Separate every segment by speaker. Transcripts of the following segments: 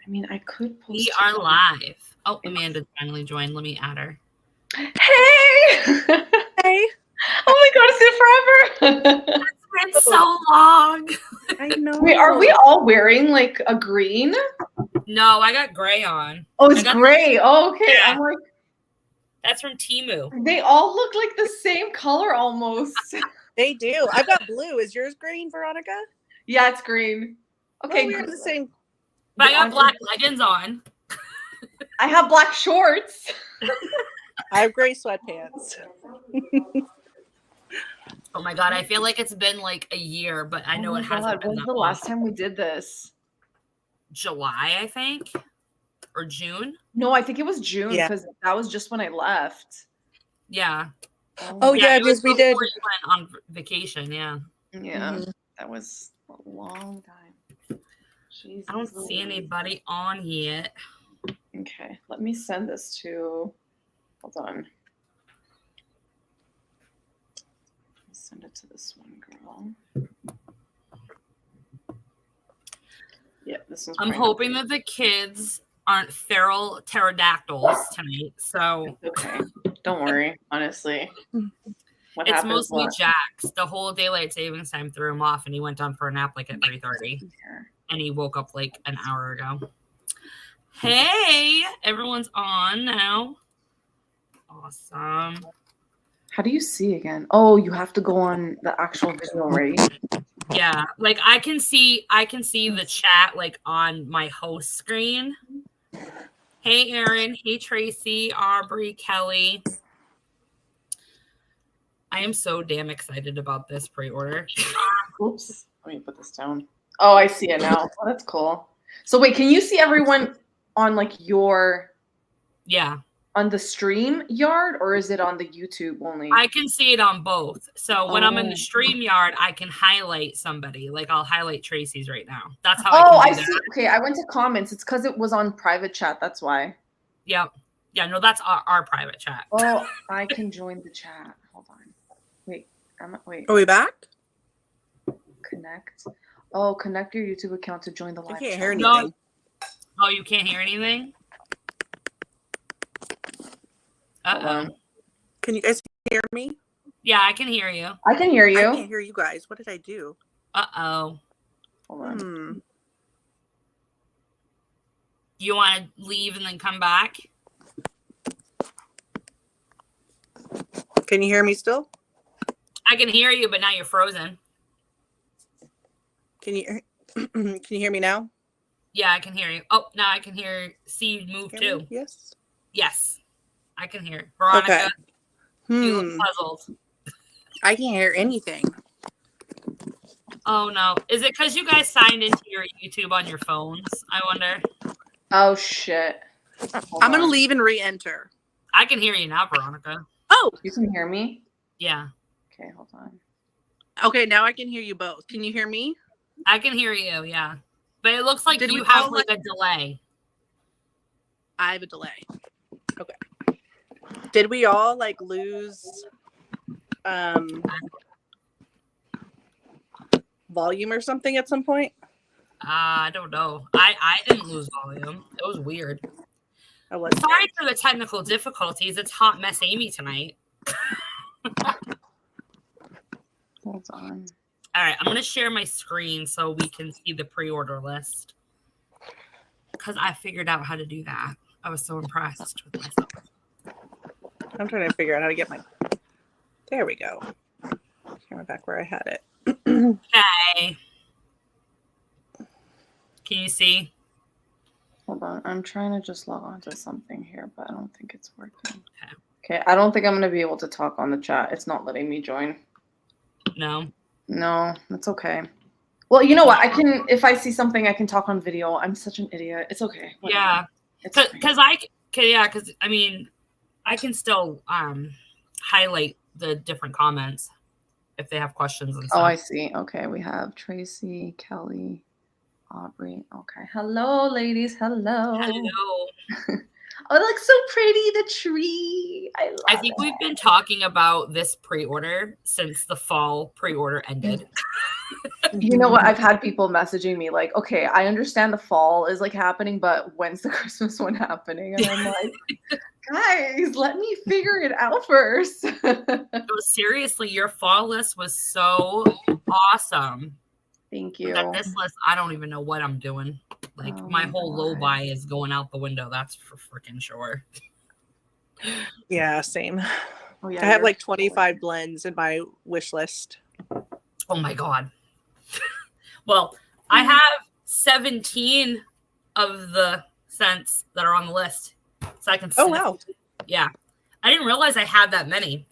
Speaker 1: mean, I could post.
Speaker 2: We are live. Oh, Amanda finally joined. Let me add her.
Speaker 1: Hey!
Speaker 3: Hey!
Speaker 1: Oh my god, it's been forever.
Speaker 2: It's been so long.
Speaker 3: I know.
Speaker 1: Wait, are we all wearing like a green?
Speaker 2: No, I got gray on.
Speaker 1: Oh, it's gray. Oh, okay.
Speaker 2: Yeah.
Speaker 1: I'm like,
Speaker 2: that's from Temu.
Speaker 1: they all look like the same color almost.
Speaker 3: They do. I've got blue. Is yours green, Veronica?
Speaker 1: Yeah, it's green. Okay,
Speaker 3: we're the same.
Speaker 2: But I got black leggings on.
Speaker 1: I have black shorts.
Speaker 3: I have gray sweatpants.
Speaker 2: Oh my god, I feel like it's been like a year, but I know it hasn't been
Speaker 1: When's
Speaker 2: that
Speaker 1: the
Speaker 2: long.
Speaker 1: last time we did this?
Speaker 2: July, I think, or June.
Speaker 1: No, I think it was June because
Speaker 3: Yeah.
Speaker 1: that was just when I left.
Speaker 2: Yeah.
Speaker 3: Oh yeah, because we did.
Speaker 2: You went on vacation. Yeah.
Speaker 1: Yeah, that was a long time. Jesus.
Speaker 2: I don't see anybody on yet.
Speaker 1: Okay, let me send this to. Hold on. Send it to this one girl. Yeah, this one's.
Speaker 2: I'm hoping that the kids aren't feral pterodactyls tonight. So
Speaker 1: okay, don't worry. Honestly,
Speaker 2: it's mostly Jax. The whole daylight savings time threw him off, and he went on for a nap like at 3:30, and he woke up like an hour ago. Hey, everyone's on now. Awesome.
Speaker 1: How do you see again? Oh, you have to go on the actual video, right?
Speaker 2: Yeah, like I can see the chat like on my host screen. Hey, Erin. Hey, Tracy, Aubrey, Kelly. I am so damn excited about this pre-order.
Speaker 1: Oops. Let me put this down. Oh, I see it now. Oh, that's cool. So wait, can you see everyone on like your on the stream yard, or is it on the YouTube only?
Speaker 2: I can see it on both. So when I'm in the stream yard, I can highlight somebody. Like I'll highlight Tracy's right now. That's how I can do
Speaker 1: see.
Speaker 2: that.
Speaker 1: Okay, I went to comments. It's because it was on private chat. That's why.
Speaker 2: Yep. Yeah, no, that's our private chat.
Speaker 1: Oh, I can join the chat. Hold on. Wait. Wait.
Speaker 3: Are we back?
Speaker 1: Connect. Oh, connect your YouTube account to join the live
Speaker 3: I can't
Speaker 1: chat.
Speaker 3: hear anything.
Speaker 2: Oh, you can't hear anything? Uh-oh.
Speaker 3: Can you guys hear me?
Speaker 2: Yeah, I can hear you.
Speaker 1: I can hear you.
Speaker 3: I can't hear you guys. What did I do?
Speaker 2: Uh-oh.
Speaker 1: Hold on.
Speaker 2: You want to leave and then come back?
Speaker 3: Can you hear me still?
Speaker 2: I can hear you, but now you're frozen.
Speaker 3: Can you hear me now?
Speaker 2: Yeah, I can hear you. Oh, now I can see you move too.
Speaker 3: Yes.
Speaker 2: Yes. I can hear. Veronica, you look puzzled.
Speaker 3: I can't hear anything.
Speaker 2: Oh, no. Is it because you guys signed into your YouTube on your phones? I wonder.
Speaker 1: Oh, shit.
Speaker 3: I'm going to leave and re-enter.
Speaker 2: I can hear you now, Veronica.
Speaker 3: Oh!
Speaker 1: You can hear me?
Speaker 2: Yeah.
Speaker 1: Okay, hold on.
Speaker 3: Okay, now I can hear you both. Can you hear me?
Speaker 2: I can hear you, yeah. But it looks like you have like a delay.
Speaker 3: I have a delay. Okay. Did we all like lose volume or something at some point?
Speaker 2: I don't know. I didn't lose volume. It was weird. Sorry for the technical difficulties. It's hot mess Amy tonight.
Speaker 1: Hold on.
Speaker 2: All right, I'm going to share my screen so we can see the pre-order list. Because I figured out how to do that. I was so impressed with myself.
Speaker 3: I'm trying to figure out how to get my... There we go. Camera back where I had it.
Speaker 2: Okay. Can you see?
Speaker 1: Hold on. I'm trying to just log on to something here, but I don't think it's working. Okay. I don't think I'm going to be able to talk on the chat. It's not letting me join.
Speaker 2: No.
Speaker 1: No, that's okay. Well, you know what? I can, if I see something, I can talk on video. I'm such an idiot. It's okay. Whatever.
Speaker 2: Yeah. Because I mean, I can still highlight the different comments if they have questions and stuff.
Speaker 1: Oh, I see. Okay, we have Tracy, Kelly, Aubrey. Okay. Hello, ladies. Hello.
Speaker 2: Hello.
Speaker 1: Oh, it looks so pretty, the tree. I
Speaker 2: think we've been talking about this pre-order since the fall pre-order ended.
Speaker 1: You know what? I've had people messaging me like, okay, I understand the fall is like happening, but when's the Christmas one happening? And I'm like, guys, let me figure it out first.
Speaker 2: Seriously, your fall list was so awesome.
Speaker 1: Thank you.
Speaker 2: But this list, I don't even know what I'm doing. Like my whole low buy is going out the window. That's for freaking sure.
Speaker 3: Yeah, same.
Speaker 1: Oh, yeah,
Speaker 3: I have like 25 blends in my wish list.
Speaker 2: Oh my God. Well, I have 17 of the scents that are on the list. So I can
Speaker 3: Oh, wow.
Speaker 2: Yeah. I didn't realize I had that many.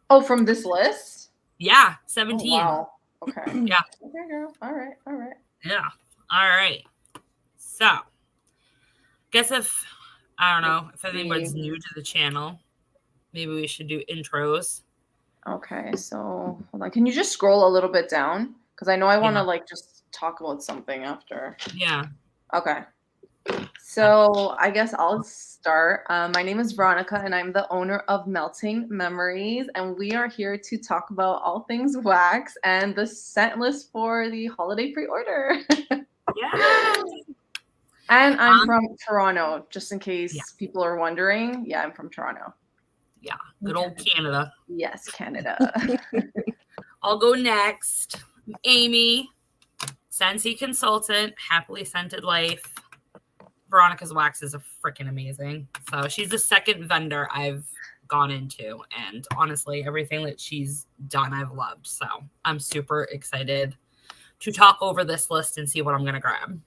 Speaker 1: Oh, from this list?
Speaker 2: Yeah, 17.
Speaker 1: Oh, wow. Okay.
Speaker 2: Yeah.
Speaker 1: Okay, girl. All right.
Speaker 2: Yeah. All right. So, guess if, I don't know, if anyone's new to the channel, maybe we should do intros.
Speaker 1: Okay, so hold on. Can you just scroll a little bit down? Because I know I want to like just talk about something after.
Speaker 2: Yeah.
Speaker 1: Okay. So I guess I'll start. My name is Veronica, and I'm the owner of Melting Memories, and we are here to talk about all things wax and the scent list for the holiday pre-order.
Speaker 2: Yeah.
Speaker 1: And I'm from Toronto, just in case people are wondering. Yeah, I'm from Toronto.
Speaker 2: Yeah, good old Canada.
Speaker 1: Yes, Canada.
Speaker 2: I'll go next. Amy, Scentsy consultant, happily scented life. Veronica's wax is freaking amazing. So she's the second vendor I've gone into, and honestly, everything that she's done, I've loved. So I'm super excited to talk over this list and see what I'm gonna grab.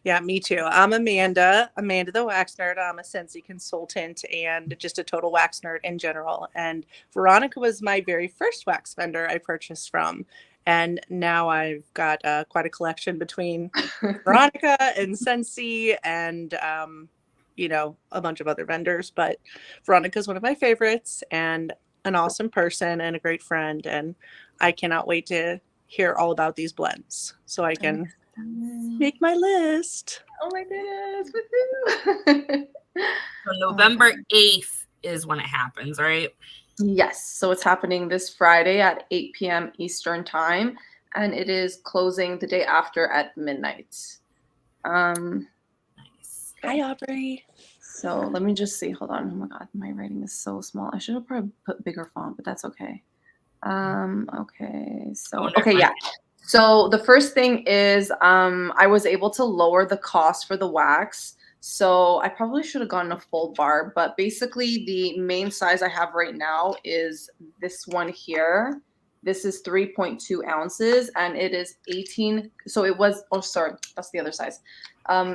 Speaker 3: Yeah, me too. I'm Amanda the wax nerd. I'm a Scentsy consultant and just a total wax nerd in general. And Veronica was my very first wax vendor I purchased from. And now I've got quite a collection between Veronica and Scentsy and, you know, a bunch of other vendors. But Veronica's one of my favorites and an awesome person and a great friend. And I cannot wait to hear all about these blends so I can make my list.
Speaker 1: Oh my goodness.
Speaker 2: So November 8th is when it happens, right?
Speaker 1: Yes. So it's happening this Friday at 8 p.m. Eastern time, and it is closing the day after at midnight.
Speaker 2: Nice.
Speaker 3: Hi, Aubrey.
Speaker 1: So let me just see. Hold on. Oh my God, my writing is so small. I should have probably put bigger font, but that's okay. Okay. So okay, yeah. So the first thing is I was able to lower the cost for the wax. So I probably should have gotten a full bar, but basically the main size I have right now is this one here. This is 3.2 ounces and it is 18. So it was, oh, sorry, that's the other size.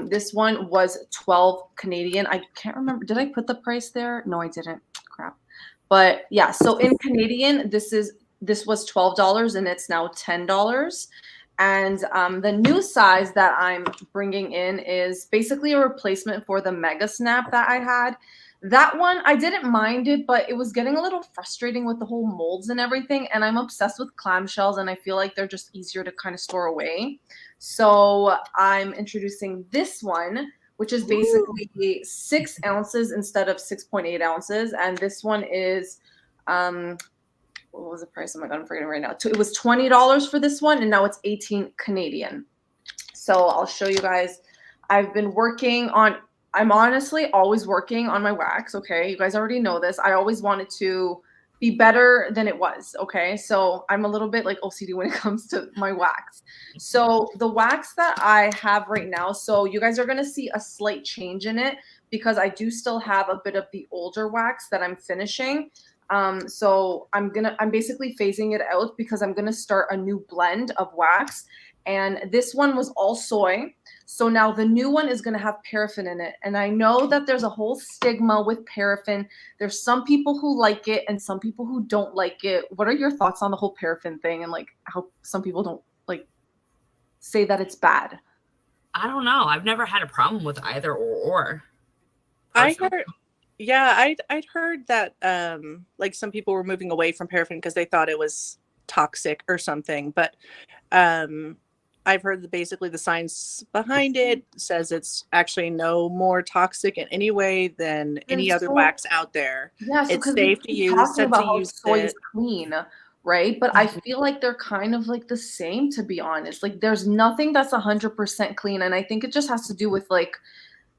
Speaker 1: This one was 12 Canadian. I can't remember. Did I put the price there? No, I didn't. Crap. But yeah, so in Canadian, this was $12 and it's now $10. And the new size that I'm bringing in is basically a replacement for the Mega Snap that I had. That one, I didn't mind it, but it was getting a little frustrating with the whole molds and everything. And I'm obsessed with clamshells and I feel like they're just easier to kind of store away. So I'm introducing this one, which is basically 6 ounces instead of 6.8 ounces. And this one is, what was the price? Oh my God, I'm forgetting right now. It was $20 for this one, and now it's 18 Canadian. So I'll show you guys. I've been working on, I'm honestly always working on my wax, okay? You guys already know this. I always wanted to be better than it was, okay? So I'm a little bit like OCD when it comes to my wax. So the wax that I have right now, so you guys are gonna see a slight change in it because I do still have a bit of the older wax that I'm finishing. So I'm basically phasing it out because I'm gonna start a new blend of wax, and this one was all soy. So now the new one is gonna have paraffin in it, and I know that there's a whole stigma with paraffin. There's some people who like it and some people who don't like it. What are your thoughts on the whole paraffin thing and like how some people don't like say that it's bad?
Speaker 2: I don't know. I've never had a problem with either or.
Speaker 3: I'd heard that like some people were moving away from paraffin because they thought it was toxic or something. But I've heard basically the science behind it says it's actually no more toxic in any way than any other wax out there.
Speaker 1: Yeah, so
Speaker 3: it's safe to use.
Speaker 1: Talking about how soy is
Speaker 3: it.
Speaker 1: clean, right? But I feel like they're kind of like the same, to be honest. Like there's nothing that's 100% clean, and I think it just has to do with like,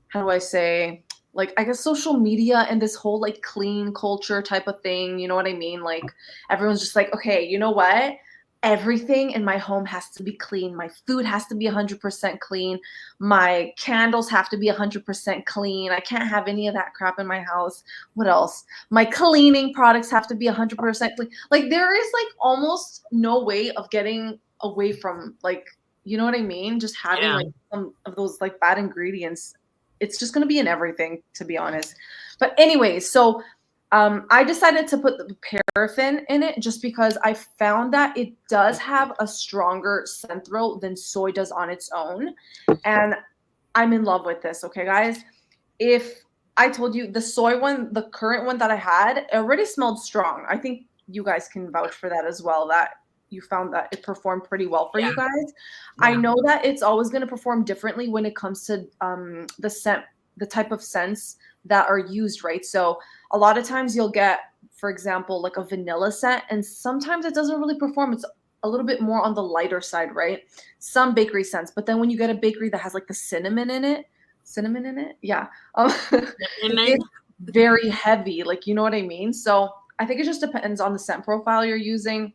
Speaker 1: how do I say, like I guess social media and this whole like clean culture type of thing. You know what I mean? Like everyone's just like, okay, you know what? Everything in my home has to be clean. My food has to be 100% clean. My candles have to be 100% clean. I can't have any of that crap in my house. What else? My cleaning products have to be 100% clean. Like there is like almost no way of getting away from like, you know what I mean? Just having like some of those like bad ingredients. It's just going to be in everything, to be honest. But anyways, so I decided to put the paraffin in it just because I found that it does have a stronger scent throw than soy does on its own. And I'm in love with this. Okay, guys. If I told you the soy one, the current one that I had, it already smelled strong. I think you guys can vouch for that as well, that you found that it performed pretty well for you guys. Yeah. I know that it's always going to perform differently when it comes to the scent, the type of scents that are used, right? So a lot of times you'll get, for example, like a vanilla scent, and sometimes it doesn't really perform. It's a little bit more on the lighter side, right? Some bakery scents, but then when you get a bakery that has like the cinnamon in it, yeah, it's very heavy, like, you know what I mean? So I think it just depends on the scent profile you're using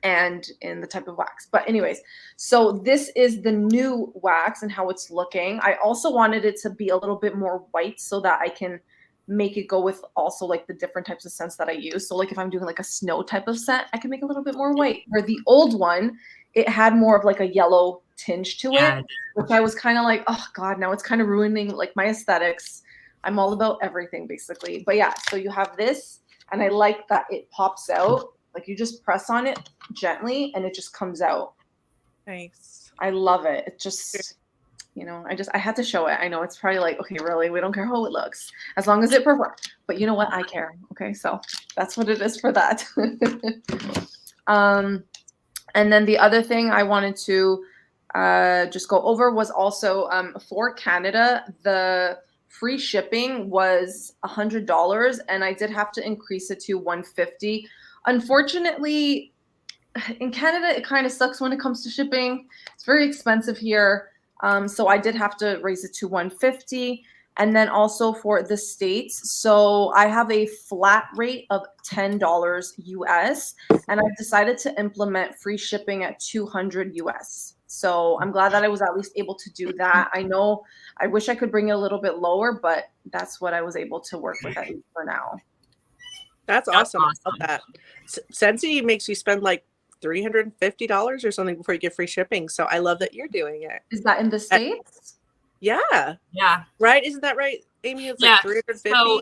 Speaker 1: and in the type of wax. But anyways, so this is the new wax and how it's looking. I also wanted it to be a little bit more white so that I can make it go with also like the different types of scents that I use. So like if I'm doing like a snow type of scent, I can make it a little bit more white. Where the old one, it had more of like a yellow tinge to it, which I was kind of like, oh God, now it's kind of ruining like my aesthetics. I'm all about everything basically. But yeah, so you have this, and I like that it pops out. Like you just press on it gently and it just comes out.
Speaker 3: Nice.
Speaker 1: I love it. It just, you know, I had to show it. I know it's probably like, okay, really? We don't care how it looks as long as it performs. But you know what? I care. Okay. So that's what it is for that. And then the other thing I wanted to just go over was also for Canada, the free shipping was $100 and I did have to increase it to $150. Unfortunately, in Canada, it kind of sucks when it comes to shipping. It's very expensive here. So I did have to raise it to $150. And then also for the States, so I have a flat rate of $10 US, and I've decided to implement free shipping at $200 US. So I'm glad that I was at least able to do that. I know I wish I could bring it a little bit lower, but that's what I was able to work with at least for now.
Speaker 3: That's awesome. I love that. Scentsy makes you spend like $350 or something before you get free shipping. So I love that you're doing it.
Speaker 1: Is that in the States?
Speaker 3: Yeah.
Speaker 2: Yeah.
Speaker 3: Right? Isn't that right, Amy? It's like $350.
Speaker 2: So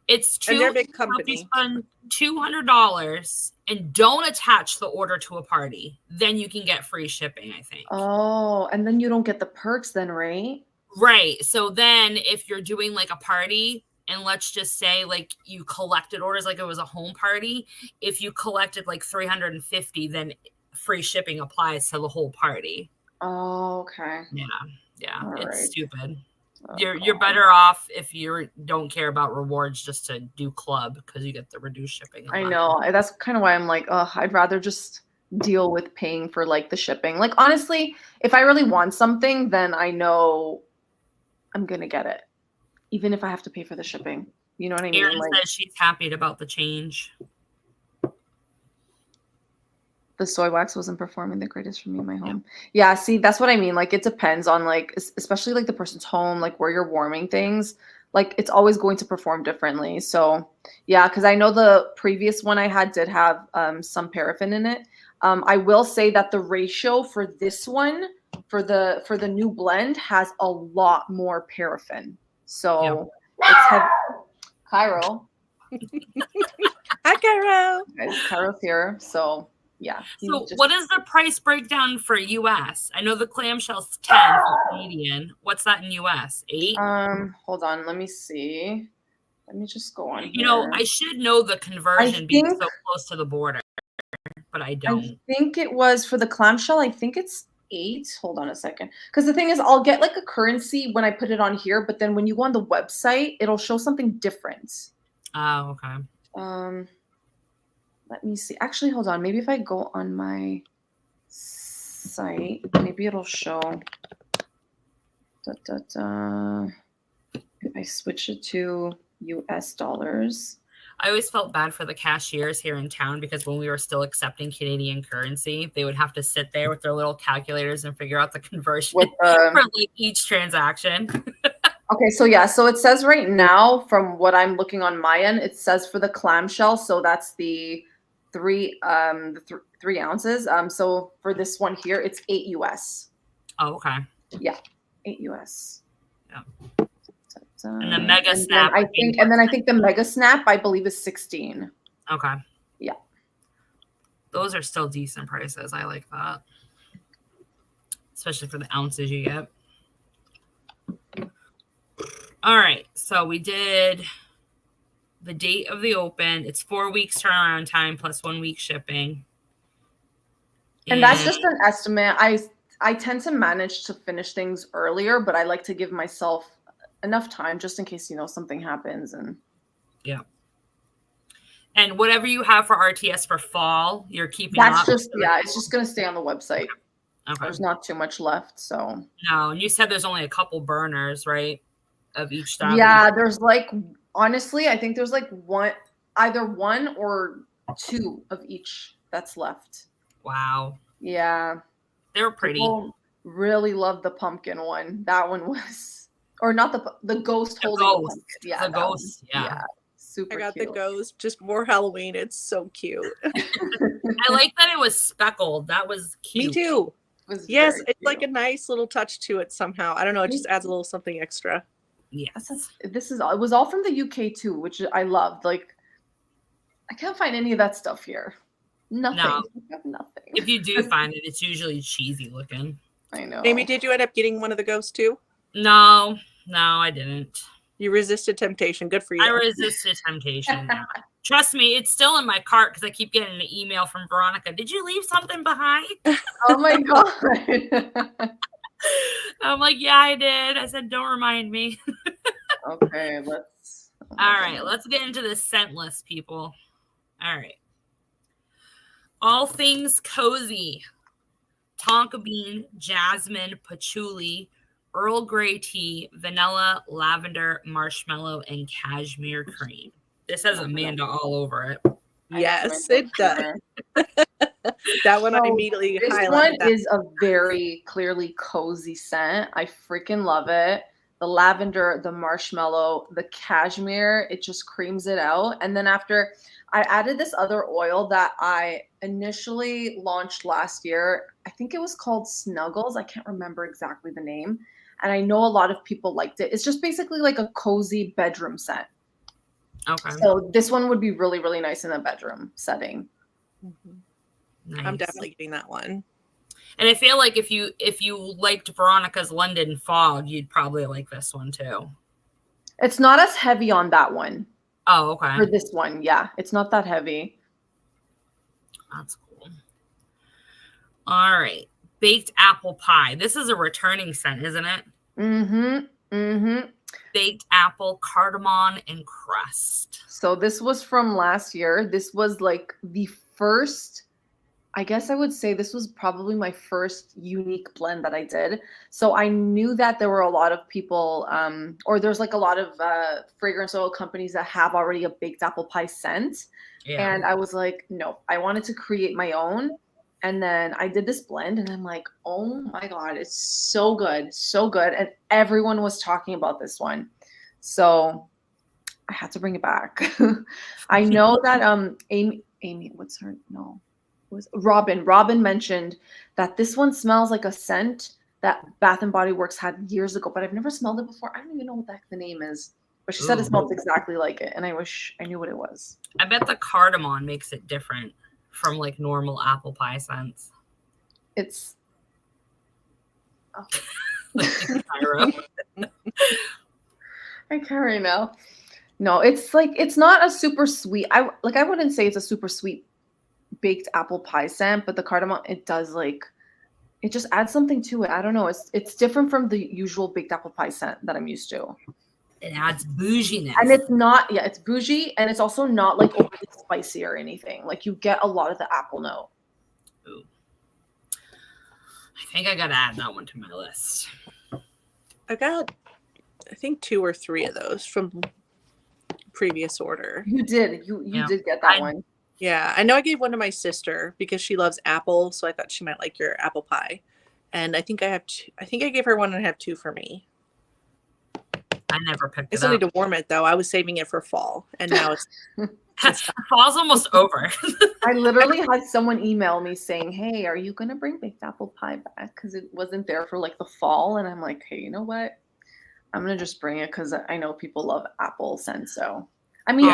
Speaker 2: it's
Speaker 3: and they're a big company.
Speaker 2: Spend $200 and don't attach the order to a party. Then you can get free shipping, I think.
Speaker 1: Oh, and then you don't get the perks then, right?
Speaker 2: Right. So then if you're doing like a party, and let's just say like you collected orders like it was a home party, if you collected like 350, then free shipping applies to the whole party.
Speaker 1: Oh, okay.
Speaker 2: Yeah.
Speaker 1: All
Speaker 2: it's
Speaker 1: right.
Speaker 2: stupid. Oh, you're better off if you don't care about rewards just to do club because you get the reduced shipping.
Speaker 1: I know. That's kind of why I'm like, I'd rather just deal with paying for like the shipping. Like honestly, if I really want something, then I know I'm gonna get it, even if I have to pay for the shipping. You know what I mean?
Speaker 2: Erin says she's happy about the change.
Speaker 1: The soy wax wasn't performing the greatest for me in my home. Yeah, see, that's what I mean. Like, it depends on, like, especially, like, the person's home, like, where you're warming things. Like, it's always going to perform differently. So, yeah, because I know the previous one I had did have some paraffin in it. I will say that the ratio for this one, for the new blend, has a lot more paraffin. So, it's heavy. Cairo.
Speaker 3: Hi, Cairo.
Speaker 1: Guys, Cairo's here. So, yeah.
Speaker 2: So what is the price breakdown for US? I know the clamshell's 10 for Canadian. What's that in US? 8?
Speaker 1: Hold on, let me see. Let me just go on.
Speaker 2: You know, I should know the conversion being so close to the border, but I don't.
Speaker 1: I think it was for the clamshell, I think it's 8. Hold on a second. Because the thing is, I'll get like a currency when I put it on here, but then when you go on the website, it'll show something different.
Speaker 2: Oh, okay.
Speaker 1: Let me see. Actually, hold on. Maybe if I go on my site, maybe it'll show. If I switch it to US dollars.
Speaker 2: I always felt bad for the cashiers here in town because when we were still accepting Canadian currency, they would have to sit there with their little calculators and figure out the conversion for like each transaction.
Speaker 1: Okay, so yeah, so it says right now, from what I'm looking on my end, it says for the clamshell, so that's the 3 ounces. So for this one here, it's 8 US.
Speaker 2: Oh, okay.
Speaker 1: Yeah, 8 US.
Speaker 2: Yeah. And the mega snap.
Speaker 1: I think the mega snap, I believe, is 16.
Speaker 2: Okay.
Speaker 1: Yeah.
Speaker 2: Those are still decent prices. I like that. Especially for the ounces you get. All right. So we did the date of the open. It's 4 weeks turnaround time plus 1 week shipping.
Speaker 1: And that's just an estimate. I tend to manage to finish things earlier, but I like to give myself enough time just in case, something happens. And
Speaker 2: yeah. And whatever you have for RTS for fall, you're keeping
Speaker 1: that's up. It's just going to stay on the website.
Speaker 2: Okay.
Speaker 1: There's not too much left. So
Speaker 2: no. And you said there's only a couple burners, right? Of each style.
Speaker 1: Yeah. There's honestly, I think there's either 1 or 2 of each that's left.
Speaker 2: Wow.
Speaker 1: Yeah.
Speaker 2: They're pretty.
Speaker 1: People really love the pumpkin one. That one was. Or not the ghost holding the pumpkin. Yeah,
Speaker 2: the ghost. Yeah,
Speaker 1: super.
Speaker 3: I got
Speaker 1: cute.
Speaker 3: the ghost. Just more Halloween. It's so cute.
Speaker 2: I like that it was speckled. That was cute.
Speaker 3: Me too. Yes, it's like a nice little touch to it somehow. I don't know. It just adds a little something extra.
Speaker 2: Yes.
Speaker 1: It was all from the UK too, which I loved. I can't find any of that stuff here. Nothing.
Speaker 2: No.
Speaker 1: Nothing.
Speaker 2: If you do find it, it's usually cheesy looking.
Speaker 1: I know.
Speaker 3: Amy, did you end up getting one of the ghosts too?
Speaker 2: No, I didn't.
Speaker 3: You resisted temptation. Good for you.
Speaker 2: I resisted temptation. Yeah. Trust me, it's still in my cart because I keep getting an email from Veronica. Did you leave something behind?
Speaker 1: Oh my God.
Speaker 2: I'm like, yeah, I did. I said, don't remind me.
Speaker 1: Okay,
Speaker 2: all right, let's get into the scent list, people. All right. All things cozy. Tonka bean, jasmine, patchouli, Earl Grey tea, vanilla, lavender, marshmallow, and cashmere cream. This has Amanda all over it.
Speaker 3: Yes, it does. That one I immediately highlighted.
Speaker 1: This one is a very clearly cozy scent. I freaking love it. The lavender, the marshmallow, the cashmere, it just creams it out. And then after, I added this other oil that I initially launched last year. I think it was called Snuggles. I can't remember exactly the name. And I know a lot of people liked it. It's just basically like a cozy bedroom scent. Okay. So this one would be really, really nice in a bedroom setting.
Speaker 3: Mm-hmm. Nice. I'm definitely getting that one.
Speaker 2: And I feel like if you liked Veronica's London Fog, you'd probably like this one too.
Speaker 1: It's not as heavy on that one.
Speaker 2: Oh, okay.
Speaker 1: For this one, yeah. It's not that heavy.
Speaker 2: That's cool. All right. Baked apple pie. This is a returning scent, isn't it?
Speaker 1: Mm-hmm. Mm-hmm.
Speaker 2: Baked apple, cardamom, and crust.
Speaker 1: So this was from last year. This was like the first, I guess I would say this was probably my first unique blend that I did. So I knew that there were a lot of people, or there's like a lot of fragrance oil companies that have already a baked apple pie scent. Yeah. And I was like, no, I wanted to create my own. And then I did this blend and I'm like, oh my God, it's so good. So good. And everyone was talking about this one. So I had to bring it back. I know that Amy, what's her? No. Was Robin mentioned that this one smells like a scent that Bath and Body Works had years ago, but I've never smelled it before. I don't even know what the heck the name is, but she said it smells exactly like it, and I wish I knew what it was.
Speaker 2: I bet the cardamom makes it different from like normal apple pie scents.
Speaker 1: It's I can't right now. No, it's like it's not a super sweet. I wouldn't say it's a super sweet baked apple pie scent, but the cardamom, it it just adds something to it. I don't know. It's different from the usual baked apple pie scent that I'm used to.
Speaker 2: It adds bouginess.
Speaker 1: And it's not, it's bougie, and it's also not like overly spicy or anything. Like you get a lot of the apple note.
Speaker 2: Ooh. I think I gotta add that one to my list.
Speaker 3: I got, I think 2 or 3 of those from previous order.
Speaker 1: You did. You did get that one.
Speaker 3: Yeah, I know I gave one to my sister because she loves apple, so I thought she might like your apple pie. And I think I have 2, I think I gave her one and I have 2 for me.
Speaker 2: I never picked it up.
Speaker 3: I still need to warm it though. I was saving it for fall, and now it's
Speaker 2: fall's almost over.
Speaker 1: I literally had someone email me saying, "Hey, are you gonna bring baked apple pie back? Because it wasn't there for like the fall." And I'm like, "Hey, you know what? I'm gonna just bring it because I know people love apple scent." So, I mean,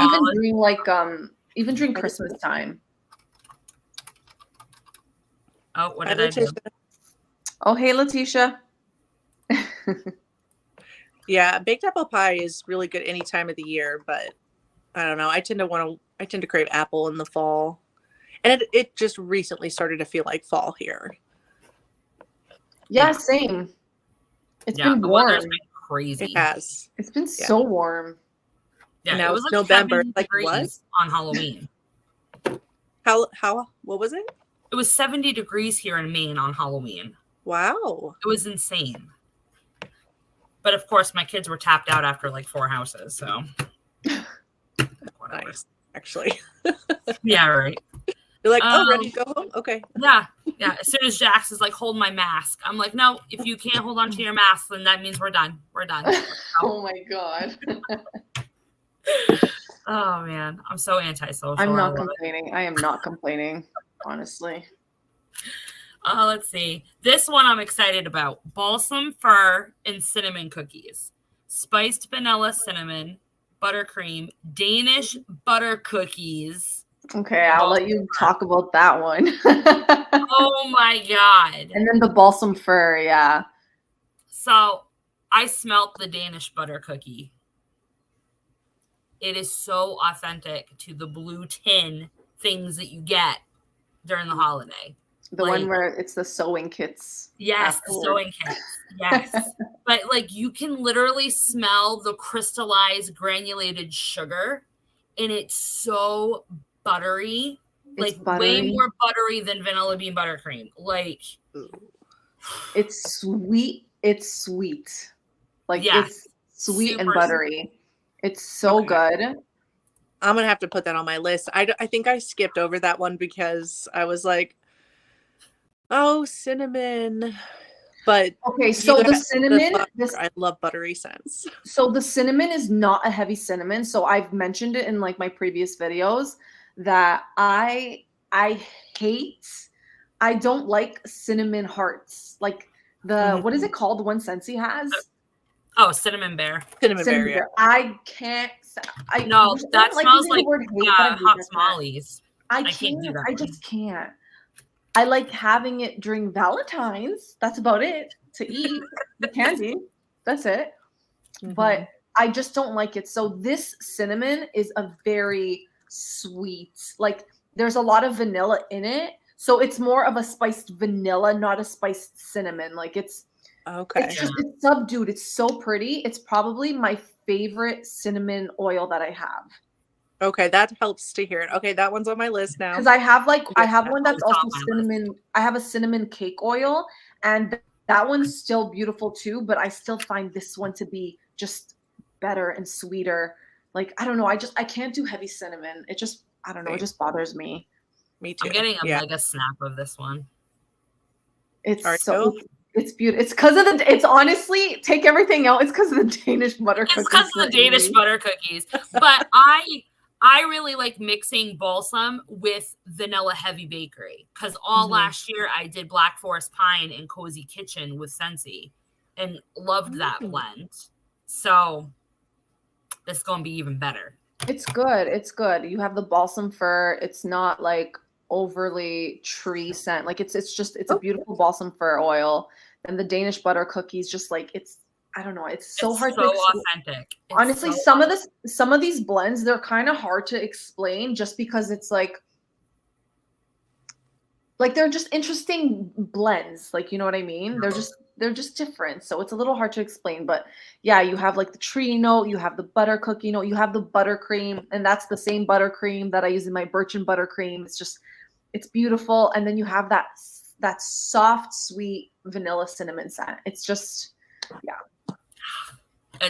Speaker 1: even during Christmas time.
Speaker 2: Oh, what did I do?
Speaker 1: Oh, hey, Letitia.
Speaker 3: Yeah, baked apple pie is really good any time of the year, but I don't know. I tend to crave apple in the fall. And it just recently started to feel like fall here.
Speaker 1: Yeah, same. It's been warm.
Speaker 2: The weather's been crazy.
Speaker 3: It has.
Speaker 1: It's been so warm.
Speaker 2: Yeah,
Speaker 3: now
Speaker 2: it was
Speaker 3: it's
Speaker 2: like
Speaker 3: November. Like what?
Speaker 2: On Halloween.
Speaker 3: How what was it?
Speaker 2: It was 70 degrees here in Maine on Halloween.
Speaker 3: Wow.
Speaker 2: It was insane. But of course, my kids were tapped out after like 4 houses, so
Speaker 3: nice, actually.
Speaker 2: Yeah, right.
Speaker 3: You're like, oh, ready to go home? Okay.
Speaker 2: Yeah. As soon as Jax is like, hold my mask, I'm like, no, if you can't hold on to your mask, then that means we're done. We're done.
Speaker 1: Oh my God.
Speaker 2: Oh man, I'm so antisocial.
Speaker 1: I'm not complaining. I am not complaining, honestly.
Speaker 2: Let's see. This one I'm excited about. Balsam fir and cinnamon cookies. Spiced vanilla cinnamon, buttercream, Danish butter cookies.
Speaker 1: Okay, I'll let you talk about that one.
Speaker 2: Oh my God.
Speaker 1: And then the balsam fir, yeah.
Speaker 2: So I smelt the Danish butter cookie. It is so authentic to the blue tin things that you get during the holiday.
Speaker 1: The one where it's the sewing kits.
Speaker 2: Yes, the sewing kits. Yes. But like you can literally smell the crystallized granulated sugar, and it's so buttery. It's like buttery. Way more buttery than vanilla bean buttercream. Like
Speaker 1: it's sweet. It's sweet. Like it's sweet and buttery. It's so good.
Speaker 3: I'm gonna have to put that on my list. I think I skipped over that one because I was like, oh, cinnamon. But
Speaker 1: okay, so the cinnamon,
Speaker 3: I love buttery scents.
Speaker 1: So the cinnamon is not a heavy cinnamon. So I've mentioned it in like my previous videos that I don't like cinnamon hearts. Like what is it called? The one Scentsy has?
Speaker 2: Oh, cinnamon bear.
Speaker 3: Cinnamon bear. Yeah.
Speaker 1: I can't.
Speaker 2: No, that smells like hot tamales.
Speaker 1: I can't do that. I just can't. I like having it during Valentine's. That's about it. To eat the candy. That's it. Mm-hmm. But I just don't like it. So this cinnamon is a very sweet. Like there's a lot of vanilla in it. So it's more of a spiced vanilla, not a spiced cinnamon. Like it's okay. It's subdued. It's so pretty. It's probably my favorite cinnamon oil that I have.
Speaker 3: Okay, that helps to hear it. Okay, that one's on my list now.
Speaker 1: Because I have one that's also cinnamon. I have a cinnamon cake oil, and that one's still beautiful too. But I still find this one to be just better and sweeter. Like I don't know. I can't do heavy cinnamon. It just I don't know. It just bothers me.
Speaker 3: Me too.
Speaker 2: I'm getting a snap of this one.
Speaker 1: It's so. It's beautiful. It's because of it's honestly, take everything out. It's because of the Danish butter cookies.
Speaker 2: It's because of the Danish butter cookies. But I really like mixing balsam with vanilla heavy bakery because last year I did Black Forest Pine and Cozy Kitchen with Scentsy and loved that blend. So this is going to be even better.
Speaker 1: It's good. It's good. You have the balsam fir. It's not like overly tree scent. Like it's a beautiful balsam fir oil. And the Danish butter cookies, just like I don't know. It's so hard to explain.
Speaker 2: Authentic.
Speaker 1: Honestly, some of these blends, they're kind of hard to explain just because it's like like they're just interesting blends. Like, you know what I mean? They're just different. So it's a little hard to explain, but yeah, you have like the tree note, you have the butter cookie note, you have the buttercream, and that's the same buttercream that I use in my birch and buttercream. It's beautiful. And then you have that soft, sweet vanilla cinnamon scent. It's just, yeah.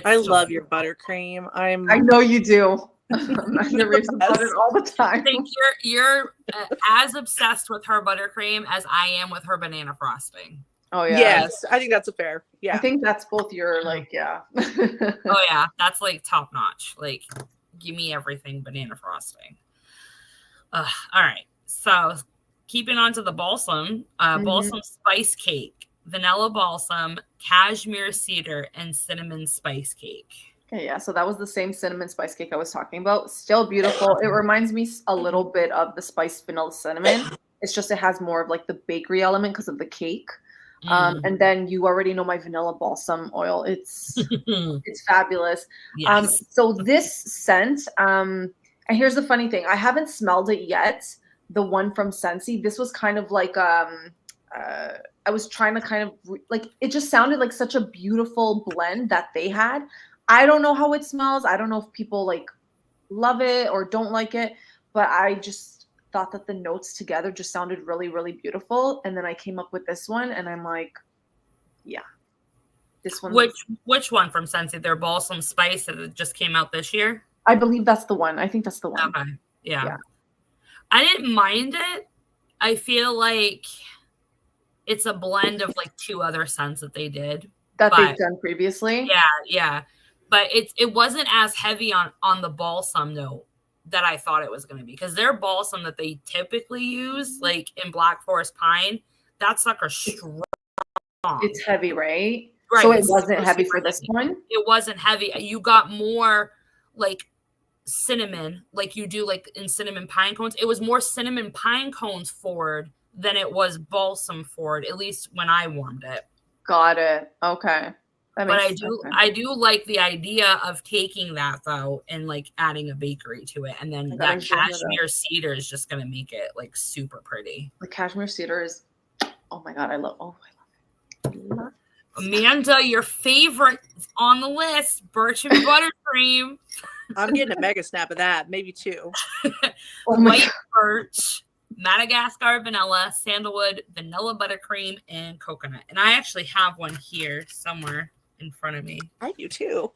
Speaker 3: I love your buttercream.
Speaker 1: I know you do. Amanda raves about it all the time.
Speaker 2: I think you're as obsessed with her buttercream as I am with her banana frosting.
Speaker 1: Oh yeah.
Speaker 3: Yes, I think that's a fair. Yeah.
Speaker 1: I think that's both your like, yeah.
Speaker 2: Oh yeah, that's like top notch. Like, give me everything banana frosting. All right. So keeping on to the balsam, balsam spice cake, vanilla balsam, cashmere cedar, and cinnamon spice cake.
Speaker 1: Okay, yeah, so that was the same cinnamon spice cake I was talking about. Still beautiful. It reminds me a little bit of the spiced vanilla cinnamon. It's just it has more of like the bakery element because of the cake. And then you already know my vanilla balsam oil. It's fabulous.
Speaker 2: Yes.
Speaker 1: So this scent, and here's the funny thing. I haven't smelled it yet. The one from Scentsy. This was kind of like I was trying to kind of like, it just sounded like such a beautiful blend that they had. I don't know how it smells. I don't know if people like love it or don't like it, but I just thought that the notes together just sounded really, really beautiful. And then I came up with this one and I'm like, yeah, this one.
Speaker 2: Which one from Scentsy? Their balsam spice that just came out this year?
Speaker 1: I believe that's the one. I think that's the one.
Speaker 2: Okay. Yeah. I didn't mind it. I feel like it's a blend of like two other scents that they did.
Speaker 1: That they've done previously?
Speaker 2: Yeah, yeah. But it wasn't as heavy on the balsam note that I thought it was going to be. Because their balsam that they typically use, like in Black Forest Pine, that sucker's strong.
Speaker 1: It's heavy, right?
Speaker 2: Right.
Speaker 1: So it wasn't heavy for this one?
Speaker 2: It wasn't heavy. You got more like cinnamon, like you do like in cinnamon pine cones. It was more cinnamon pine cones forward than it was balsam forward, at least when I warmed it.
Speaker 1: Got it. Okay.
Speaker 2: But I do like the idea of taking that though and like adding a bakery to it, and then that cashmere cedar is just gonna make it like super pretty.
Speaker 1: The cashmere cedar is, oh my god, I love it.
Speaker 2: Amanda, your favorite on the list, birch and buttercream.
Speaker 3: I'm getting a mega snap of that, maybe two.
Speaker 2: White birch, Madagascar vanilla, sandalwood, vanilla buttercream, and coconut. And I actually have one here somewhere in front of me.
Speaker 3: I do too.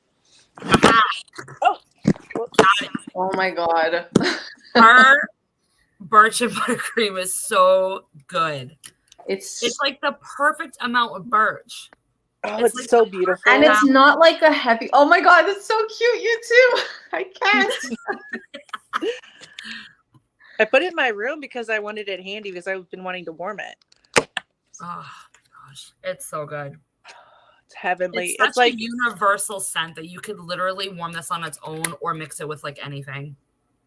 Speaker 2: Oh, got it.
Speaker 1: Oh my god.
Speaker 2: Her birch and buttercream is so good.
Speaker 1: It's
Speaker 2: like the perfect amount of birch.
Speaker 3: Oh, it's like so beautiful.
Speaker 1: And it's not like a heavy. Oh my god, that's so cute. You too. I can't.
Speaker 3: I put it in my room because I wanted it handy because I've been wanting to warm it.
Speaker 2: Oh my gosh, it's so good.
Speaker 3: It's heavenly.
Speaker 2: It's like a universal scent that you could literally warm this on its own or mix it with like anything.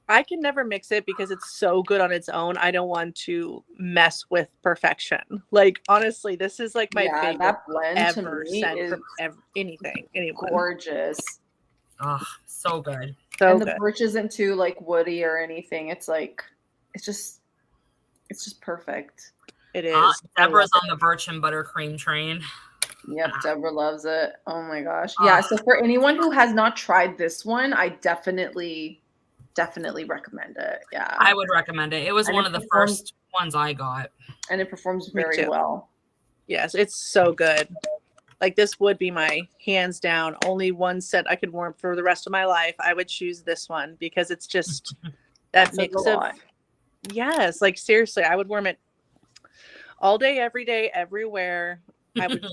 Speaker 3: I can never mix it because it's so good on its own. I don't want to mess with perfection. Like, honestly, this is like my favorite
Speaker 1: that blend
Speaker 3: ever
Speaker 1: to me
Speaker 3: scent
Speaker 1: is
Speaker 3: from anything.
Speaker 1: Gorgeous.
Speaker 2: Oh, so good.
Speaker 3: So
Speaker 1: and the
Speaker 3: good.
Speaker 1: birch isn't too like woody or anything. It's like, it's just perfect.
Speaker 3: It is.
Speaker 2: Deborah's on the birch and buttercream train.
Speaker 1: Yep, Deborah loves it. Oh my gosh. Yeah, so for anyone who has not tried this one, I definitely recommend it. Yeah.
Speaker 2: I would recommend it. It was one of the first ones I got.
Speaker 1: And it performs very well.
Speaker 3: Yes, it's so good. Like, this would be my hands down only one scent I could warm for the rest of my life. I would choose this one because it's just that mix of, yes, like seriously, I would warm it all day, every day, everywhere. I would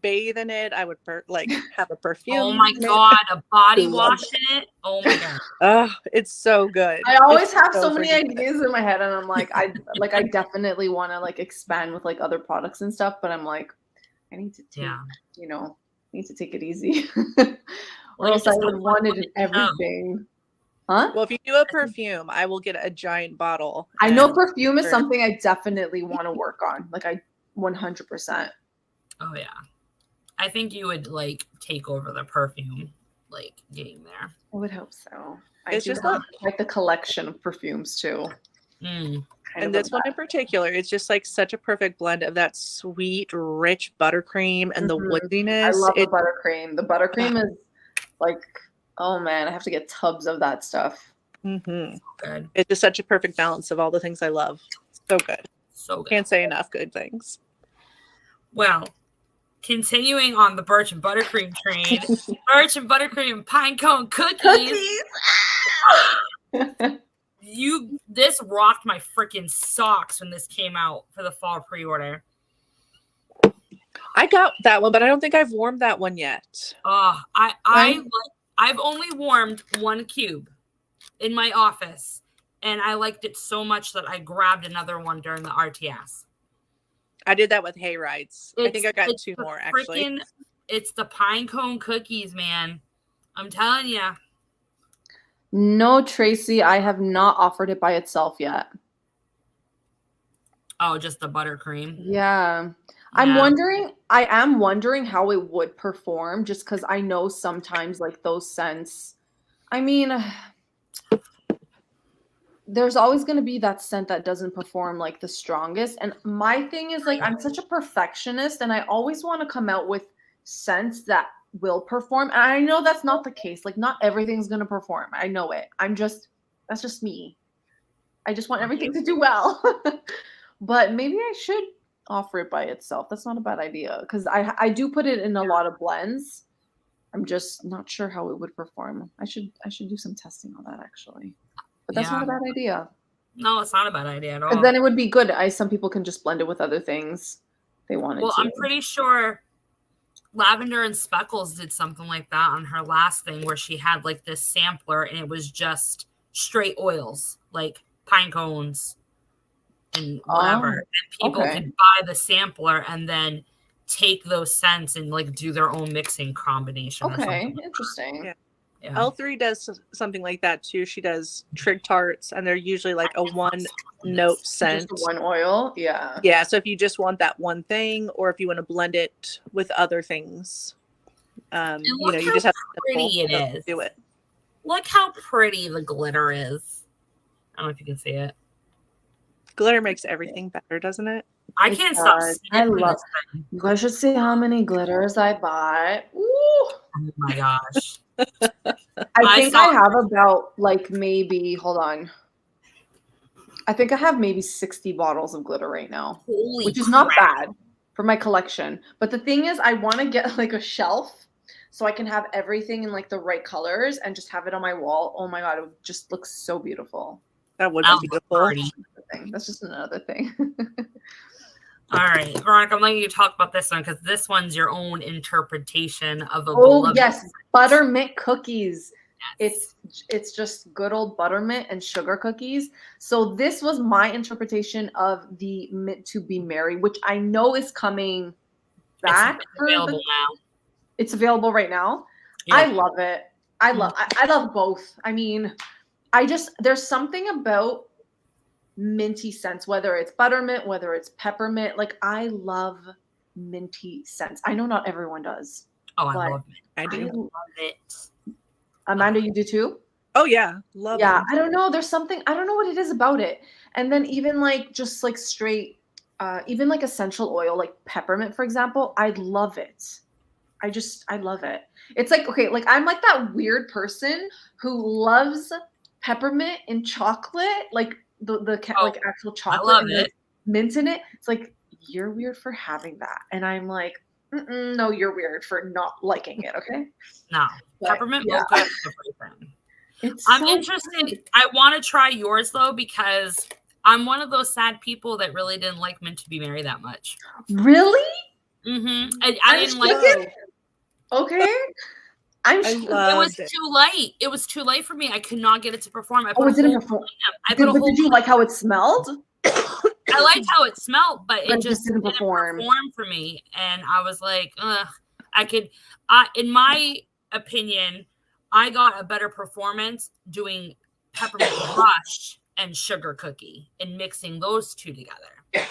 Speaker 3: bathe in it. I would have a perfume.
Speaker 2: Oh my god, a body wash in it. Oh my god.
Speaker 3: Oh, it's so good.
Speaker 1: I always have so many ideas in my head, and I'm like, I definitely want to like expand with like other products and stuff, but I'm like, I need to take, need to take it easy, or else I would want it in everything. Huh?
Speaker 3: Well, if you do a perfume, I will get a giant bottle.
Speaker 1: I know perfume is something I definitely want to work on. Like, I 100%.
Speaker 2: Oh yeah. I think you would like take over the perfume like game there.
Speaker 1: I would hope so.
Speaker 3: It's just
Speaker 1: like the collection of perfumes too.
Speaker 3: And this one in particular, it's just like such a perfect blend of that sweet, rich buttercream and the woodiness.
Speaker 1: I love the buttercream. The buttercream is like, oh man, I have to get tubs of that stuff.
Speaker 3: Good. It's just such a perfect balance of all the things I love. So good.
Speaker 2: So good.
Speaker 3: Can't say enough good things. Well,
Speaker 2: continuing on the birch and buttercream train, birch and buttercream pine cone cookies. This rocked my freaking socks when this came out for the fall pre-order.
Speaker 3: I got that one, but I don't think I've warmed that one yet.
Speaker 2: I've only warmed one cube in my office, and I liked it so much that I grabbed another one during the RTS.
Speaker 3: I did that with hay rides. I think I got two more actually.
Speaker 2: It's the pine cone cookies, man. I'm telling you.
Speaker 1: No, Tracy, I have not offered it by itself yet.
Speaker 2: Oh, just the buttercream.
Speaker 1: Yeah. I am wondering how it would perform, just because I know sometimes like those scents, I mean, there's always going to be that scent that doesn't perform like the strongest. And my thing is like, I'm such a perfectionist and I always want to come out with scents that will perform. And I know that's not the case. Like not everything's going to perform. I know it. That's just me. I just want everything to do well. But maybe I should offer it by itself. That's not a bad idea. Because I do put it in a lot of blends. I'm just not sure how it would perform. I should do some testing on that actually. But that's not a bad idea.
Speaker 2: No, it's not a bad idea at all.
Speaker 1: Then it would be good. Some people can just blend it with other things they wanted to.
Speaker 2: Well, I'm pretty sure Lavender and Speckles did something like that on her last thing where she had like this sampler and it was just straight oils, like pine cones and whatever. And people could buy the sampler and then take those scents and like do their own mixing combination.
Speaker 1: Okay, interesting.
Speaker 3: Yeah. L3 does something like that too. She does trig tarts, and they're usually like a one note scent.
Speaker 1: Just one oil, yeah.
Speaker 3: Yeah, so if you just want that one thing, or if you want to blend it with other things, you just have to do it.
Speaker 2: Look how pretty the glitter is. I don't know if you can see it.
Speaker 3: Glitter makes everything better, doesn't it?
Speaker 2: I can't stop.
Speaker 1: I love it. You guys should see how many glitters I bought. Ooh.
Speaker 2: Oh my gosh.
Speaker 1: I think I have about like maybe, hold on. I think I have maybe 60 bottles of glitter right now, which is not bad for my collection. But the thing is, I want to get like a shelf so I can have everything in like the right colors and just have it on my wall. Oh my God, it would just look so beautiful.
Speaker 3: That would be beautiful.
Speaker 1: That's just another thing.
Speaker 2: All right, Veronica, I'm letting you talk about this one because this one's your own interpretation of a
Speaker 1: beloved. Yes, buttermint cookies. Yes. It's just good old buttermint and sugar cookies. So this was my interpretation of the Mint to Be Merry, which I know is coming back.
Speaker 2: It's available now.
Speaker 1: It's available right now. Yeah. I love it. I love both. I mean, there's something about minty scents, whether it's buttermint, whether it's peppermint. Like I love minty scents. I know not everyone does.
Speaker 2: Oh, I love it.
Speaker 3: I do.
Speaker 2: Love it.
Speaker 1: Amanda, you do too?
Speaker 3: Oh yeah, love it.
Speaker 1: Yeah, I don't know. There's something, I don't know what it is about it. And then even like just like straight, even like essential oil, like peppermint, for example, I love it. I love it. It's like, okay, like I'm like that weird person who loves peppermint in chocolate, like like actual chocolate.
Speaker 2: I love it.
Speaker 1: Mint in it. It's like, you're weird for having that. And I'm like, no, you're weird for not liking it. Okay.
Speaker 2: No, but, peppermint mocha is everything. I'm interested. Good. I want to try yours though, because I'm one of those sad people that really didn't like Mint to Be Merry that much.
Speaker 1: Really?
Speaker 2: Mm-hmm. I didn't like
Speaker 1: it. Okay.
Speaker 2: It was too late. It was too late for me. I could not get it to perform.
Speaker 1: It didn't perform. Did you like how it smelled?
Speaker 2: I liked how it smelled, but it just didn't
Speaker 1: perform
Speaker 2: for me. And I was like, ugh. In my opinion, I got a better performance doing peppermint crush and sugar cookie and mixing those two together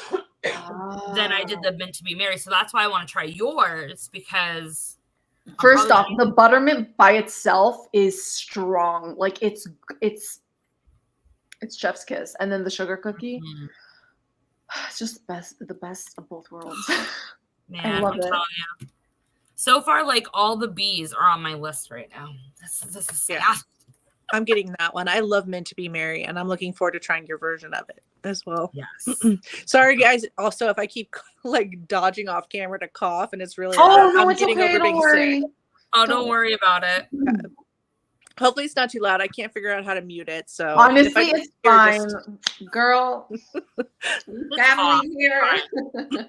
Speaker 2: than I did the Mint to Be Merry. So that's why I want to try yours, because
Speaker 1: first off, the buttermint by itself is strong. Like it's It's chef's kiss. And then the sugar cookie. It's just the best of both worlds.
Speaker 2: Man,
Speaker 1: I love it.
Speaker 2: You. So far, like all the B's are on my list right now. This is sad.
Speaker 3: Yeah. I'm getting that one. I love Meant to Be Merry, and I'm looking forward to trying your version of it as well.
Speaker 2: Yes.
Speaker 3: Sorry, guys. Also, if I keep like dodging off camera to cough, and it's really
Speaker 1: no, it's okay. Don't worry.
Speaker 3: Sick.
Speaker 2: Oh, don't worry about it.
Speaker 3: Hopefully, it's not too loud. I can't figure out how to mute it. So
Speaker 1: honestly, it's fine, girl. Family here.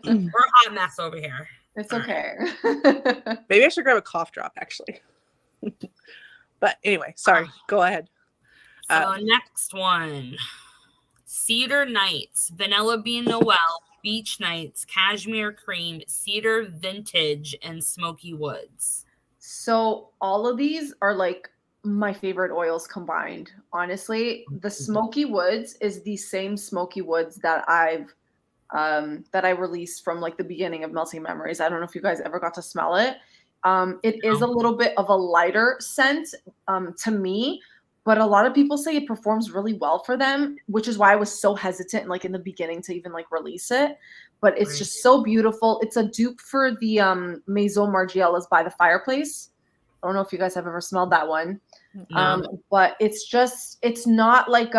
Speaker 2: We're a hot mess over here.
Speaker 1: It's okay.
Speaker 3: Maybe I should grab a cough drop, actually. But anyway, sorry. Go ahead.
Speaker 2: So next one. Cedar Nights, Vanilla Bean Noel, Beach Nights, Cashmere Cream, Cedar Vintage, and Smoky Woods.
Speaker 1: So all of these are like my favorite oils combined. Honestly, the Smoky Woods is the same Smoky Woods that I released from like the beginning of Melting Memories. I don't know if you guys ever got to smell it. It is a little bit of a lighter scent to me, but a lot of people say it performs really well for them, which is why I was so hesitant like in the beginning to even like release it. But it's just so beautiful. It's a dupe for the Maison Margiela's By the Fireplace. I don't know if you guys have ever smelled that one. But it's not like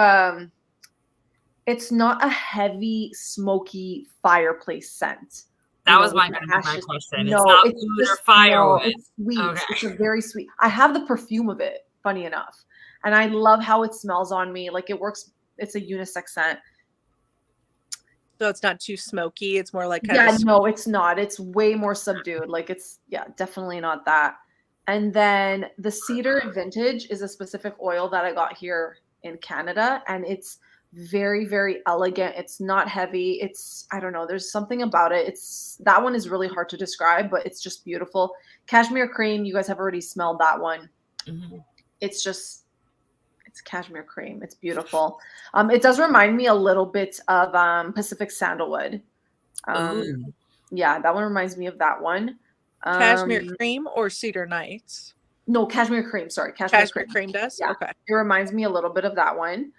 Speaker 1: it's not a heavy, smoky fireplace scent.
Speaker 2: That was my question.
Speaker 1: No,
Speaker 2: it's not food or firewood.
Speaker 1: No, it's sweet. Okay. It's a very sweet. I have the perfume of it, funny enough. And I love how it smells on me. Like it works. It's a unisex scent.
Speaker 3: So it's not too smoky. It's more like
Speaker 1: no, it's not. It's way more subdued. Like it's definitely not that. And then the Cedar Vintage is a specific oil that I got here in Canada, and it's very, very elegant. It's not heavy. I don't know. There's something about it. That one is really hard to describe, but it's just beautiful. Cashmere Cream. You guys have already smelled that one. Mm-hmm. It's cashmere cream. It's beautiful. It does remind me a little bit of Pacific Sandalwood. Yeah, that one reminds me of that one.
Speaker 3: Cashmere Cream or Cedar Nights?
Speaker 1: No, Cashmere Cream. Sorry,
Speaker 3: Cashmere cream does?
Speaker 1: Yeah.
Speaker 3: Okay.
Speaker 1: It reminds me a little bit of that one.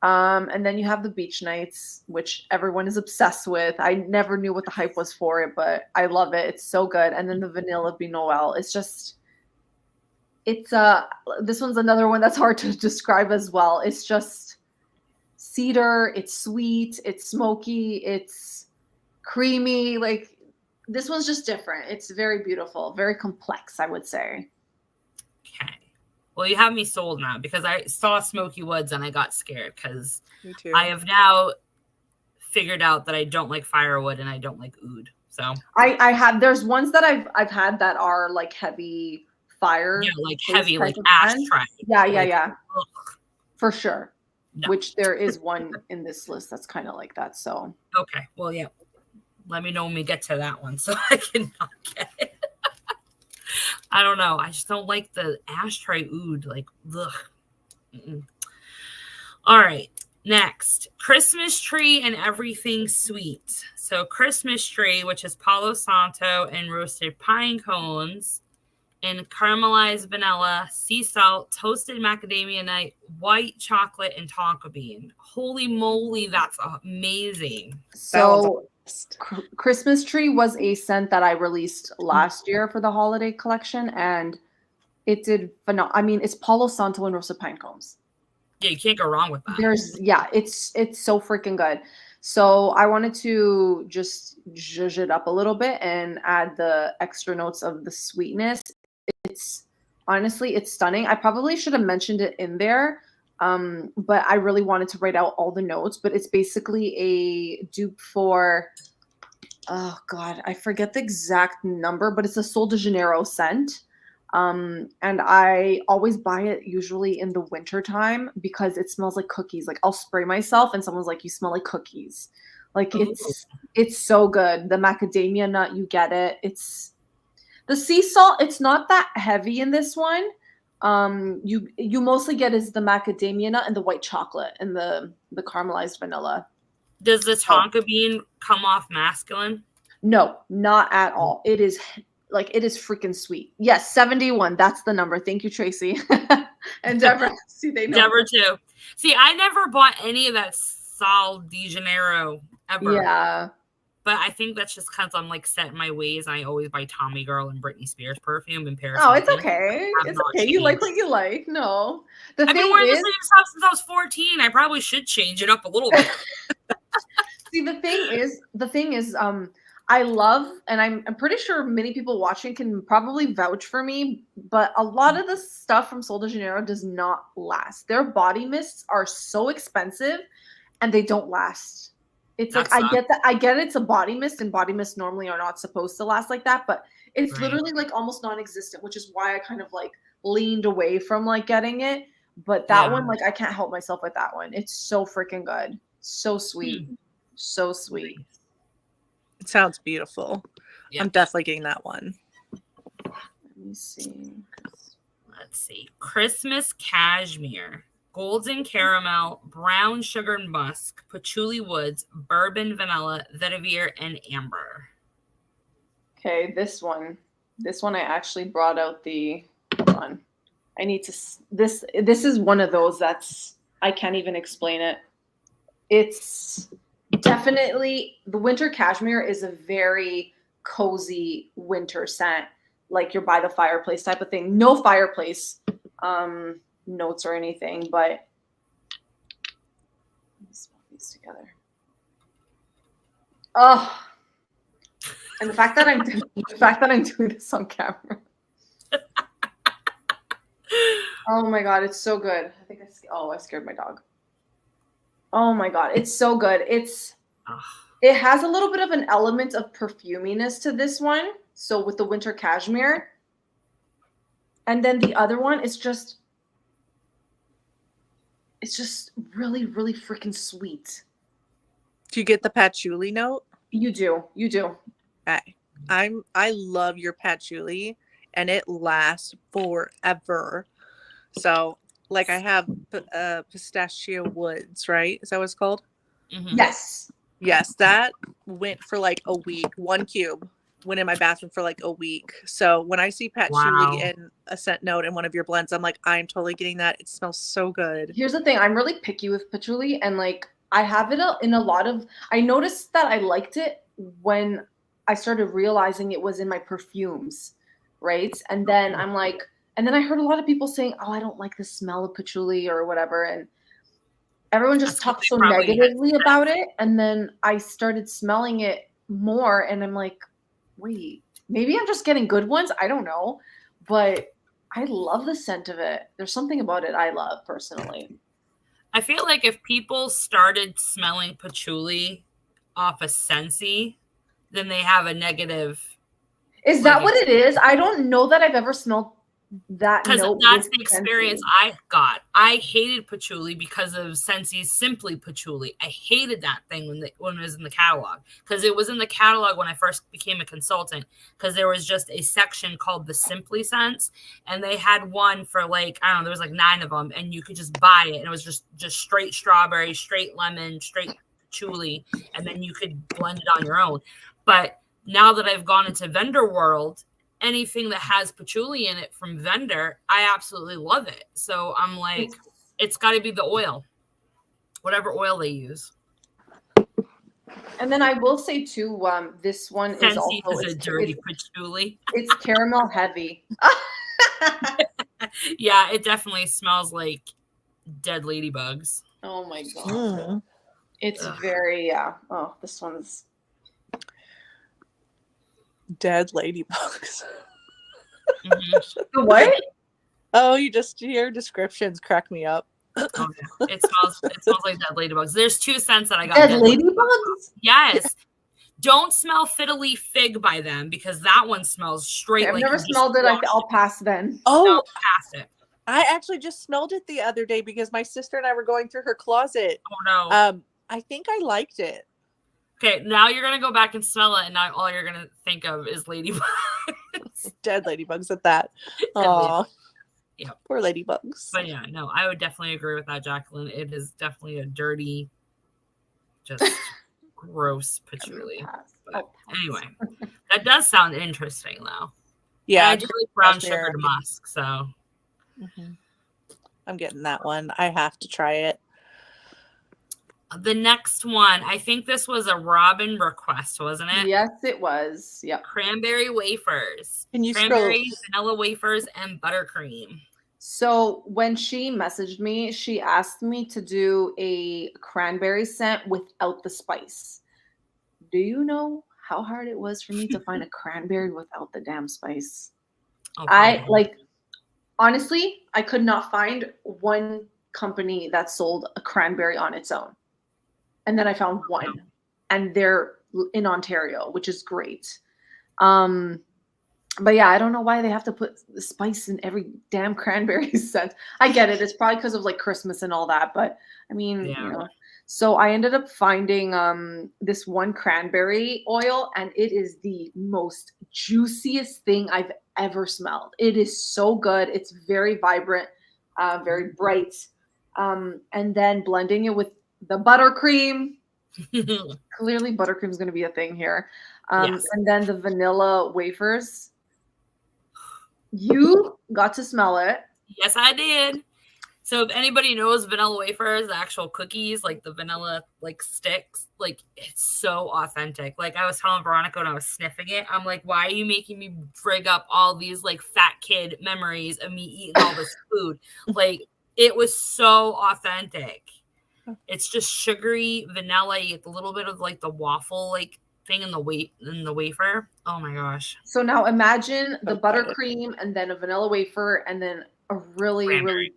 Speaker 1: And then you have the Beach Nights, which everyone is obsessed with. I never knew what the hype was for it, but I love it. It's so good. And then the Vanilla Bean Noel. This one's another one that's hard to describe as well. It's just cedar. It's sweet. It's smoky. It's creamy. Like this one's just different. It's very beautiful, very complex, I would say.
Speaker 2: Okay. Well, you have me sold now because I saw Smoky Woods and I got scared because I have now figured out that I don't like firewood and I don't like oud. So
Speaker 1: there's ones that I've had that are like heavy fire.
Speaker 2: Yeah, like heavy, like ashtray.
Speaker 1: Yeah. For sure. No. Which there is one in this list that's kind of like that. So
Speaker 2: okay. Well, yeah. Let me know when we get to that one so I can not get it. I don't know. I just don't like the ashtray oud. Like, ugh. Mm-mm. All right. Next, Christmas Tree and Everything Sweet. So Christmas Tree, which is Palo Santo and roasted pine cones, and caramelized vanilla, sea salt, toasted macadamia nut, white chocolate, and tonka bean. Holy moly, that's amazing.
Speaker 1: So Christmas Tree was a scent that I released last year for the holiday collection, and it did phenomenal. I mean, it's Palo Santo and roasted pine cones.
Speaker 2: Yeah, you can't go wrong with that.
Speaker 1: It's so freaking good. So I wanted to just zhuzh it up a little bit and add the extra notes of the sweetness. It's honestly, it's stunning. I probably should have mentioned it in there, but I really wanted to write out all the notes. But it's basically a dupe for, oh God, I forget the exact number, but it's a Sol de Janeiro scent. And I always buy it usually in the winter time because it smells like cookies. Like I'll spray myself and someone's like, you smell like cookies. Like it's so good. The macadamia nut, you get it. It's the sea salt. It's not that heavy in this one. You mostly get is the macadamia nut and the white chocolate and the caramelized vanilla.
Speaker 2: Does the tonka bean come off masculine?
Speaker 1: No, not at all. It is freaking sweet. Yes, 71. That's the number. Thank you, Tracy. And Deborah, see, they know.
Speaker 2: Deborah too. See, I never bought any of that Sal de Janeiro ever.
Speaker 1: Yeah.
Speaker 2: But I think that's just because I'm like set in my ways. I always buy Tommy Girl and Britney Spears perfume and Paris.
Speaker 1: Oh, it's okay. It's okay.
Speaker 2: Changed.
Speaker 1: You like what you like. No.
Speaker 2: I've been wearing the same stuff since I was 14. I probably should change it up a little bit.
Speaker 1: See, the thing is, I love, and I'm pretty sure many people watching can probably vouch for me, but a lot of the stuff from Sol de Janeiro does not last. Their body mists are so expensive and they don't last. It's like, I get it's a body mist, and body mists normally are not supposed to last like that, but it's literally like almost non-existent, which is why I kind of like leaned away from like getting it. But that one, like, I can't help myself with that one. It's so freaking good. So sweet. So sweet.
Speaker 3: It sounds beautiful. Yeah. I'm definitely getting that one.
Speaker 1: Let me see.
Speaker 2: Let's see. Christmas cashmere, golden caramel, brown sugar musk, patchouli woods, bourbon vanilla, vetiver, and amber.
Speaker 1: Okay, this one I actually brought out the, hold on. I need to, this is one of those that's, I can't even explain it. It's definitely, the winter cashmere is a very cozy winter scent, like you're by the fireplace type of thing. No fireplace notes or anything, but let me smell these together. Oh, and the fact that I'm doing this on camera. Oh my god, it's so good. I think I scared my dog. Oh my god, it's so good. It has a little bit of an element of perfuminess to this one. So with the winter cashmere. And then the other one is just, it's just really, really freaking sweet.
Speaker 3: Do you get the patchouli note?
Speaker 1: You do. You do.
Speaker 3: Okay. I love your patchouli, and it lasts forever. So, like, I have pistachio woods, right? Is that what it's called?
Speaker 1: Mm-hmm. Yes.
Speaker 3: Yes, that went for like a week. 1 cube went in my bathroom for like a week. So when I see patchouli and a scent note in one of your blends, I'm like, I'm totally getting that. It smells so good.
Speaker 1: Here's the thing. I'm really picky with patchouli, and like I have it in a lot of, I noticed that I liked it when I started realizing it was in my perfumes, right? And then I'm like, and then I heard a lot of people saying, oh, I don't like the smell of patchouli or whatever. And everyone just talked so negatively about it. And then I started smelling it more, and I'm like, wait, maybe I'm just getting good ones. I don't know. But I love the scent of it. There's something about it I love personally.
Speaker 2: I feel like if people started smelling patchouli off a Scentsy, then they have a negative.
Speaker 1: Is that what it is? I don't know that I've ever smelled that.
Speaker 2: Because that's the experience I got. I hated patchouli because of Scentsy's Simply Patchouli. I hated that thing when it was in the catalog, because it was in the catalog when I first became a consultant, because there was just a section called the Simply Scents, and they had one for like, I don't know, there was like 9 of them, and you could just buy it, and it was just straight strawberry, straight lemon, straight patchouli, and then you could blend it on your own. But now that I've gone into vendor world, anything that has patchouli in it from vendor, I absolutely love it. So I'm like, it's got to be the oil, whatever oil they use.
Speaker 1: And then I will say too, this one
Speaker 2: Scentsy
Speaker 1: is also
Speaker 2: a dirty patchouli.
Speaker 1: It's caramel heavy.
Speaker 2: Yeah, it definitely smells like dead ladybugs.
Speaker 1: Oh my god, it's very Oh, this one's
Speaker 3: dead ladybugs.
Speaker 1: Mm-hmm. What?
Speaker 3: Oh, your descriptions crack me up.
Speaker 2: Oh, yeah. It smells like dead ladybugs. There's 2 scents that I got.
Speaker 1: Dead ladybugs?
Speaker 2: Yes. Don't smell Fiddly Fig by them, because that one smells straight.
Speaker 1: I've never smelled it. I'll pass then.
Speaker 3: Oh,
Speaker 2: no, pass it.
Speaker 3: I actually just smelled it the other day because my sister and I were going through her closet.
Speaker 2: Oh no.
Speaker 3: I think I liked it.
Speaker 2: Okay, now you're gonna go back and smell it, and now all you're gonna think of is ladybugs.
Speaker 3: Dead ladybugs at that. Oh,
Speaker 2: yeah,
Speaker 3: poor ladybugs.
Speaker 2: But yeah, no, I would definitely agree with that, Jacqueline. It is definitely a dirty, just gross patchouli. But anyway, that does sound interesting, though.
Speaker 3: Yeah,
Speaker 2: and I do like brown sugar to musk. So,
Speaker 3: I'm getting that one. I have to try it.
Speaker 2: The next one, I think this was a Robin request, wasn't it?
Speaker 1: Yes, it was. Yep.
Speaker 2: Cranberry wafers.
Speaker 3: Can you
Speaker 2: Cranberry, vanilla wafers, and buttercream.
Speaker 1: So when she messaged me, she asked me to do a cranberry scent without the spice. Do you know how hard it was for me to find a cranberry without the damn spice? Okay. Honestly, I could not find one company that sold a cranberry on its own. And then I found one, and they're in Ontario, which is great. But yeah, I don't know why they have to put the spice in every damn cranberry scent. I get it. It's probably because of like Christmas and all that. But I mean, you know. So I ended up finding this one cranberry oil, and it is the most juiciest thing I've ever smelled. It is so good. It's very vibrant, very bright. And then blending it with the buttercream. Clearly buttercream is going to be a thing here. Yes. And then the vanilla wafers. You got to smell it.
Speaker 2: Yes, I did. So if anybody knows vanilla wafers, the actual cookies, like the vanilla like sticks, like it's so authentic. Like I was telling Veronica when I was sniffing it, I'm like, why are you making me frig up all these like fat kid memories of me eating all this food? Like it was so authentic. It's just sugary vanilla. You get a little bit of like the waffle like thing in the wafer. Oh my gosh.
Speaker 1: So now imagine the buttercream and then a vanilla wafer and then a really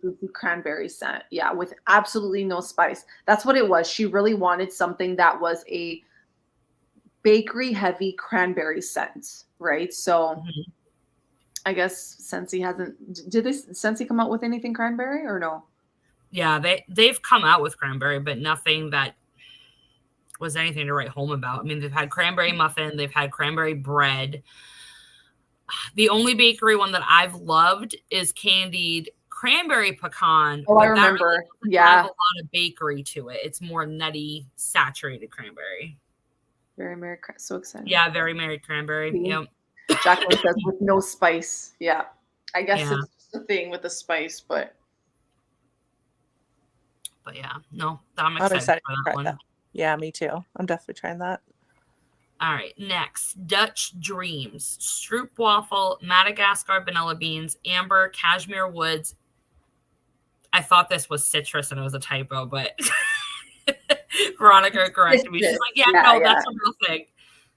Speaker 1: goofy cranberry scent. Yeah, with absolutely no spice. That's what it was. She really wanted something that was a bakery heavy cranberry scent, right? So I guess Scentsy hasn't. Did Scentsy come out with anything cranberry or no?
Speaker 2: Yeah, they've come out with cranberry, but nothing that was anything to write home about. I mean, they've had cranberry muffin, they've had cranberry bread. The only bakery one that I've loved is candied cranberry pecan.
Speaker 1: Oh, I remember.
Speaker 2: Really have a lot of bakery to it. It's more nutty, saturated cranberry.
Speaker 1: Very Merry, so excited.
Speaker 2: Yeah, very Merry Cranberry. Yep.
Speaker 1: Jacqueline says with no spice. Yeah, I guess it's just a thing with the spice, but
Speaker 2: yeah, no, I'm excited for that one. That.
Speaker 3: Yeah, me too. I'm definitely trying that.
Speaker 2: All right, next, Dutch Dreams. Stroop waffle, Madagascar vanilla beans, amber, cashmere woods. I thought this was citrus and it was a typo, but Veronica corrected me. She's like, that's a real thing.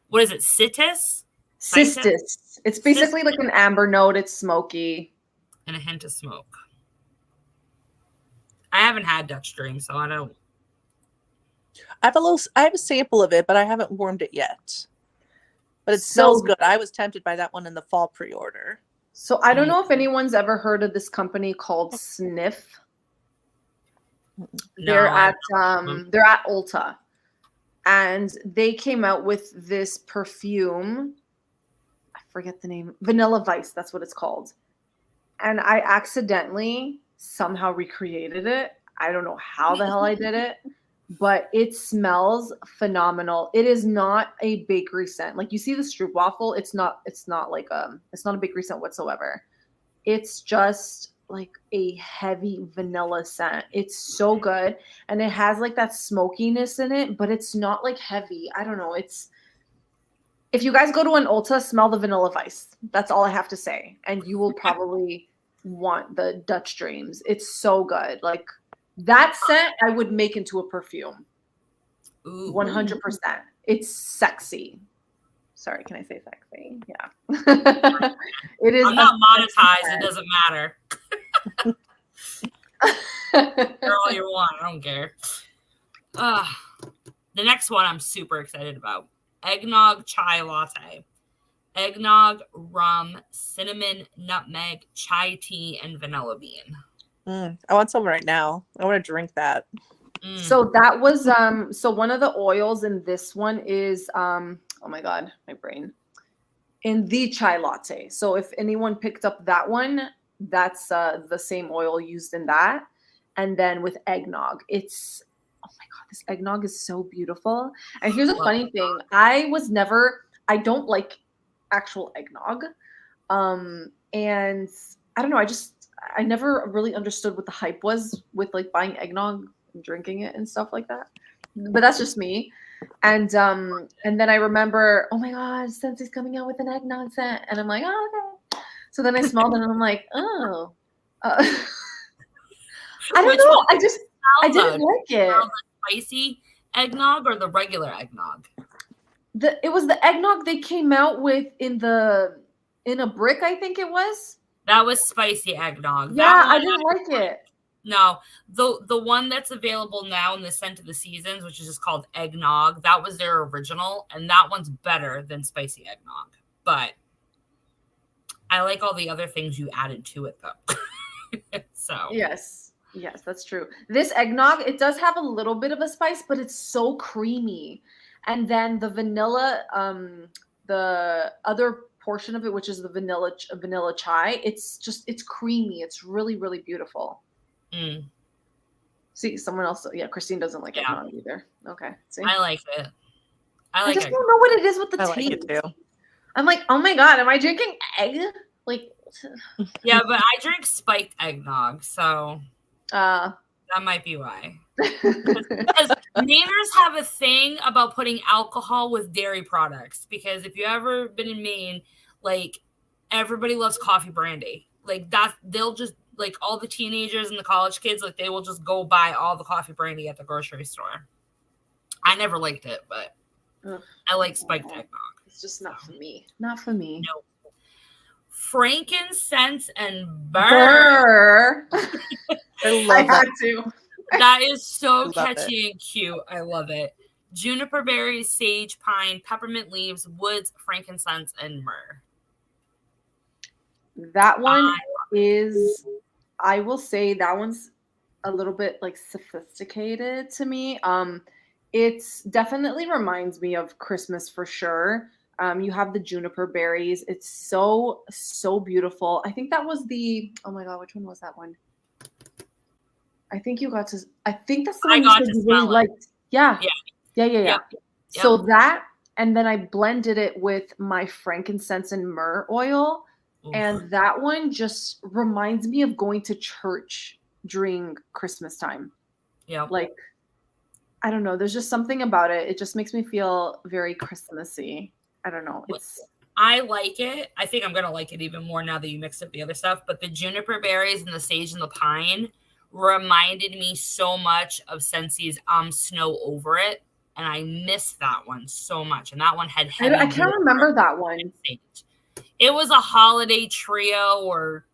Speaker 2: What is it, citrus?
Speaker 1: Cistus. It's basically like an amber note. It's smoky.
Speaker 2: And a hint of smoke. I haven't had Dutch Dreams, so I don't.
Speaker 3: I have a sample of it, but I haven't warmed it yet. But it smells good. I was tempted by that one in the fall pre-order.
Speaker 1: So I don't know if anyone's ever heard of this company called Sniff. No, they're at Ulta, and they came out with this perfume. I forget the name. Vanilla Vice. That's what it's called. And I accidentally somehow recreated it. I don't know how the hell I did it. But it smells phenomenal. It is not a bakery scent. Like you see the Stroop waffle, it's not a bakery scent whatsoever. It's just like a heavy vanilla scent. It's so good. And it has like that smokiness in it, but it's not like heavy. I don't know. If you guys go to an Ulta, smell the Vanilla Vice. That's all I have to say. And you will probably want the Dutch Dreams. It's so good. Like that scent I would make into a perfume. 100%. It's sexy. Sorry, can I say sexy? Yeah. It is.
Speaker 2: I'm not monetized. It doesn't matter. You're all you want. I don't care. The next one I'm super excited about. Eggnog chai latte. Eggnog, rum, cinnamon, nutmeg, chai tea, and vanilla bean.
Speaker 3: I want some right now. I want to drink that.
Speaker 1: So that was so one of the oils in this one is oh my god, my brain. In the chai latte. So if anyone picked up that one, that's the same oil used in that. And then with eggnog, it's oh my god, this eggnog is so beautiful. And here's a funny thing. I don't like actual eggnog. And I don't know, I never really understood what the hype was with like buying eggnog and drinking it and stuff like that. But that's just me. And then I remember, oh my God, Scentssy's coming out with an eggnog scent. And I'm like, oh, okay. So then I smelled it and I'm like, oh. I don't know. I didn't like it.
Speaker 2: The spicy eggnog or the regular eggnog?
Speaker 1: It was the eggnog they came out with in a brick, I think it was.
Speaker 2: That was spicy eggnog.
Speaker 1: Yeah, I didn't like it.
Speaker 2: No, the one that's available now in the Scent of the Seasons, which is just called eggnog, that was their original, and that one's better than spicy eggnog. But I like all the other things you added to it, though. So
Speaker 1: yes, that's true. This eggnog, it does have a little bit of a spice, but it's so creamy. And then the vanilla, the other portion of it, which is the vanilla chai, it's creamy. It's really, really beautiful.
Speaker 2: Mm.
Speaker 1: See, someone else. Yeah, Christine doesn't like eggnog either. Okay. See?
Speaker 2: I like it.
Speaker 1: I just don't know what it is with the taste.
Speaker 3: Like it too.
Speaker 1: I'm like, oh my God, am I drinking egg? Like,
Speaker 2: yeah, but I drink spiked eggnog, so that might be why. Because Mainers have a thing about putting alcohol with dairy products. Because if you ever been in Maine, like everybody loves coffee brandy. Like that, they'll just like all the teenagers and the college kids, like they will just go buy all the coffee brandy at the grocery store. I never liked it, but I like spiked eggnog.
Speaker 1: It's just not for me. Not for me.
Speaker 2: No. Frankincense and burr.
Speaker 1: I had to.
Speaker 2: That is so catchy and cute. I love it. Juniper berries, sage, pine, peppermint leaves, woods, frankincense, and myrrh.
Speaker 1: That one is, I will say that one's a little bit like sophisticated to me. It's definitely reminds me of Christmas for sure. You have the juniper berries. It's so, so beautiful. I think that was oh my God, which one was that one? I think that's the one you really liked. Yeah. Yep. So that, and then I blended it with my frankincense and myrrh oil. Oof. And that one just reminds me of going to church during Christmas time.
Speaker 2: Yeah.
Speaker 1: Like, I don't know. There's just something about it. It just makes me feel very Christmassy. I don't know.
Speaker 2: I like it. I think I'm going to like it even more now that you mixed up the other stuff. But the juniper berries and the sage and the pine reminded me so much of Scentsy's Snow Over It. And I missed that one so much. And that one had heavy.
Speaker 1: I can't remember that one.
Speaker 2: It was a holiday trio or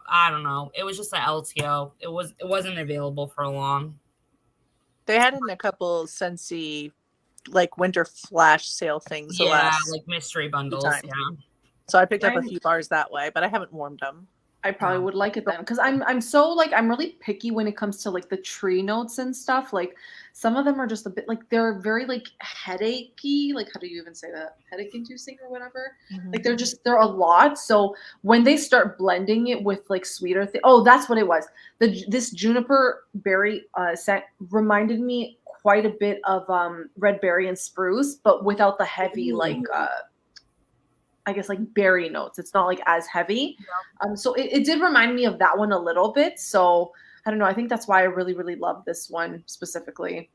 Speaker 2: I don't know. It was just an LTO. It wasn't available for long.
Speaker 3: They had in a couple Scentsy like winter flash sale things.
Speaker 2: Like mystery bundles. Yeah.
Speaker 3: So I picked up a few bars that way, but I haven't warmed them.
Speaker 1: I probably would like it then, because I'm so like I'm really picky when it comes to like the tree notes and stuff. Like some of them are just a bit like they're very like headachy. Like how do you even say that? Headache inducing or whatever. Mm-hmm. Like they're a lot. So when they start blending it with like sweeter that's what it was. This juniper berry scent reminded me quite a bit of red berry and spruce, but without the heavy like I guess like berry notes. It's not like as heavy. Yeah. So it did remind me of that one a little bit. So I don't know. I think that's why I really, really love this one specifically.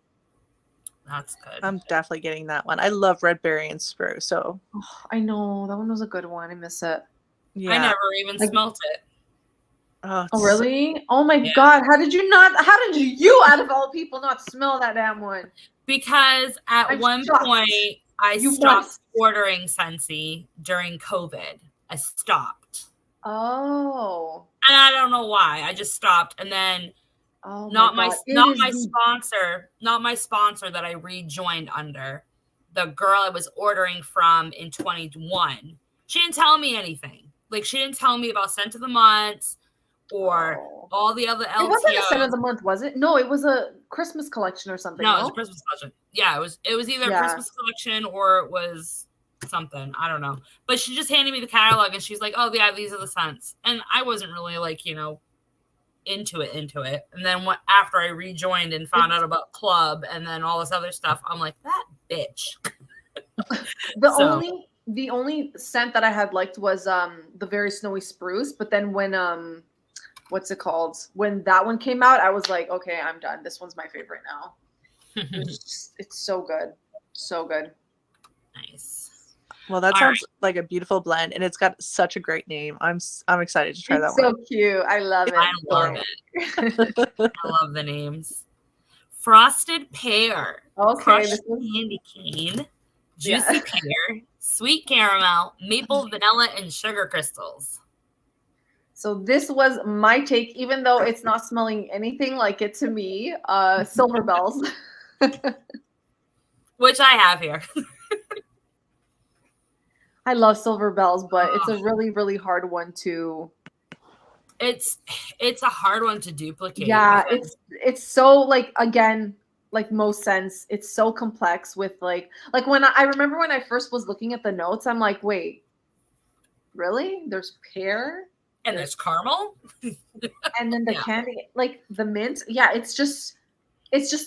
Speaker 2: That's good.
Speaker 3: I'm definitely getting that one. I love red berry and spruce. So
Speaker 1: I know that one was a good one. I miss it.
Speaker 2: Yeah. I never even smelt it.
Speaker 1: Oh really? Oh my God. How did you out of all people not smell that damn one?
Speaker 2: Because at one point I stopped ordering Scentsy during COVID. I stopped.
Speaker 1: Oh.
Speaker 2: And I don't know why. I just stopped. And then not my sponsor that I rejoined under. The girl I was ordering from in 2021. She didn't tell me anything. Like she didn't tell me about Scent of the Month or all the other LTOs.
Speaker 1: It wasn't a Scent of the Month, was it? No, it was a Christmas collection or something.
Speaker 2: No, it was a Christmas collection. Yeah, it was either a Christmas collection or it was something. I don't know. But she just handed me the catalog and she's like, oh, yeah, these are the scents. And I wasn't really like, into it. And then after I rejoined and found out about Club and then all this other stuff, I'm like, that bitch.
Speaker 1: The only scent that I had liked was the very snowy spruce. But then when what's it called? When that one came out, I was like, okay, I'm done. This one's my favorite now. It's so good. So good.
Speaker 2: Nice.
Speaker 3: Well, that sounds like a beautiful blend, and it's got such a great name. I'm excited to try that
Speaker 1: one.
Speaker 3: It's
Speaker 1: so cute. I love it.
Speaker 2: I love it. I love the names. Frosted pear.
Speaker 1: Okay.
Speaker 2: Crushed candy cane. Juicy pear. Sweet caramel. Maple, vanilla, and sugar crystals.
Speaker 1: So this was my take, even though it's not smelling anything like it to me. Silver bells.
Speaker 2: Which I have here.
Speaker 1: I love silver bells, but it's a really, really hard one to.
Speaker 2: It's a hard one to duplicate.
Speaker 1: Yeah, it's so like, again, like most scents, it's so complex with like when I remember when I first was looking at the notes, I'm like, wait, really? There's pear
Speaker 2: and there's caramel,
Speaker 1: and then the candy, like the mint. Yeah, it's just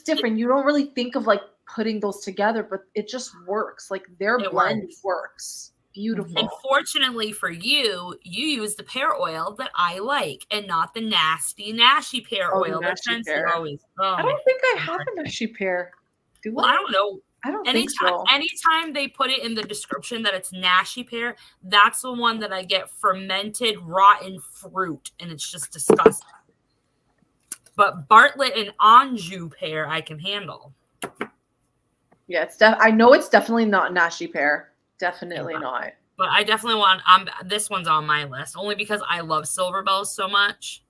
Speaker 1: different. You don't really think of like putting those together, but it just works. Like their blend works. Beautiful.
Speaker 2: And fortunately for you, you use the pear oil that I like, and not the nasty pear oil that tends to always.
Speaker 1: I don't think I have a nasty pear. Do I?
Speaker 2: I don't know.
Speaker 1: I don't think so.
Speaker 2: Anytime they put it in the description that it's nasty pear, that's the one that I get fermented rotten fruit, and it's just disgusting. But Bartlett and Anjou pear I can handle.
Speaker 1: Yeah, it's I know it's definitely not nasty pear. Definitely not.
Speaker 2: But I definitely want. This one's on my list only because I love silver bells so much.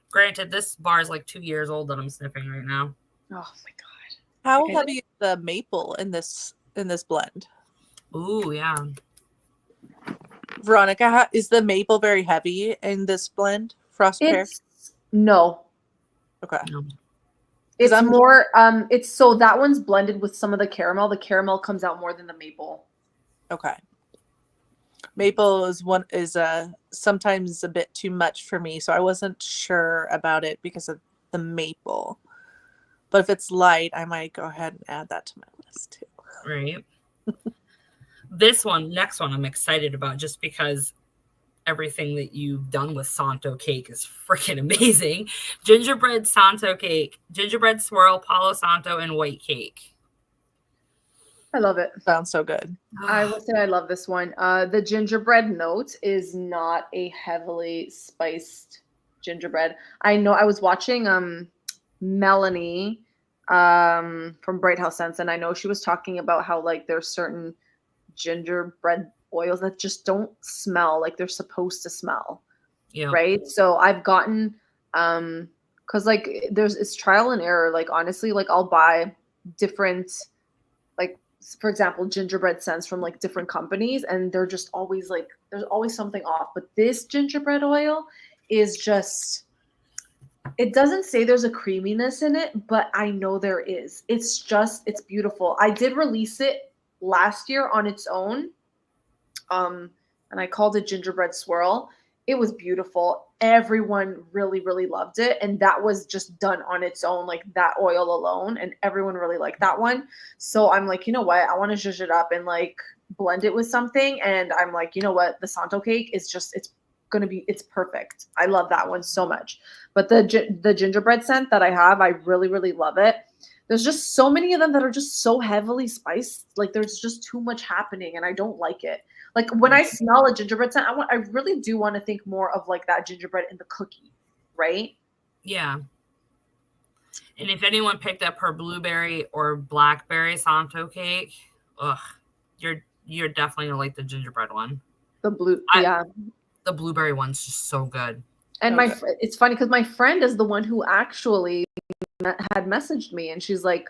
Speaker 2: Granted, this bar is like 2 years old that I'm sniffing right now.
Speaker 1: Oh my god!
Speaker 3: How heavy is the maple in this blend?
Speaker 2: Ooh, yeah.
Speaker 3: Veronica, is the maple very heavy in this blend? Frosted pear?
Speaker 1: No.
Speaker 3: Okay.
Speaker 2: No.
Speaker 1: It's more. It's so that one's blended with some of the caramel. The caramel comes out more than the maple.
Speaker 3: Okay. Maple is sometimes a bit too much for me, so I wasn't sure about it because of the maple. But if it's light, I might go ahead and add that to my list too.
Speaker 2: Right. Next one, I'm excited about just because everything that you've done with Santo cake is freaking amazing. Gingerbread Santo cake, gingerbread swirl, Palo Santo, and white cake.
Speaker 1: I love it.
Speaker 3: Sounds so good.
Speaker 1: I will say I love this one. The gingerbread note is not a heavily spiced gingerbread. I know I was watching Melanie from Bright House Scents, and I know she was talking about how like there's certain gingerbread oils that just don't smell like they're supposed to smell. Yeah. Right. So I've gotten because like it's trial and error. Like honestly, like I'll buy different like, for example, gingerbread scents from like different companies, and they're just always like there's always something off. But this gingerbread oil is just, it doesn't say there's a creaminess in it, but I know there is. It's beautiful. I did release it last year on its own. And I called it gingerbread swirl. It was beautiful. Everyone really, really loved it. And that was just done on its own, like that oil alone. And everyone really liked that one. So I'm like, you know what? I want to zhuzh it up and like blend it with something. And I'm like, you know what? The Santo cake is just, it's perfect. I love that one so much. But the gingerbread scent that I have, I really, really love it. There's just so many of them that are just so heavily spiced. Like there's just too much happening and I don't like it. Like when I smell a gingerbread scent, I really do want to think more of like that gingerbread in the cookie, right?
Speaker 2: Yeah. And if anyone picked up her blueberry or blackberry Santo cake, you're definitely gonna like the gingerbread one.
Speaker 1: The
Speaker 2: blueberry one's just so good.
Speaker 1: And it's funny because my friend is the one who actually had messaged me, and she's like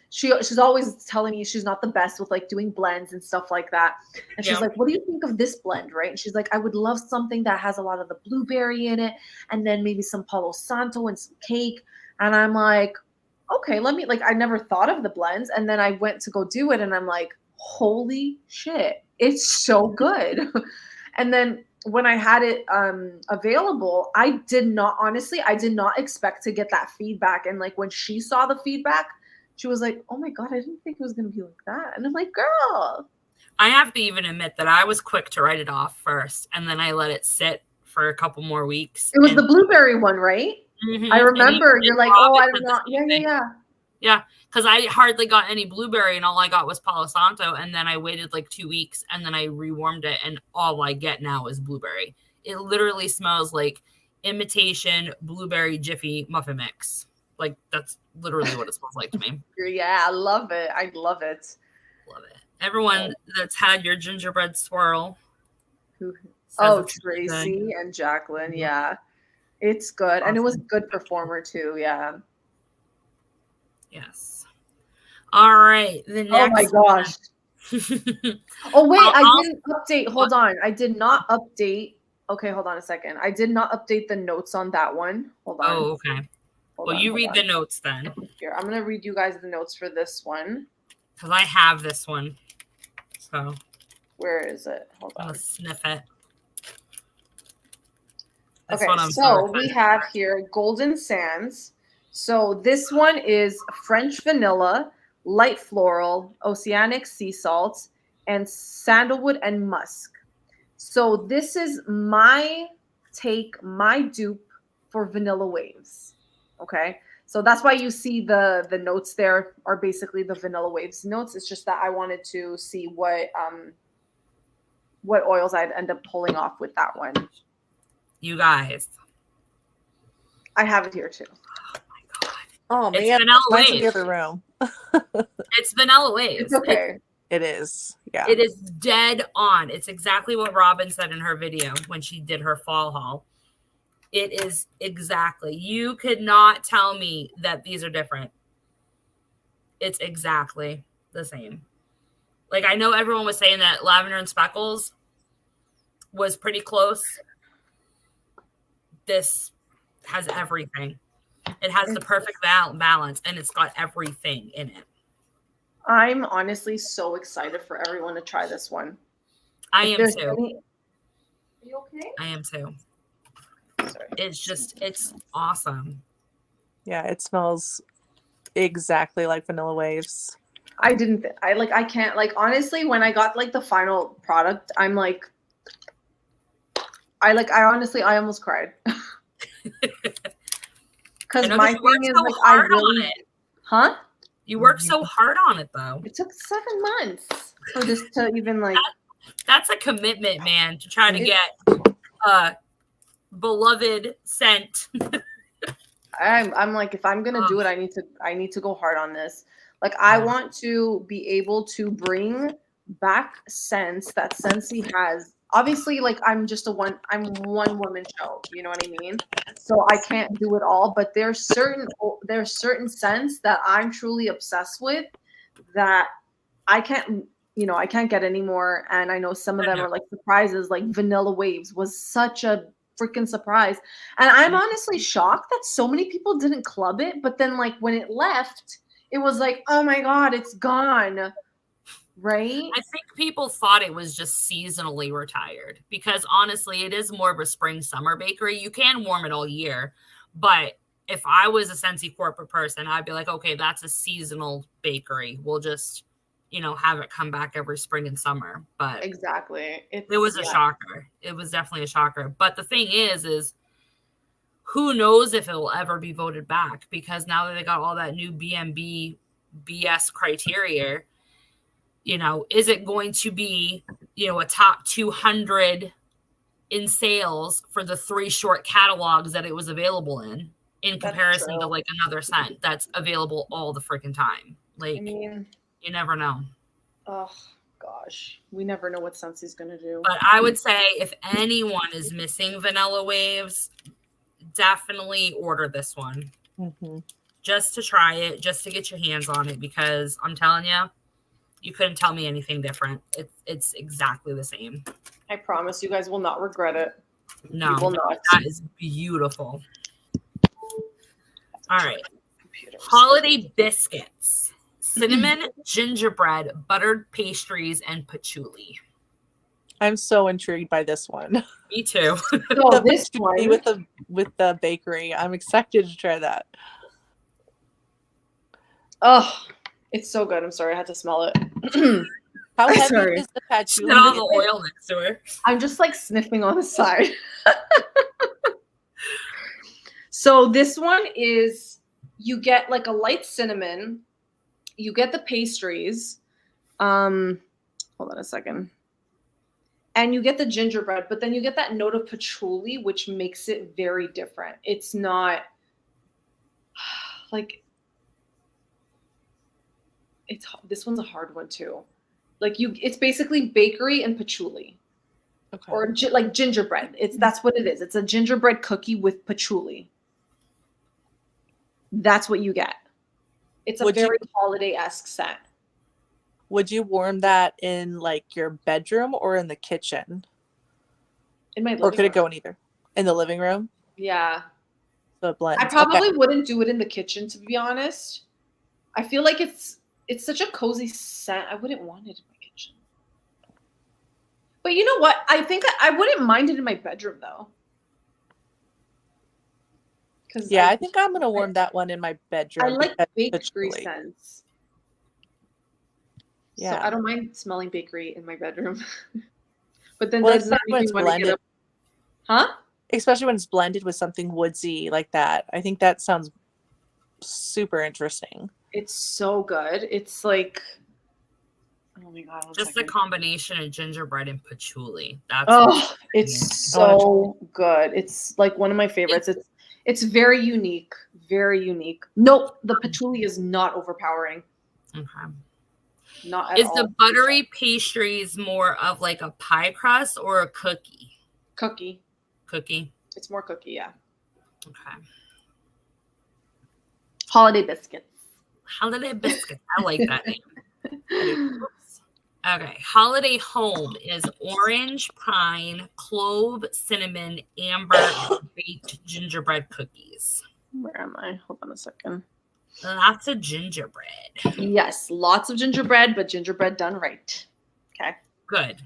Speaker 1: she's always telling me she's not the best with like doing blends and stuff like that. And she's like, what do you think of this blend? Right. And she's like, I would love something that has a lot of the blueberry in it and then maybe some Palo Santo and some cake. And I'm like, okay, I never thought of the blends. And then I went to go do it and I'm like, holy shit, it's so good. And then when I had it available, I did not expect to get that feedback. And like when she saw the feedback, she was like, oh my God, I didn't think it was going to be like that. And I'm like, girl.
Speaker 2: I have to even admit that I was quick to write it off first. And then I let it sit for a couple more weeks.
Speaker 1: It was the blueberry one, right?
Speaker 2: Mm-hmm.
Speaker 1: I remember. You're like, oh, I'm not. Yeah.
Speaker 2: Yeah, because I hardly got any blueberry, and all I got was Palo Santo, and then I waited like 2 weeks, and then I rewarmed it, and all I get now is blueberry. It literally smells like imitation blueberry Jiffy muffin mix. Like, that's literally what it smells like to me.
Speaker 1: Yeah, I love it. I love it.
Speaker 2: Love it. Everyone that's had your gingerbread swirl.
Speaker 1: Tracy and Jacqueline. Yeah, it's good. Awesome. And it was a good performer too. Yeah.
Speaker 2: Yes. All right. The next.
Speaker 1: Oh my gosh. Oh wait, I didn't update. Hold on. I did not update. Okay, hold on a second. I did not update the notes on that one. Hold on.
Speaker 2: Oh, okay. You read the notes then.
Speaker 1: Here, I'm gonna read you guys the notes for this one.
Speaker 2: Because I have this one. So
Speaker 1: where is it? Hold on.
Speaker 2: I'm gonna sniff it.
Speaker 1: Okay, so we have here Golden Sands. So this one is French vanilla, light floral, oceanic sea salt, and sandalwood and musk. So this is my dupe for Vanilla Waves. Okay, so that's why you see the notes there are basically the Vanilla Waves notes. It's just that I wanted to see what oils I'd end up pulling off with that one.
Speaker 2: You guys,
Speaker 1: I have it here too.
Speaker 3: Oh man, it's Vanilla Waves in the other room.
Speaker 2: It's Vanilla Waves.
Speaker 1: It's okay.
Speaker 3: It is. Yeah.
Speaker 2: It is dead on. It's exactly what Robin said in her video when she did her fall haul. It is exactly. You could not tell me that these are different. It's exactly the same. Like, I know everyone was saying that Lavender and Speckles was pretty close. This has everything. It has the perfect balance, and it's got everything in it.
Speaker 1: I'm honestly so excited for everyone to try this one.
Speaker 2: I am too.
Speaker 1: Are you okay?
Speaker 2: I am too. Sorry. It's awesome.
Speaker 3: Yeah, it smells exactly like Vanilla Waves.
Speaker 1: I can't, like, honestly, when I got like the final product, I'm like, I almost cried. Because my thing is, like, I really, huh?
Speaker 2: You worked so hard on it, though.
Speaker 1: It took 7 months for this to even, like.
Speaker 2: That's a commitment, man, to try to get a beloved scent.
Speaker 1: I'm like, if I'm gonna do it, I need to go hard on this. Like, I want to be able to bring back scents that Scentsy has. Obviously, like, I'm one woman show, you know what I mean? So I can't do it all, but there's certain scents that I'm truly obsessed with that I can't get anymore. And I know some of them are like surprises, like Vanilla Waves was such a freaking surprise. And I'm honestly shocked that so many people didn't club it, but then, like, when it left, it was like, oh my God, it's gone. Right?
Speaker 2: I think people thought it was just seasonally retired because honestly, it is more of a spring summer bakery. You can warm it all year, but if I was a Scentsy corporate person, I'd be like, okay, that's a seasonal bakery. We'll just, have it come back every spring and summer. But
Speaker 1: exactly,
Speaker 2: it was a shocker. It was definitely a shocker. But the thing is who knows if it will ever be voted back, because now that they got all that new BMB BS criteria. Is it going to be, a top 200 in sales for the 3 short catalogs that it was available in comparison to, like, another scent that's available all the freaking time? Like, you never know.
Speaker 1: Oh, gosh. We never know what Scentsy's going to do.
Speaker 2: But I would say if anyone is missing Vanilla Waves, definitely order this one.
Speaker 3: Mm-hmm.
Speaker 2: Just to try it, just to get your hands on it, because I'm telling you, you couldn't tell me anything different. It's exactly the same.
Speaker 1: I promise you guys will not regret it.
Speaker 2: No, you will not. That is beautiful. All right. Holiday biscuits, cinnamon, gingerbread, buttered pastries, and patchouli.
Speaker 3: I'm so intrigued by this one.
Speaker 2: Me too.
Speaker 1: So this one
Speaker 3: with the bakery. I'm excited to try that.
Speaker 1: Oh, it's so good. I'm sorry, I had to smell it.
Speaker 3: How heavy is the patchouli?
Speaker 2: All the oil next to her.
Speaker 1: I'm just like sniffing on the side. So this one is, you get like a light cinnamon, you get the pastries, hold on a second, and you get the gingerbread, but then you get that note of patchouli, which makes it very different. It's not like, this one's a hard one too. Like it's basically bakery and patchouli. Okay. Or like gingerbread. That's what it is. It's a gingerbread cookie with patchouli. That's what you get. It's a very holiday-esque scent.
Speaker 3: Would you warm that in like your bedroom or in the kitchen?
Speaker 1: In my living room.
Speaker 3: Or could it go in either? In the living room?
Speaker 1: Yeah.
Speaker 3: So it blends.
Speaker 1: I probably wouldn't do it in the kitchen, to be honest. I feel like it's such a cozy scent. I wouldn't want it in my kitchen. But you know what? I think I wouldn't mind it in my bedroom though.
Speaker 3: Yeah, I think I'm gonna warm that one in my bedroom.
Speaker 1: I like bakery scents. Yeah, so I don't mind smelling bakery in my bedroom. But then does that make me want to get up? Huh?
Speaker 3: Especially when it's blended with something woodsy like that. I think that sounds super interesting.
Speaker 1: It's so good. It's like, oh my God.
Speaker 2: Just the combination of gingerbread and patchouli.
Speaker 1: It's so good. It's like one of my favorites. It's very unique. Very unique. Nope, the patchouli is not overpowering.
Speaker 2: Okay.
Speaker 1: Not at all.
Speaker 2: Is the buttery pastries more of like a pie crust or a cookie?
Speaker 1: Cookie.
Speaker 2: It's
Speaker 1: more cookie, yeah.
Speaker 2: Okay.
Speaker 1: Holiday biscuits.
Speaker 2: I like that name. Okay. Holiday home is orange, pine, clove, cinnamon, amber, baked gingerbread cookies.
Speaker 1: Where am I? Hold on a second.
Speaker 2: Lots of gingerbread.
Speaker 1: Yes, lots of gingerbread, but gingerbread done right. Okay.
Speaker 2: Good.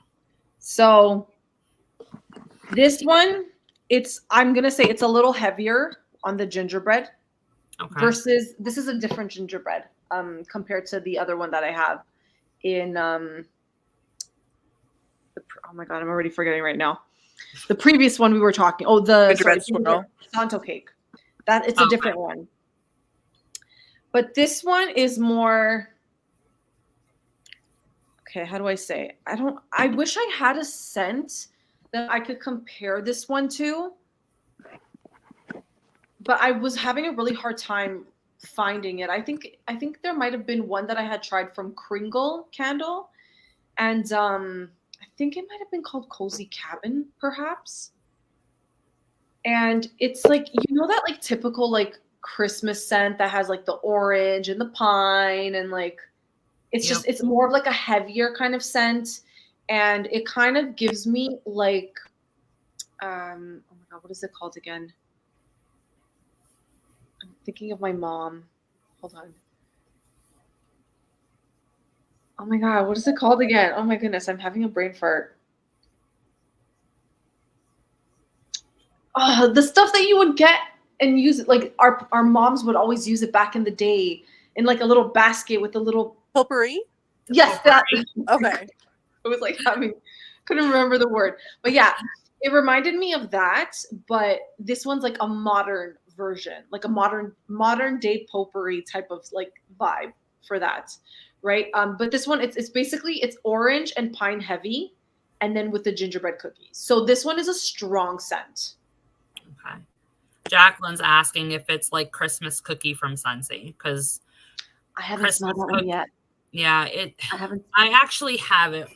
Speaker 1: So this one, I'm going to say it's a little heavier on the gingerbread. Okay. Versus, this is a different gingerbread compared to the other one that I have in, oh my God, I'm already forgetting right now. The previous one we were talking, gingerbread Santo cake. It's a different one. But this one is more, okay, how do I say? I wish I had a scent that I could compare this one to. But I was having a really hard time finding it. I think there might have been one that I had tried from Kringle Candle. And I think it might have been called Cozy Cabin, perhaps. And it's like, that like typical like Christmas scent that has like the orange and the pine and like it's more of like a heavier kind of scent, and it kind of gives me like oh my God, what is it called again? I'm thinking of my mom. Hold on. Oh my God, what is it called again? Oh my goodness, I'm having a brain fart. The stuff that you would get and use it, like our moms would always use it back in the day in like a little basket with a little
Speaker 3: potpourri.
Speaker 1: Yes, that.
Speaker 3: Okay.
Speaker 1: It was like couldn't remember the word, but yeah, it reminded me of that. But this one's like a modern version, like a modern day potpourri type of like vibe for that, right? But this one, it's basically it's orange and pine heavy, and then with the gingerbread cookies. So this one is a strong scent.
Speaker 2: Okay. Jacqueline's asking if it's like Christmas cookie from Scentsy, because
Speaker 1: I haven't smelled that one yet.
Speaker 2: Yeah, I actually have it,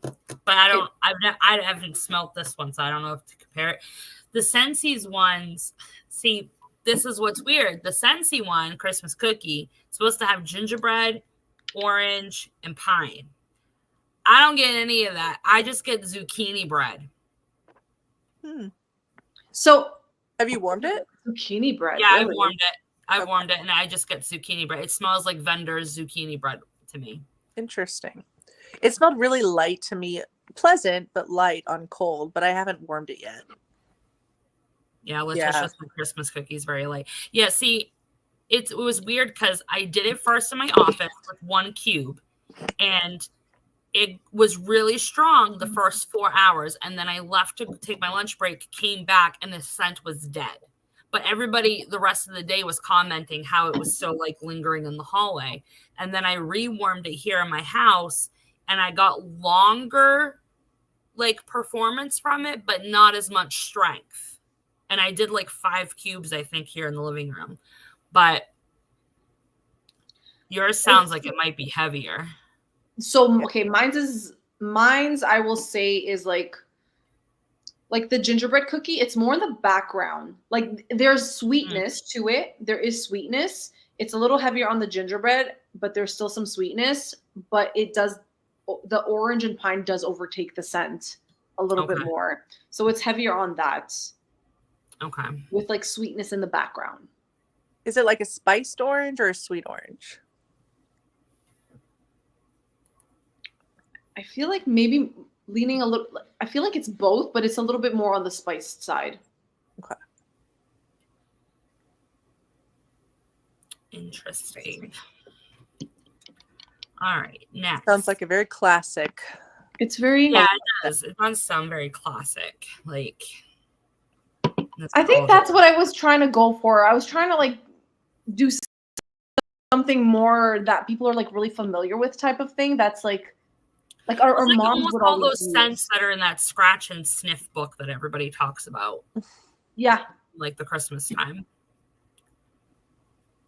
Speaker 2: but I haven't smelled this one, so I don't know if to compare it. The Scentsy's ones, see, this is what's weird. The Scentsy one, Christmas cookie, is supposed to have gingerbread, orange, and pine. I don't get any of that. I just get zucchini bread.
Speaker 1: So,
Speaker 3: have you warmed it?
Speaker 1: Zucchini bread.
Speaker 2: Yeah, really? I warmed it, and I just get zucchini bread. It smells like vendor's zucchini bread to me.
Speaker 3: Interesting. It smelled really light to me. Pleasant, but light on cold, but I haven't warmed it yet.
Speaker 2: Yeah, Letitia's Christmas cookies very light. Yeah, see, it was weird because I did it first in my office with one cube, and it was really strong the first 4 hours. And then I left to take my lunch break, came back, and the scent was dead. But everybody the rest of the day was commenting how it was so like lingering in the hallway. And then I rewarmed it here in my house, and I got longer like performance from it, but not as much strength. And I did like 5 cubes, I think, here in the living room. But yours sounds like it might be heavier.
Speaker 1: So, okay, mine's I will say is like the gingerbread cookie. It's more in the background. Like there's sweetness to it. There is sweetness. It's a little heavier on the gingerbread, but there's still some sweetness. But the orange and pine does overtake the scent a little bit more. So it's heavier on that.
Speaker 2: Okay.
Speaker 1: With like sweetness in the background.
Speaker 3: Is it like a spiced orange or a sweet orange?
Speaker 1: I feel like maybe leaning a little, I feel like it's both, but it's a little bit more on the spiced side.
Speaker 3: Okay.
Speaker 2: Interesting. All right, next.
Speaker 3: Sounds like a very classic.
Speaker 1: It's very...
Speaker 2: Yeah, it does. It does sound very classic. Like,
Speaker 1: I think that's what I was trying to go for. I was trying to like do something more that people are like really familiar with type of thing. That's like our moms would
Speaker 2: all those scents that are in that scratch and sniff book that everybody talks about.
Speaker 1: Yeah.
Speaker 2: Like the Christmas time.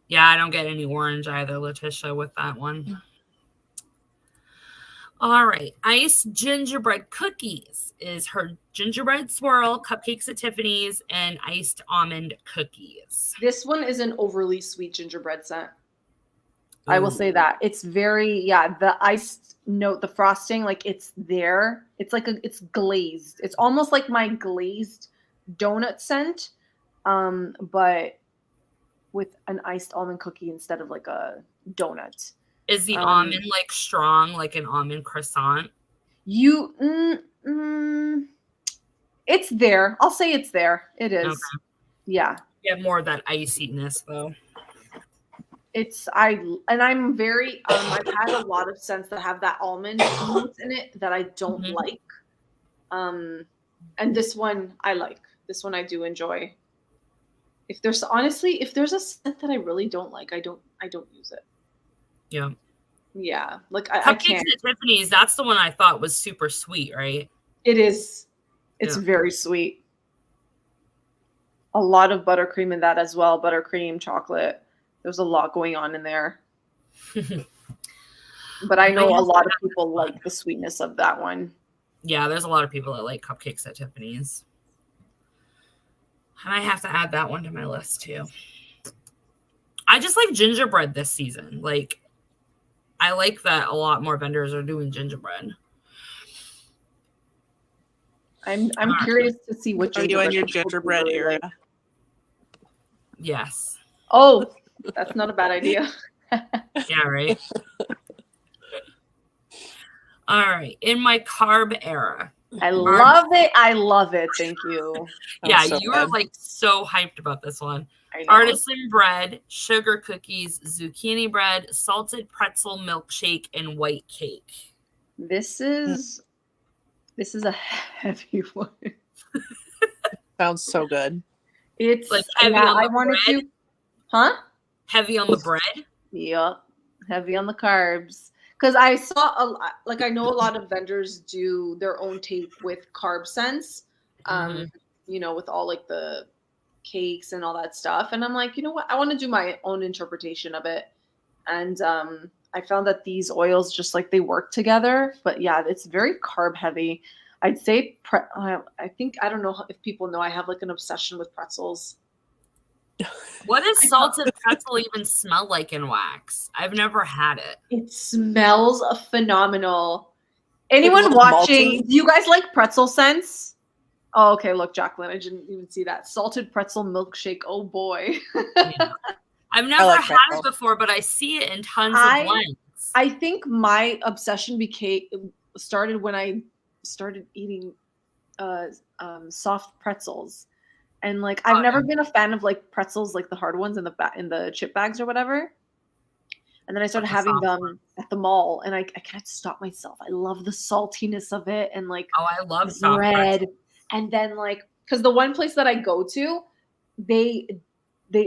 Speaker 2: Yeah, I don't get any orange either, Letitia, with that one. All right. Iced gingerbread cookies is her gingerbread swirl, cupcakes at Tiffany's, and iced almond cookies.
Speaker 1: This one is an overly sweet gingerbread scent. I will say that. It's very, the iced note, the frosting, like it's there. It's like it's glazed. It's almost like my glazed donut scent, but with an iced almond cookie instead of like a donut.
Speaker 2: Is the almond like strong, like an almond croissant?
Speaker 1: It's there. I'll say it's there. It is. Okay. Yeah.
Speaker 2: You have more of that iciness though.
Speaker 1: I'm very I've had a lot of scents that have that almond notes in it that I don't like. And this one I like. This one I do enjoy. If there's a scent that I really don't like, I don't use it.
Speaker 2: Yeah.
Speaker 1: Yeah. Like
Speaker 2: I can't. Cupcakes at Tiffany's, that's the one I thought was super sweet, right?
Speaker 1: It is. It's very sweet. A lot of buttercream in that as well. Buttercream, chocolate. There's a lot going on in there. But I know a lot of people like the sweetness of that one.
Speaker 2: Yeah, there's a lot of people that like cupcakes at Tiffany's. And I have to add that one to my list too. I just like gingerbread this season. Like, I like that a lot more vendors are doing gingerbread.
Speaker 1: I'm curious to see what
Speaker 3: are you in your gingerbread area.
Speaker 2: Yes.
Speaker 1: Oh, that's not a bad idea.
Speaker 2: Yeah, right. All right. In my carb era.
Speaker 1: I love it. I love it. Thank you.
Speaker 2: Yeah, so you were like so hyped about this one. Artisan bread, sugar cookies, zucchini bread, salted pretzel milkshake, and white cake.
Speaker 1: This is a heavy one.
Speaker 3: Sounds so good.
Speaker 1: It's like heavy on the bread. Huh?
Speaker 2: Heavy on the bread?
Speaker 1: Yep. Heavy on the carbs. Because I saw I know a lot of vendors do their own take with carb scents, with all like the cakes and all that stuff. And I'm like, you know what? I want to do my own interpretation of it. And I found that these oils just like they work together. But yeah, it's very carb heavy. I'd say, I don't know if people know, I have like an obsession with pretzels.
Speaker 2: What does salted pretzel even smell like in wax? I've never had it.
Speaker 1: It smells phenomenal. Anyone watching, do you guys like pretzel scents? Oh, okay. Look, Jacqueline, I didn't even see that. Salted pretzel milkshake. Oh, boy.
Speaker 2: Yeah. I've never had it before, but I see it in tons of blends.
Speaker 1: I think my obsession started when I started eating soft pretzels. And like I've never been a fan of like pretzels, like the hard ones in the chip bags or whatever. And then I started having them at the mall, and I can't stop myself. I love the saltiness of it, and like
Speaker 2: I love soft
Speaker 1: bread. And then like, because the one place that I go to, they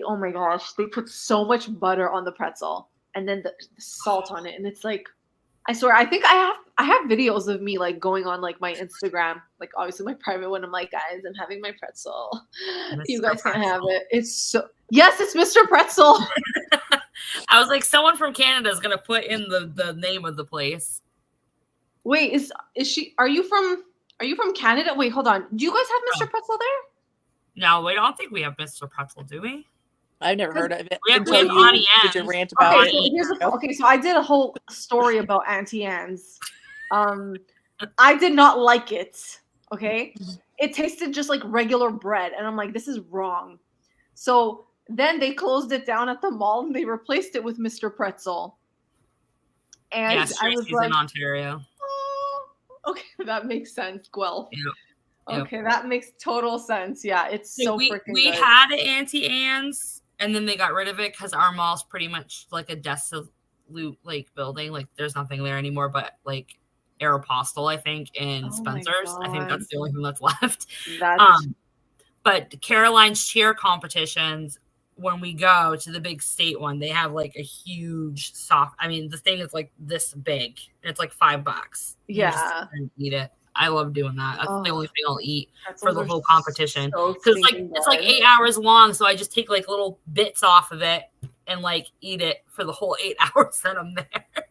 Speaker 1: oh my gosh, they put so much butter on the pretzel, and then the salt on it, and it's like, I swear, I think I have videos of me like going on like my Instagram, like obviously my private one. I'm like, guys, I'm having my pretzel. You guys can't have it. It's so, yes, it's Mr. Pretzel.
Speaker 2: I was like, someone from Canada is gonna put in the name of the place.
Speaker 1: Wait, is she? Are you from Canada? Wait, hold on. Do you guys have Mr. Pretzel there?
Speaker 2: No, we don't think we have Mr. Pretzel, do we?
Speaker 3: I've never heard of it
Speaker 2: we have
Speaker 3: you did your rant about it.
Speaker 1: So I did a whole story about Auntie Anne's. I did not like it. Okay, it tasted just like regular bread, and I'm like, this is wrong. So then they closed it down at the mall, and they replaced it with Mr. Pretzel. And
Speaker 2: yes,
Speaker 1: I was like,
Speaker 2: in Ontario.
Speaker 1: Oh, okay, that makes sense, Guelph.
Speaker 2: Yep.
Speaker 1: Okay, that makes total sense. Yeah, it's so freaking good.
Speaker 2: We had an Auntie Anne's. And then they got rid of it because our mall's pretty much like a desolate like building. Like there's nothing there anymore but like Aeropostale, I think, and Spencer's. I think that's the only thing that's left. But Caroline's cheer competitions, when we go to the big state one, they have like a huge soft. I mean, the thing is like this big. And it's like $5.
Speaker 1: Yeah,
Speaker 2: you eat it. I love doing that. That's the only thing I'll eat for the whole competition. Because it's like 8 hours long, so I just take like little bits off of it and like eat it for the whole 8 hours that I'm there.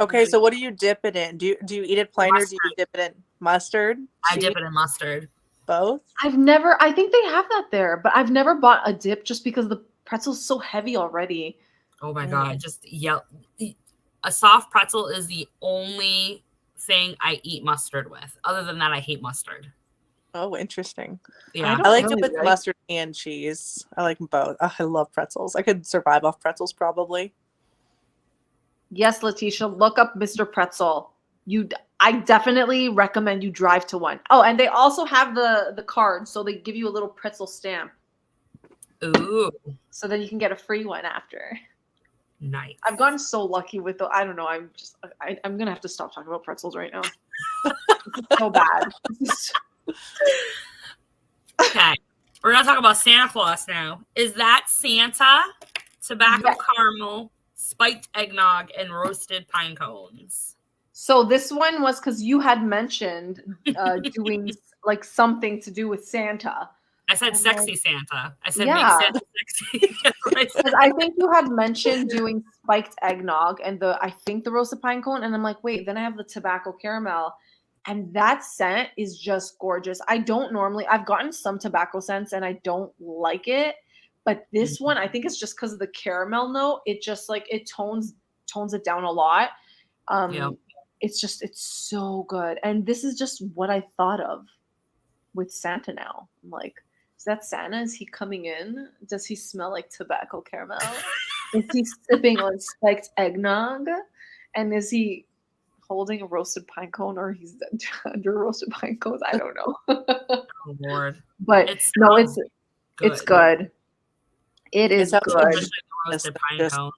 Speaker 3: Okay, so what do you dip it in? Do you eat it plain or do you dip it in mustard?
Speaker 2: I dip it in mustard.
Speaker 3: Both?
Speaker 1: I think they have that there, but I've never bought a dip just because the pretzel's so heavy already.
Speaker 2: Oh my God, just yell. A soft pretzel is the only thing I eat mustard with. Other than that, I hate mustard.
Speaker 3: Oh, interesting.
Speaker 2: Yeah,
Speaker 3: I like it with mustard and cheese. I like them both. Oh, I love pretzels. I could survive off pretzels probably.
Speaker 1: Yes, Letitia, look up Mr. Pretzel. I definitely recommend you drive to one. Oh, and they also have the card, so they give you a little pretzel stamp.
Speaker 2: Ooh.
Speaker 1: So then you can get a free one after.
Speaker 2: Nice.
Speaker 1: I've gotten so lucky with the. I don't know. I'm gonna have to stop talking about pretzels right now. It's so bad.
Speaker 2: Okay, we're gonna talk about Santa Claus now. Is that Santa, tobacco caramel, spiked eggnog, and roasted pine cones?
Speaker 1: So this one was because you had mentioned doing like something to do with Santa.
Speaker 2: I said sexy Santa. I said make Santa sexy.
Speaker 1: I think you had mentioned doing spiked eggnog and I think the roasted pine cone. And I'm like, wait, then I have the tobacco caramel. And that scent is just gorgeous. I've gotten some tobacco scents and I don't like it. But this one, I think it's just because of the caramel note. It just like, it tones it down a lot. It's so good. And this is just what I thought of with Santa now. I'm like, is that Santa? Is he coming in? Does he smell like tobacco caramel? Is he sipping on spiked eggnog? And is he holding a roasted pine cone or he's under roasted pine cones? I don't know.
Speaker 2: Oh, Lord.
Speaker 1: But it's good. It is good.
Speaker 2: Roasted pine cone.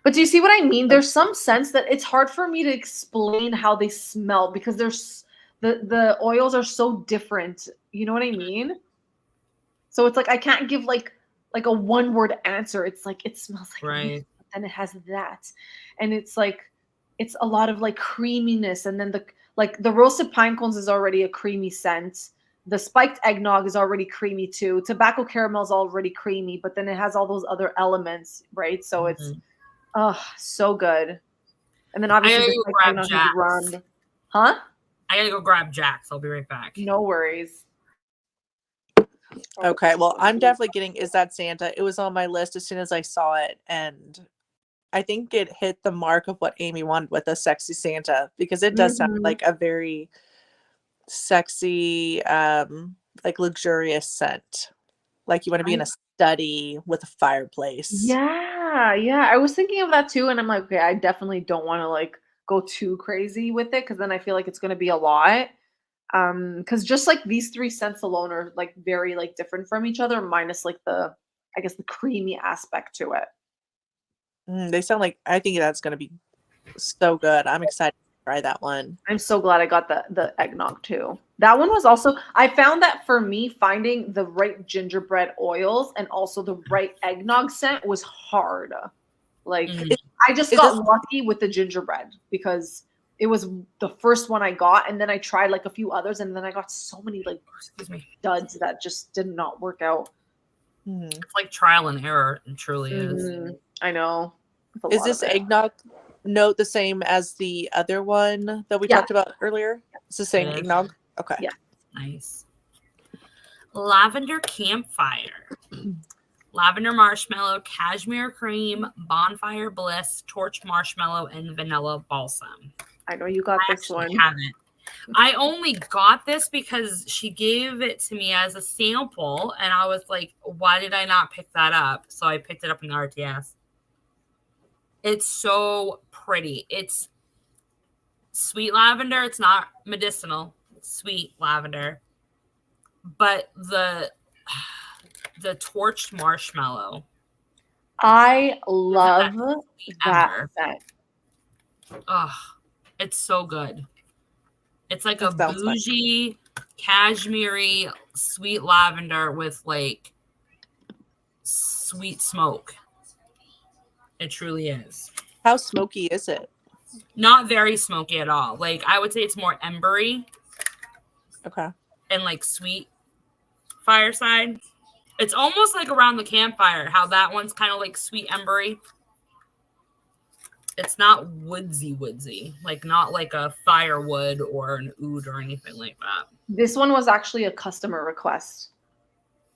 Speaker 1: But do you see what I mean? There's some sense that it's hard for me to explain how they smell because there's the oils are so different. You know what I mean? So it's like I can't give like a one word answer. It's like it smells like
Speaker 2: right,
Speaker 1: but then it has that, and it's like it's a lot of like creaminess, and then the roasted pine cones is already a creamy scent. The spiked eggnog is already creamy too. Tobacco caramel is already creamy, but then it has all those other elements, right? So it's so good. And then obviously the eggnog is rum. Huh?
Speaker 2: I gotta go grab Jack's. I'll be right back.
Speaker 1: No worries.
Speaker 3: Okay, well, I'm definitely getting Is That Santa. It was on my list as soon as I saw it, and I think it hit the mark of what Amy wanted with a sexy Santa because it does sound like a very sexy, like luxurious scent. Like you want to be in a study with a fireplace.
Speaker 1: Yeah. I was thinking of that too, and I'm like, okay, I definitely don't want to like go too crazy with it because then I feel like it's going to be a lot. Because just like these three scents alone are like very like different from each other, minus like the creamy aspect to it.
Speaker 3: They sound like, I think that's going to be so good. I'm excited to try that one.
Speaker 1: I'm so glad I got the eggnog too. That one was also, I found that for me, finding the right gingerbread oils and also the right eggnog scent was hard. Like, I just got lucky with the gingerbread because it was the first one I got, and then I tried like a few others, and then I got so many like duds that just did not work out.
Speaker 2: It's like trial and error. It truly is.
Speaker 1: I know.
Speaker 3: Is this eggnog note the same as the other one that we talked about earlier? It's the same eggnog? Okay.
Speaker 1: Yeah.
Speaker 2: Nice. Lavender campfire. Lavender marshmallow, cashmere cream, bonfire bliss, torch marshmallow, and vanilla balsam.
Speaker 1: I know you got this one.
Speaker 2: Haven't. I only got this because she gave it to me as a sample, and I was like, why did I not pick that up? So I picked it up in the RTS. It's so pretty. It's sweet lavender. It's not medicinal. It's sweet lavender. But the torched marshmallow.
Speaker 1: I love that scent.
Speaker 2: Oh, it's so good. It's like a bougie, cashmere, sweet lavender with like sweet smoke. It truly is.
Speaker 3: How smoky is it?
Speaker 2: Not very smoky at all. Like, I would say it's more embery.
Speaker 3: Okay.
Speaker 2: And like sweet fireside. It's almost like around the campfire, how that one's kind of like sweet embery. It's not woodsy, like not like a firewood or an oud or anything like that.
Speaker 1: This one was actually a customer request.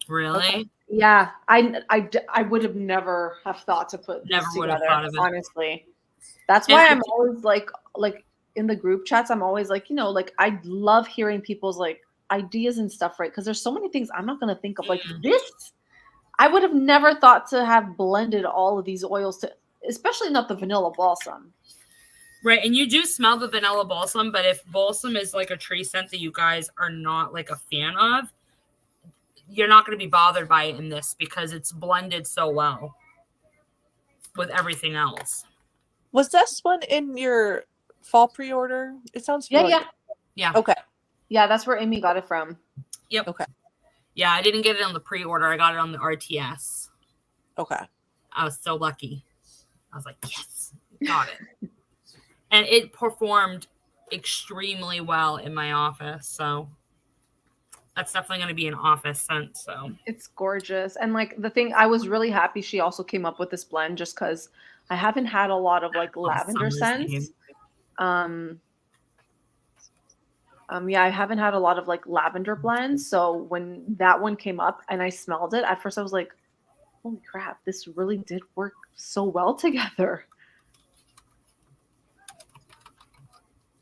Speaker 2: Really?
Speaker 1: Okay. Yeah, I would have never have thought to put
Speaker 2: never
Speaker 1: this
Speaker 2: would
Speaker 1: together,
Speaker 2: have thought of it.
Speaker 1: Honestly, that's why I'm always like in the group chats. I'm always like, like I love hearing people's like ideas and stuff, right? Because there's so many things I'm not gonna think of like this. I would have never thought to have blended all of these oils to, especially not the vanilla balsam.
Speaker 2: Right, and you do smell the vanilla balsam, but if balsam is like a tree scent that you guys are not like a fan of, you're not going to be bothered by it in this because it's blended so well with everything else.
Speaker 3: Was this one in your fall pre-order? It sounds
Speaker 2: Yeah.
Speaker 3: Okay.
Speaker 1: Yeah, that's where Amy got it from.
Speaker 2: Yep.
Speaker 3: Okay.
Speaker 2: Yeah, I didn't get it on the pre-order. I got it on the RTS.
Speaker 3: Okay.
Speaker 2: I was so lucky. I was like, yes, got it. And it performed extremely well in my office. So that's definitely going to be an office scent. So
Speaker 1: it's gorgeous. And like the thing, I was really happy she also came up with this blend just because I haven't had a lot of like lavender scents. Yeah, I haven't had a lot of like lavender blends. So when that one came up and I smelled it, at first I was like, holy crap, this really did work so well together.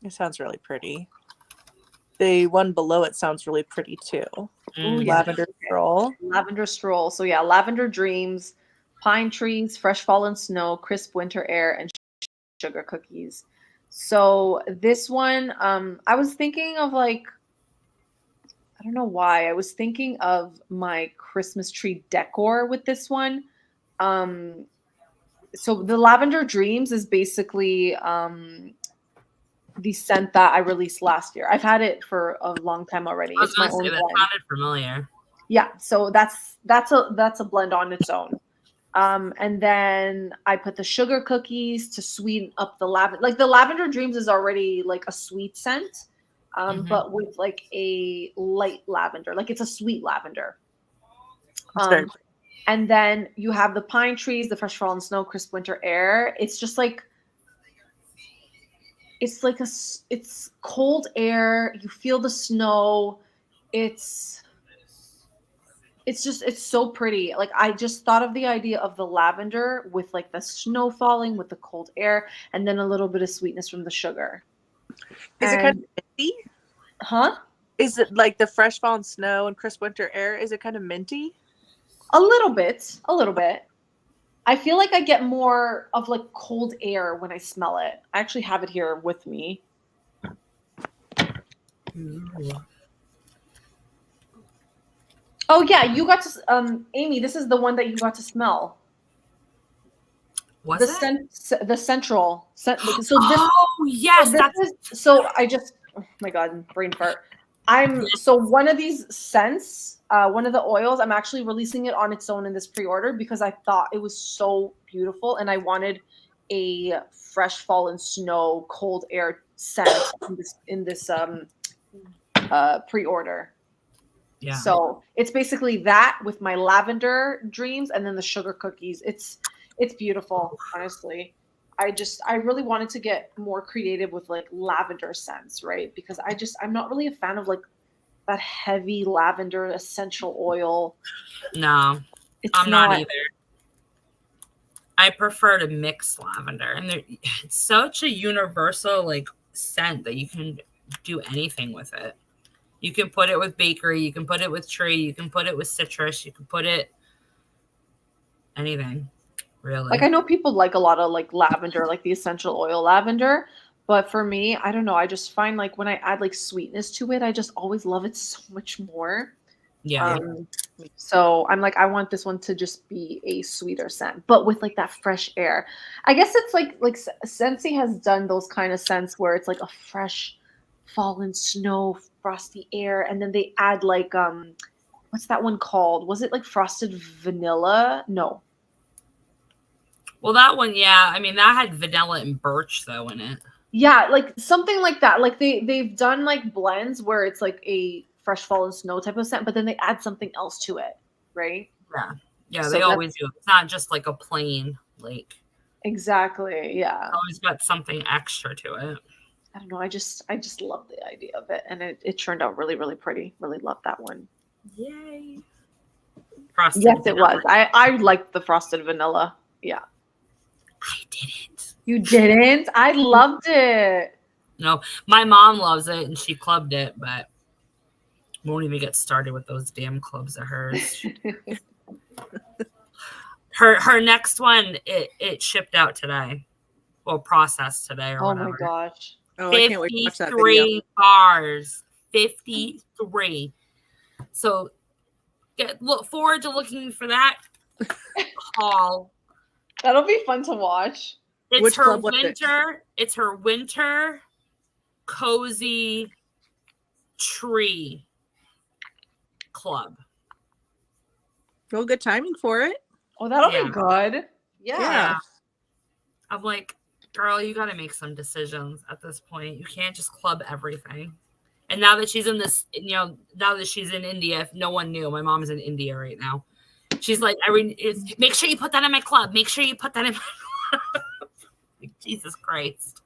Speaker 3: It sounds really pretty. The one below it sounds really pretty too. Lavender stroll.
Speaker 1: Lavender stroll. So yeah, lavender dreams, pine trees, fresh fallen snow, crisp winter air, and sugar cookies. So this one, I was thinking of like, I don't know why. I was thinking of my Christmas tree decor with this one. So the lavender dreams is basically the scent that I released last year. I've had it for a long time already.
Speaker 2: I was going to say that sounded familiar.
Speaker 1: Yeah, so that's a blend on its own. And then I put the sugar cookies to sweeten up the lavender. Like the lavender dreams is already like a sweet scent, but with like a light lavender, like it's a sweet lavender. And then you have the pine trees, the fresh fallen snow, crisp winter air. It's just like, it's cold air. You feel the snow. It's so pretty. Like I just thought of the idea of the lavender with like the snow falling with the cold air and then a little bit of sweetness from the sugar.
Speaker 3: Is it kind of minty?
Speaker 1: Huh?
Speaker 3: Is it like the fresh fallen snow and crisp winter air? Is it kind of minty?
Speaker 1: A little bit. I feel like I get more of like cold air when I smell it. I actually have it here with me. Ooh. Oh yeah, you got to Amy, this is the one that you got to smell.
Speaker 2: Was
Speaker 1: the central. So this,
Speaker 2: yes,
Speaker 1: oh my God, brain fart. So one of these scents, one of the oils, I'm actually releasing it on its own in this pre-order because I thought it was so beautiful and I wanted a fresh fallen snow, cold air scent in this pre-order. Yeah. So it's basically that with my lavender dreams and then the sugar cookies. It's beautiful, honestly. I really wanted to get more creative with like lavender scents, right? Because I'm not really a fan of like that heavy lavender essential oil.
Speaker 2: No, I'm not either. I prefer to mix lavender, and it's such a universal like scent that you can do anything with it. You can put it with bakery, you can put it with tree, you can put it with citrus, you can put it anything. Really?
Speaker 1: Like I know people like a lot of like lavender, like the essential oil lavender, but for me, I don't know. I just find like when I add like sweetness to it, I just always love it so much more.
Speaker 2: Yeah.
Speaker 1: So I'm like, I want this one to just be a sweeter scent, but with like that fresh air. I guess it's like Scentsy has done those kind of scents where it's like a fresh fallen snow, frosty air, and then they add like what's that one called? Was it like frosted vanilla? No.
Speaker 2: Well, that one, yeah. I mean, that had vanilla and birch though in it.
Speaker 1: Yeah, like something like that. Like they've done like blends where it's like a fresh fallen snow type of scent, but then they add something else to it, right?
Speaker 2: Yeah. Yeah, so they always do. It's not just like a plain like.
Speaker 1: Exactly. Yeah.
Speaker 2: Always got something extra to it.
Speaker 1: I don't know. I just love the idea of it, and it turned out really, really pretty. Really love that one.
Speaker 2: Yay!
Speaker 1: Frosted yes, vanilla. It was. I liked the frosted vanilla. Yeah.
Speaker 2: I didn't.
Speaker 1: You didn't? I loved it.
Speaker 2: No, my mom loves it, and she clubbed it, but won't even get started with those damn clubs of hers. Her next one, it shipped out today. Well, processed today or whatever.
Speaker 1: Oh my gosh.
Speaker 3: Oh, I can't wait to watch that video.
Speaker 2: 53 bars. 53. So look forward to looking for that haul.
Speaker 1: That'll be fun to watch.
Speaker 2: It's her winter. It's her winter cozy tree club.
Speaker 3: Well, good timing for it.
Speaker 1: Oh, that'll be good. Yeah.
Speaker 2: I'm like, girl, you got to make some decisions at this point. You can't just club everything. And now that she's in this, now that she's in India, if no one knew, my mom's in India right now. She's like, make sure you put that in my club. Make sure you put that in my club. Like, Jesus Christ.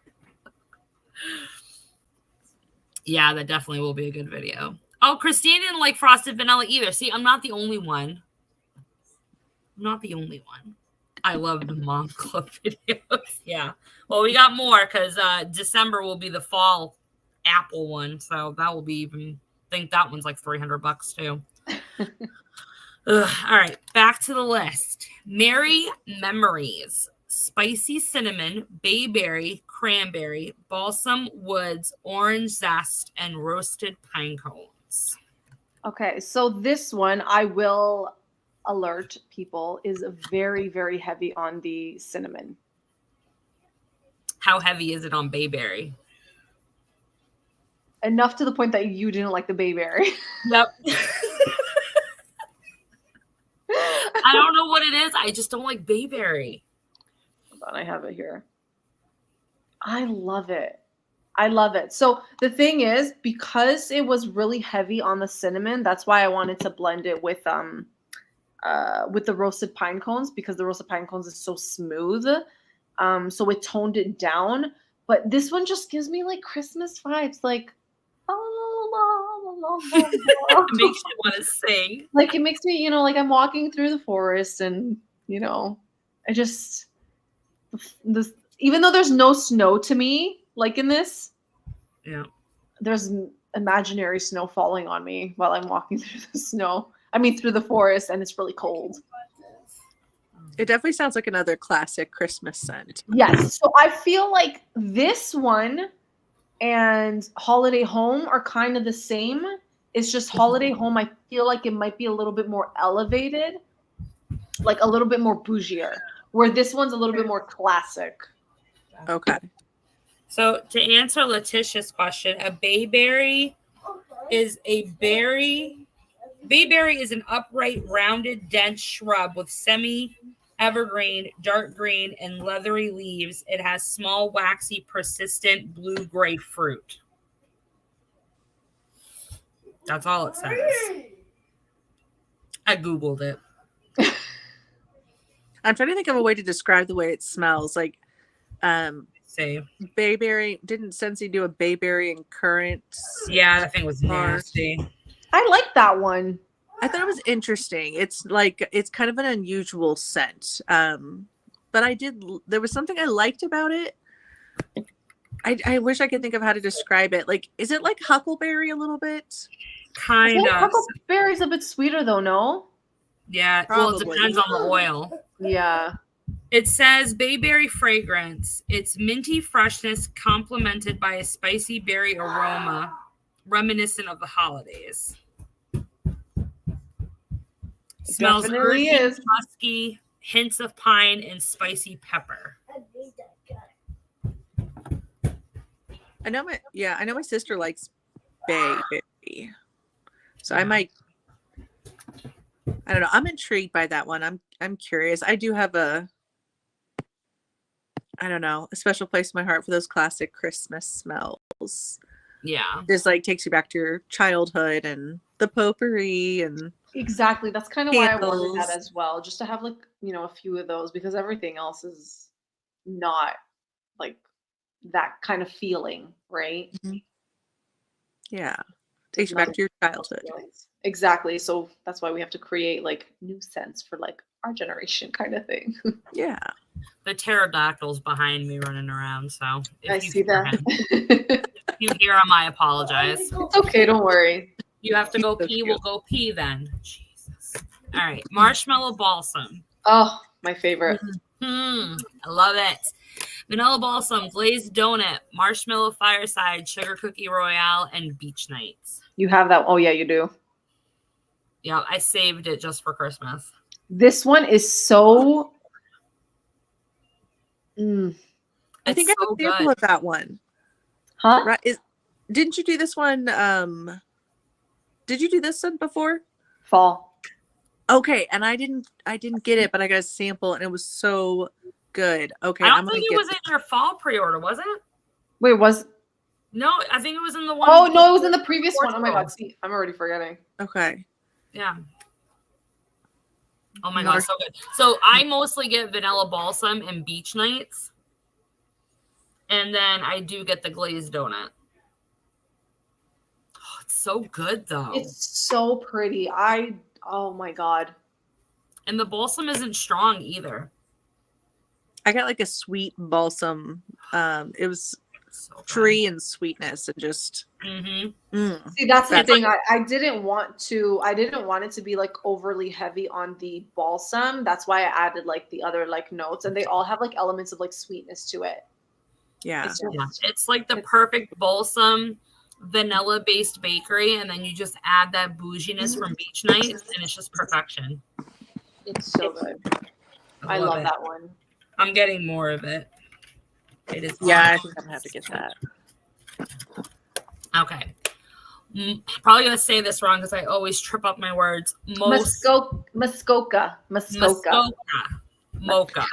Speaker 2: Yeah, that definitely will be a good video. Oh, Christine didn't like frosted vanilla either. See, I'm not the only one. I love the mom club videos. Yeah. Well, we got more because December will be the fall apple one. So that will be even, I think that one's like $300 too. All right. Back to the list. Merry Memories. Spicy cinnamon, bayberry, cranberry, balsam woods, orange zest, and roasted pine cones.
Speaker 1: Okay. So this one, I will alert people, is very, very heavy on the cinnamon.
Speaker 2: How heavy is it on bayberry?
Speaker 1: Enough to the point that you didn't like the bayberry.
Speaker 2: Yep. I don't know what it is. I just don't like bayberry.
Speaker 1: Hold on, I have it here. I love it. So the thing is, because it was really heavy on the cinnamon, that's why I wanted to blend it with the roasted pine cones, because the roasted pine cones is so smooth. So it toned it down. But this one just gives me like Christmas vibes, like
Speaker 2: it makes you want to sing.
Speaker 1: Like it makes me, like I'm walking through the forest, and I just even though there's no snow to me, like in this, there's imaginary snow falling on me while I'm walking through through the forest, and it's really cold.
Speaker 3: It definitely sounds like another classic Christmas scent.
Speaker 1: Yes. So I feel like this one and Holiday Home are kind of the same. It's just Holiday Home, I feel like it might be a little bit more elevated, like a little bit more bougier. where this one's a little bit more classic.
Speaker 3: Okay.
Speaker 2: So to answer Letitia's question, a bayberry is a berry. Bayberry is an upright, rounded, dense shrub with semi-evergreen, dark green, and leathery leaves. It has small, waxy, persistent blue-gray fruit. That's all it says. I Googled it.
Speaker 3: I'm trying to think of a way to describe the way it smells. Like,
Speaker 2: say
Speaker 3: bayberry. Didn't Scentsy do a bayberry and currant?
Speaker 2: Yeah, that thing was nasty.
Speaker 1: I like that one.
Speaker 3: I thought it was interesting. It's kind of an unusual scent. But there was something I liked about it. I wish I could think of how to describe it. Like, is it like huckleberry a little bit?
Speaker 2: Kind of.
Speaker 1: Huckleberry's a bit sweeter though, no?
Speaker 2: Yeah,
Speaker 3: probably.
Speaker 2: Well, it depends on the oil.
Speaker 1: Yeah.
Speaker 2: It says bayberry fragrance. It's minty freshness complemented by a spicy berry aroma reminiscent of the holidays. Smells
Speaker 1: Definitely
Speaker 2: earthy,
Speaker 1: is.
Speaker 2: musky, hints of pine, and spicy pepper.
Speaker 3: I know my sister likes bayberry. So I don't know. I'm intrigued by that one. I'm curious. I do have a special place in my heart for those classic Christmas smells.
Speaker 2: Yeah.
Speaker 3: Just like takes you back to your childhood and the potpourri and
Speaker 1: exactly. That's kind of
Speaker 3: candles.
Speaker 1: why I wanted that as well. Just to have like, a few of those because everything else is not like that kind of feeling, right?
Speaker 3: Mm-hmm. Yeah. Takes you back to your childhood.
Speaker 1: Exactly. So that's why we have to create like new scents for like our generation kind of thing.
Speaker 3: Yeah.
Speaker 2: The pterodactyls behind me running around. So
Speaker 1: I see that.
Speaker 2: If you hear them, I apologize.
Speaker 1: It's okay. Don't worry.
Speaker 2: You have to go pee. We'll go pee then. Jesus. All right. Marshmallow balsam.
Speaker 1: Oh, my favorite.
Speaker 2: I love it. Vanilla balsam, glazed donut, marshmallow fireside, sugar cookie royale, and beach nights.
Speaker 1: You have that? Oh, yeah, you do.
Speaker 2: Yeah, I saved it just for Christmas.
Speaker 1: This one is so...
Speaker 3: I think I have a sample of that one.
Speaker 1: Huh?
Speaker 3: Right? Didn't you do this one? Did you do this one before?
Speaker 1: Fall.
Speaker 3: Okay, and I didn't get it, but I got a sample, and it was so good. Okay,
Speaker 2: I don't think it was in your fall pre-order, was it?
Speaker 1: Wait, was...
Speaker 2: No, I think it was in the one.
Speaker 1: Oh, no, it was in the previous one. Oh, my God. See, I'm already forgetting.
Speaker 3: Okay.
Speaker 2: Yeah. Oh, my God, so good. So I mostly get vanilla balsam and beach nights. And then I do get the glazed donut. Oh, it's so good, though.
Speaker 1: It's so pretty. Oh, my God.
Speaker 2: And the balsam isn't strong either.
Speaker 3: I got like a sweet balsam. It was
Speaker 2: so
Speaker 3: tree and sweetness and just.
Speaker 1: See, that's the thing. I didn't want it to be like overly heavy on the balsam. That's why I added like the other like notes, and they all have like elements of like sweetness to it.
Speaker 3: Yeah.
Speaker 2: It's like the perfect balsam vanilla based bakery, and then you just add that bouginess from beach nights, and it's just perfection.
Speaker 1: It's so good. I love that one.
Speaker 2: I'm getting more of it. It is.
Speaker 3: Yeah, I think I'm gonna have to get that.
Speaker 2: Okay. Probably gonna say this wrong because I always trip up my words.
Speaker 1: Muskoka.
Speaker 2: Mocha.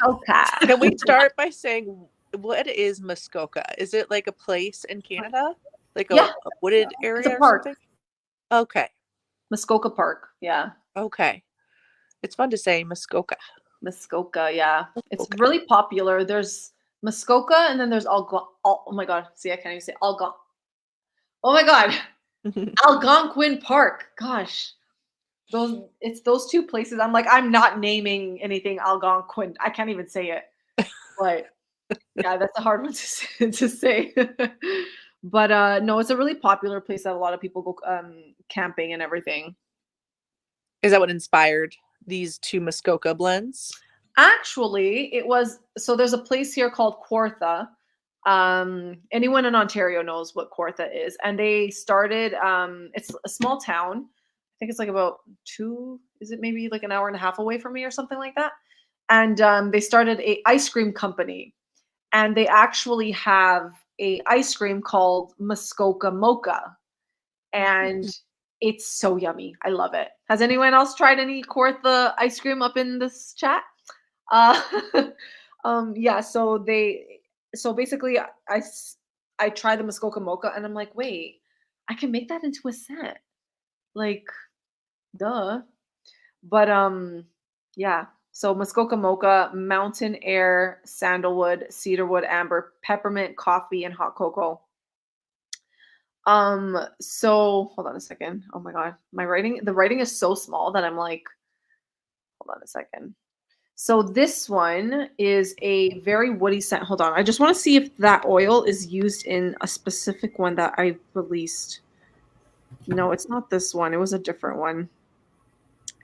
Speaker 3: Can we start by saying what is Muskoka? Is it like a place in Canada? Like a wooded area?
Speaker 1: It's a park.
Speaker 3: Or something? Okay.
Speaker 1: Muskoka Park. Yeah.
Speaker 3: Okay. It's fun to say Muskoka.
Speaker 1: Muskoka, yeah. It's really popular. There's Muskoka and then there's oh my God. See, I can't even say oh my God. Algonquin Park. Gosh. It's those two places. I'm like, I'm not naming anything Algonquin. I can't even say it. But yeah, that's a hard one to say. But no, it's a really popular place that a lot of people go camping and everything.
Speaker 3: Is that what inspired these two Muskoka blends?
Speaker 1: Actually, so there's a place here called Kawartha. Anyone in Ontario knows what Kawartha is. And they started, it's a small town. I think it's like about is it maybe like an hour and a half away from me or something like that. and they started a ice cream company, and they actually have a ice cream called Muskoka Mocha, and it's so yummy. I love it. Has anyone else tried any Kawartha ice cream up in this chat? Uh, yeah. So basically, I tried the Muskoka Mocha, and I'm like, wait, I can make that into a scent. Like, duh. But yeah. So Muskoka Mocha, mountain air, sandalwood, cedarwood, amber, peppermint, coffee, and hot cocoa. So hold on a second. Oh my god. The writing is so small that I'm like, hold on a second. So this one is a very woody scent. Hold on. I just want to see if that oil is used in a specific one that I released. No, it's not this one. It was a different one.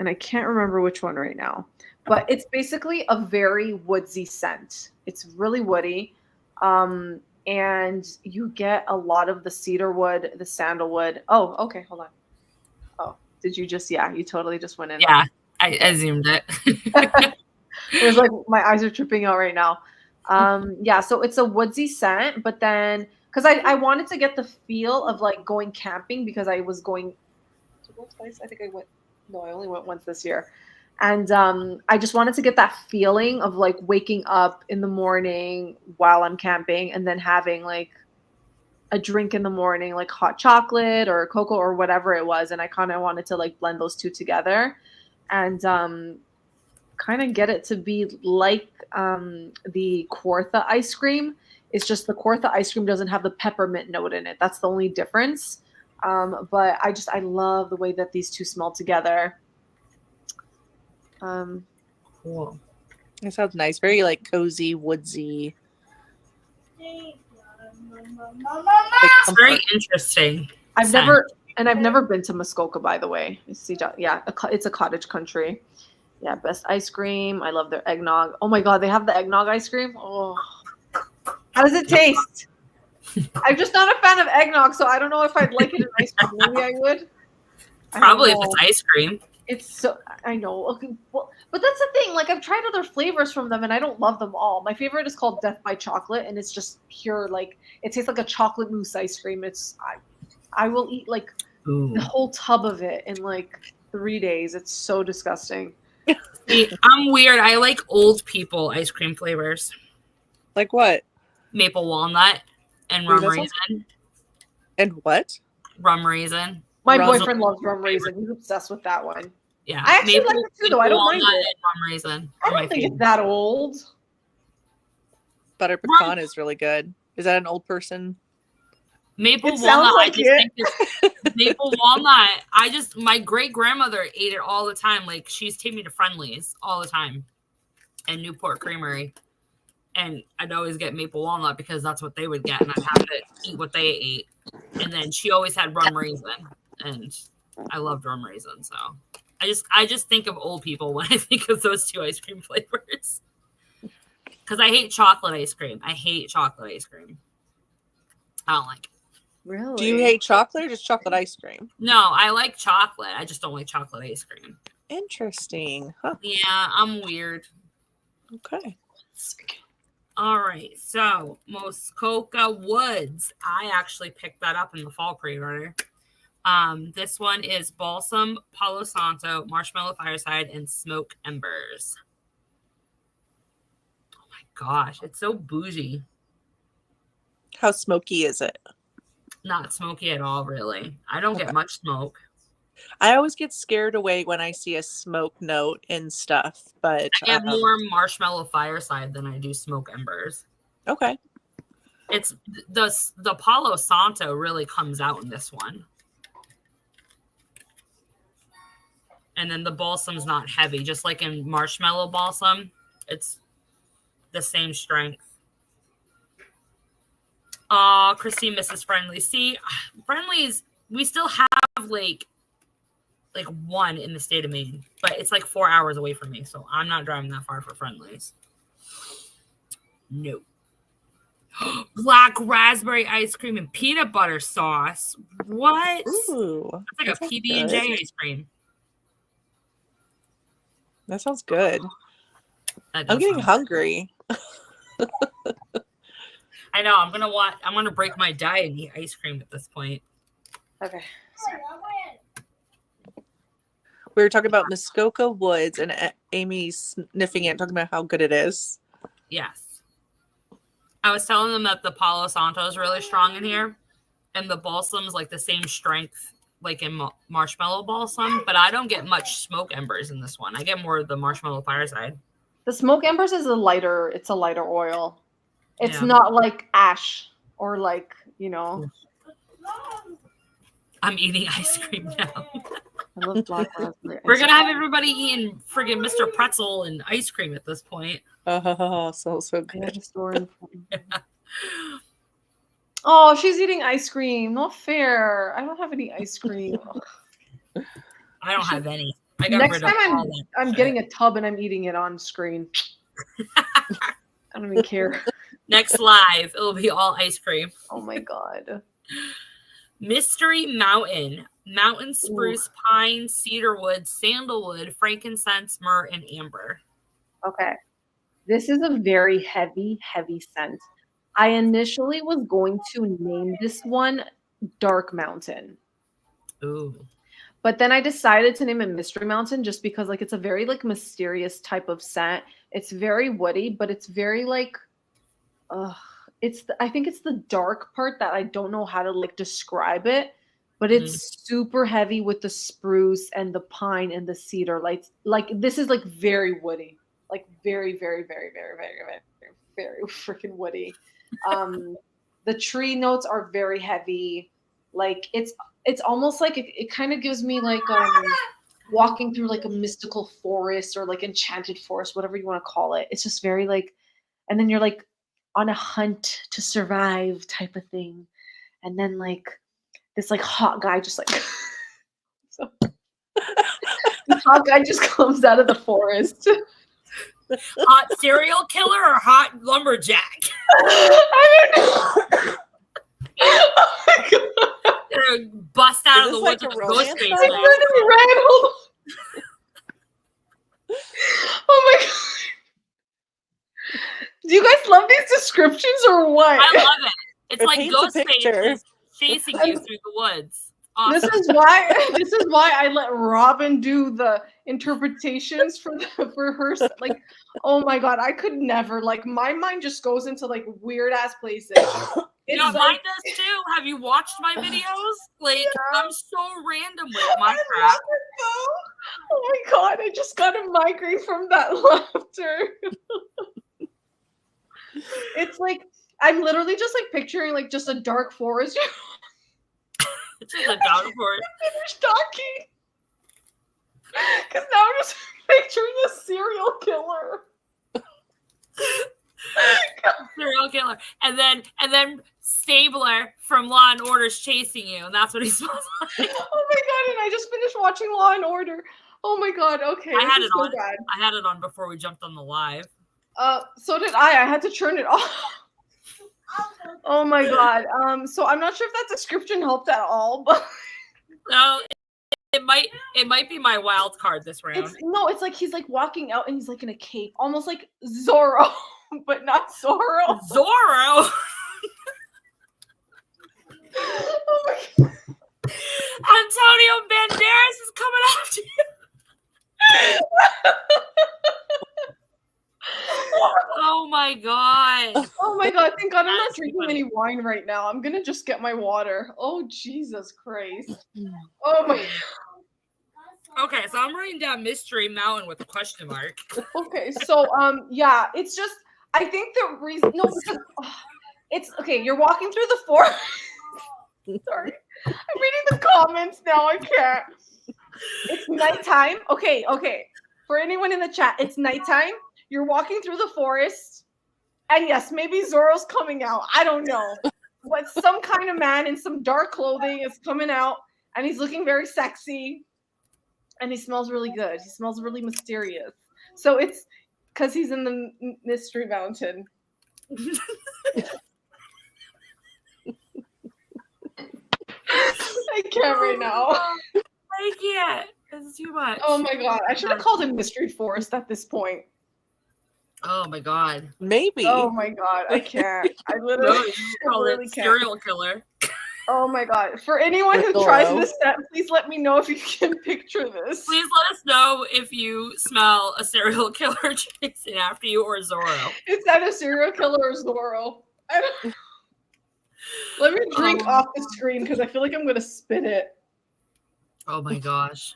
Speaker 1: And I can't remember which one right now. But it's basically a very woodsy scent. It's really woody. And you get a lot of the cedarwood, the sandalwood. Oh, okay, hold on. Oh, did you just, yeah, you totally just went in.
Speaker 2: Yeah, I zoomed it.
Speaker 1: It was like, my eyes are tripping out right now. Yeah, so it's a woodsy scent, but then, because I wanted to get the feel of like going camping, because I was going to go twice. I think I went, no, I only went once this year. And I just wanted to get that feeling of like waking up in the morning while I'm camping and then having like a drink in the morning, like hot chocolate or cocoa or whatever it was. And I kind of wanted to like blend those two together and kind of get it to be like the Kawartha ice cream. It's just the Kawartha ice cream doesn't have the peppermint note in it. That's the only difference. But I love the way that these two smell together.
Speaker 3: Cool. It sounds nice. Very like cozy, woodsy.
Speaker 2: It's very interesting.
Speaker 1: I've never been to Muskoka, by the way. Yeah, it's a cottage country. Yeah, best ice cream. I love their eggnog. Oh my god, they have the eggnog ice cream. Oh, how does it taste? I'm just not a fan of eggnog, so I don't know if I'd like it in ice cream. Maybe I would.
Speaker 2: Probably if it's ice cream.
Speaker 1: It's so, I know. Okay, well, but that's the thing. Like, I've tried other flavors from them, and I don't love them all. My favorite is called Death by Chocolate, and it's just pure, like, it tastes like a chocolate mousse ice cream. I will eat like the whole tub of it in like 3 days. It's so disgusting.
Speaker 2: See, I'm weird. I like old people ice cream flavors.
Speaker 3: Like what?
Speaker 2: Maple walnut and rum raisin.
Speaker 3: And what?
Speaker 2: Rum raisin.
Speaker 1: My boyfriend loves rum raisin. He's obsessed with that one.
Speaker 2: Yeah,
Speaker 1: I actually like it too, though. I don't mind it.
Speaker 2: Rum raisin.
Speaker 1: I don't think it's that old.
Speaker 3: Butter pecan is really good. Is that an old person?
Speaker 2: Maple walnut. Like maple walnut. My great grandmother ate it all the time. Like, she used to take me to Friendly's all the time, and Newport Creamery, and I'd always get maple walnut because that's what they would get, and I'd have to eat what they ate. And then she always had rum raisin, and I loved rum raisin. So I just think of old people when I think of those two ice cream flavors. Because I hate chocolate ice cream. I don't like it.
Speaker 1: Really?
Speaker 3: Do you hate chocolate or just chocolate ice cream?
Speaker 2: No, I like chocolate. I just don't like chocolate ice cream.
Speaker 3: Interesting. Huh.
Speaker 2: Yeah, I'm weird.
Speaker 3: Okay.
Speaker 2: All right. So, Muskoka Woods. I actually picked that up in the fall pre-order. This one is balsam, Palo Santo, marshmallow fireside, and smoke embers. Oh my gosh, it's so bougie.
Speaker 3: How smoky is it?
Speaker 2: Not smoky at all, really. I don't get much smoke.
Speaker 3: I always get scared away when I see a smoke note in stuff, but
Speaker 2: I get more marshmallow fireside than I do smoke embers.
Speaker 3: Okay.
Speaker 2: It's the Palo Santo really comes out in this one. And then the balsam's not heavy, just like in marshmallow balsam. It's the same strength. Christine misses Friendly's. See, Friendly's, we still have like one in the state of Maine, but it's like 4 hours away from me, so I'm not driving that far for Friendly's. No. Black raspberry ice cream and peanut butter sauce. What?
Speaker 3: Ooh,
Speaker 2: that's like a PB&J ice cream.
Speaker 3: That sounds good. I'm getting hungry.
Speaker 2: I know. I'm gonna break my diet and eat ice cream at this point.
Speaker 1: Okay.
Speaker 3: We were talking about Muskoka Woods, and Amy's sniffing it, talking about how good it is.
Speaker 2: Yes. I was telling them that the Palo Santo is really strong in here, and the balsam is like the same strength like in marshmallow balsam, but I don't get much smoke embers in this one. I get more of the marshmallow fireside.
Speaker 1: The smoke embers is a lighter oil. It's not like ash or like, you know.
Speaker 2: I'm eating ice cream now.
Speaker 1: I love black
Speaker 2: We're going to have everybody eating friggin' Mr. Pretzel and ice cream at this point.
Speaker 3: Oh, so good.
Speaker 2: Yeah.
Speaker 1: Oh, she's eating ice cream. Not fair. I don't have any ice cream.
Speaker 2: I don't have any. I got
Speaker 1: Next
Speaker 2: rid of
Speaker 1: time
Speaker 2: all
Speaker 1: I'm getting a tub and I'm eating it on screen. I don't even care.
Speaker 2: Next live, it'll be all ice cream.
Speaker 1: Oh my God.
Speaker 2: Mystery Mountain. Mountain spruce, pine, cedarwood, sandalwood, frankincense, myrrh, and amber.
Speaker 1: Okay. This is a very heavy, heavy scent. I initially was going to name this one Dark Mountain.
Speaker 2: Ooh. But
Speaker 1: then I decided to name it Mystery Mountain just because like it's a very like mysterious type of scent. It's very woody, but it's very like I think it's the dark part that I don't know how to like describe it, but it's super heavy with the spruce and the pine and the cedar. Like this is like very woody. Like very, very, very, very, very, very, very freaking woody. The tree notes are very heavy. Like it's almost like it kind of gives me like walking through like a mystical forest or like enchanted forest, whatever you want to call it. It's just very like, and then you're like on a hunt to survive type of thing. And then like this like hot guy just like so the hot guy just comes out of the forest.
Speaker 2: Hot serial killer or hot lumberjack?
Speaker 1: I don't know. Oh my God.
Speaker 2: Bust out of the woods with a ghost face.
Speaker 1: Oh my God. Do you guys love these descriptions or what?
Speaker 2: I love it. It's like ghost faces chasing you through the woods. Awesome.
Speaker 1: This is why I let Robin do the interpretations for her. Like, oh my God, I could never. Like, my mind just goes into like weird ass places.
Speaker 2: You know, mine does too. Have you watched my videos? Like, I'm so random with my crap.
Speaker 1: Oh my God, I just got a migraine from that laughter. It's like I'm literally just like picturing like just a dark forest.
Speaker 2: Just a dark forest.
Speaker 1: Finish talking. Because now I'm just picturing a serial killer.
Speaker 2: Serial killer. And then Stabler from Law and Order's chasing you, and that's what he smells like.
Speaker 1: Oh my God, and I just finished watching Law and Order. Oh my God, okay.
Speaker 2: I had it on. Bad. I had it on before we jumped on the live.
Speaker 1: So did I. I had to turn it off. Oh my God. So I'm not sure if that description helped at all, but
Speaker 2: no, it might be my wild card this round.
Speaker 1: It's like he's like walking out and he's like in a cape, almost like Zorro, but not Zorro.
Speaker 2: Zorro.
Speaker 1: Oh my God.
Speaker 2: Antonio Banderas is coming after you. Oh my God.
Speaker 1: Oh my God. Thank God I'm not drinking any wine right now. I'm going to just get my water. Oh, Jesus Christ. Oh my God.
Speaker 2: Okay, so I'm writing down Mystery Mountain with a question mark.
Speaker 1: Okay, so yeah, it's just I think the reason because it's okay, you're walking through the forest. Sorry. I'm reading the comments now. I can't. It's nighttime. Okay. For anyone in the chat, it's nighttime. You're walking through the forest, and yes, maybe Zorro's coming out. I don't know. But some kind of man in some dark clothing is coming out, and he's looking very sexy, and he smells really good. He smells really mysterious. So it's because he's in the Mystery Mountain. I can't right now.
Speaker 2: I can't. It's too much.
Speaker 1: Oh my God. I should have called it Mystery Forest at this point.
Speaker 2: Oh my god.
Speaker 3: Maybe.
Speaker 1: Oh my god, I can't. I literally,
Speaker 2: serial killer.
Speaker 1: Oh my god. For anyone who tries this scent, please let me know if you can picture this.
Speaker 2: Please let us know if you smell a serial killer chasing after you or Zorro.
Speaker 1: It's either serial killer or Zorro. Let me drink off the screen because I feel like I'm going to spit it.
Speaker 2: Oh my gosh.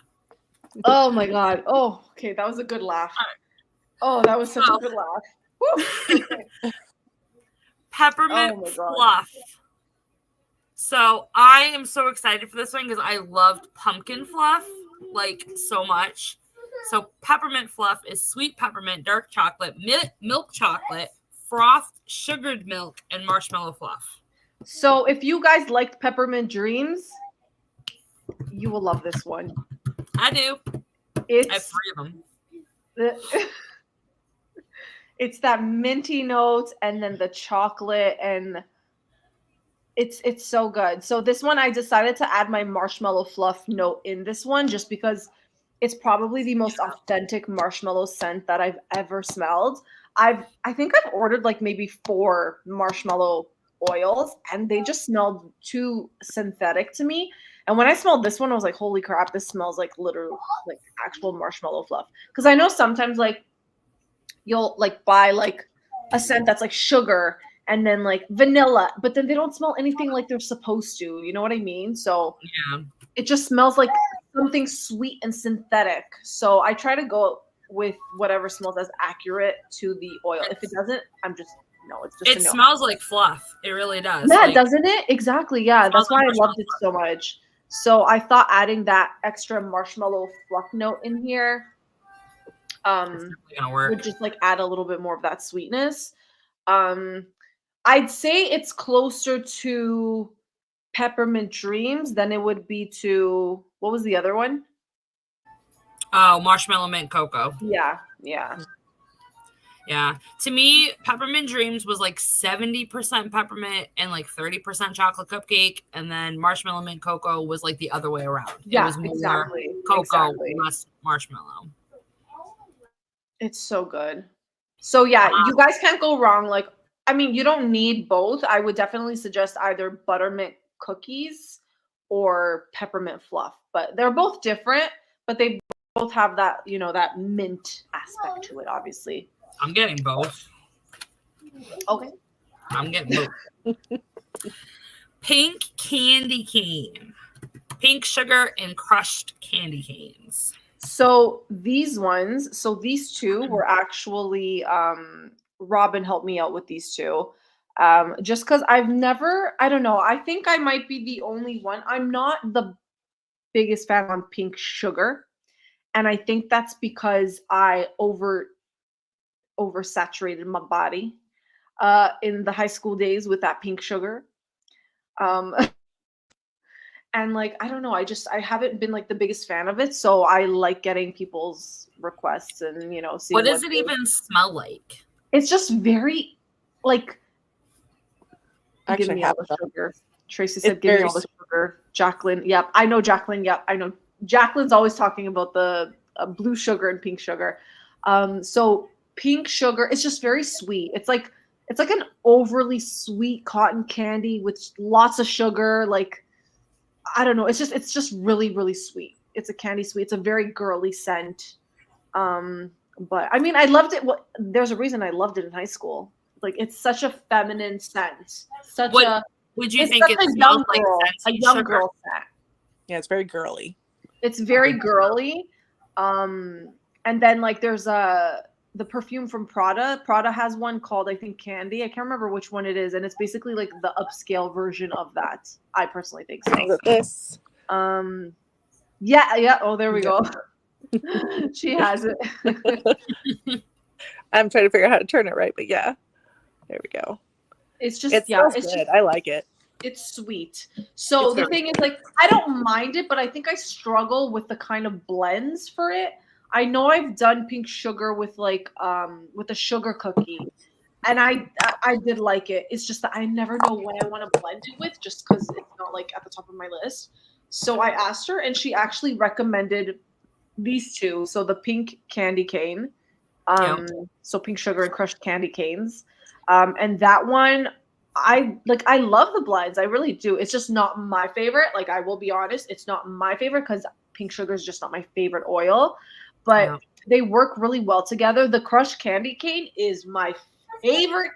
Speaker 1: Oh my god. Oh, okay. That was a good laugh. Oh, that was such a good laugh. Woo. Okay.
Speaker 2: Peppermint fluff. So I am so excited for this one because I loved pumpkin fluff like so much. So peppermint fluff is sweet peppermint, dark chocolate, milk chocolate, frothed sugared milk, and marshmallow fluff.
Speaker 1: So if you guys liked Peppermint Dreams, you will love this one.
Speaker 2: I do. I have 3 of them.
Speaker 1: It's that minty note and then the chocolate, and it's so good. So this one, I decided to add my marshmallow fluff note in this one just because it's probably the most authentic marshmallow scent that I've ever smelled. I think I've ordered like maybe 4 marshmallow oils and they just smelled too synthetic to me. And when I smelled this one, I was like, holy crap, this smells like literally like actual marshmallow fluff. Because I know sometimes like you'll like buy like a scent that's like sugar and then like vanilla, but then they don't smell anything like they're supposed to. You know what I mean? So
Speaker 2: yeah,
Speaker 1: it just smells like something sweet and synthetic. So I try to go with whatever smells as accurate to the oil. If it doesn't, I'm just no. It's just
Speaker 2: it smells like fluff. It really does.
Speaker 1: Yeah,
Speaker 2: like,
Speaker 1: doesn't it? Exactly. Yeah, that's why I loved it so much. So I thought adding that extra marshmallow fluff note in here would just like add a little bit more of that sweetness. I'd say it's closer to Peppermint Dreams than it would be to, what was the other one?
Speaker 2: Oh, Marshmallow Mint Cocoa.
Speaker 1: Yeah.
Speaker 2: Yeah. To me, Peppermint Dreams was like 70% peppermint and like 30% chocolate cupcake. And then Marshmallow Mint Cocoa was like the other way around.
Speaker 1: Yeah,
Speaker 2: it was more cocoa, less marshmallow.
Speaker 1: It's so good. So yeah, you guys can't go wrong. Like, I mean, you don't need both. I would definitely suggest either buttermint cookies or peppermint fluff. But they're both different, but they both have that, you know, that mint aspect to it, obviously.
Speaker 2: I'm getting both.
Speaker 1: Okay.
Speaker 2: I'm getting both. Pink candy cane. Pink sugar and crushed candy canes.
Speaker 1: So these ones, so these 2 were actually, Robin helped me out with these 2. Just because I've never, I don't know, I think I might be the only one. I'm not the biggest fan on pink sugar. And I think that's because I oversaturated my body in the high school days with that pink sugar. And like, I don't know, I haven't been like the biggest fan of it. So I like getting people's requests and, you know, seeing
Speaker 2: what does it even smell like?
Speaker 1: It's just very like,
Speaker 3: give
Speaker 1: me all the sugar. Tracy said, give me all the sugar. Jacqueline. Yep. I know Jacqueline. Yep. I know Jacqueline's always talking about the blue sugar and pink sugar. So pink sugar, it's just very sweet. It's like an overly sweet cotton candy with lots of sugar. Like, I don't know. It's just really, really sweet. It's a candy sweet. It's a very girly scent. But I mean, I loved it. There's a reason I loved it in high school. Like, it's such a feminine scent.
Speaker 2: Would you think it smells like
Speaker 1: a young girl scent?
Speaker 3: Yeah, it's very girly.
Speaker 1: It's very girly. And then like there's the perfume from Prada. Prada has one called, I think, Candy. I can't remember which one it is, and it's basically like the upscale version of that. I personally think so.
Speaker 3: This.
Speaker 1: Yeah. Oh, there we go. She has it.
Speaker 3: I'm trying to figure out how to turn it right, but yeah, there we go.
Speaker 1: It's just
Speaker 3: it's good. I like it.
Speaker 1: It's sweet. So the thing is, like, I don't mind it, but I think I struggle with the kind of blends for it. I know I've done pink sugar with like with a sugar cookie, and I did like it. It's just that I never know what I want to blend it with, just because it's not like at the top of my list. So I asked her, and she actually recommended these 2. So the pink candy cane, So pink sugar and crushed candy canes. And that one, I love the blends. I really do. It's just not my favorite. Like, I will be honest, it's not my favorite because pink sugar is just not my favorite oil. But they work really well together. The crushed candy cane is my favorite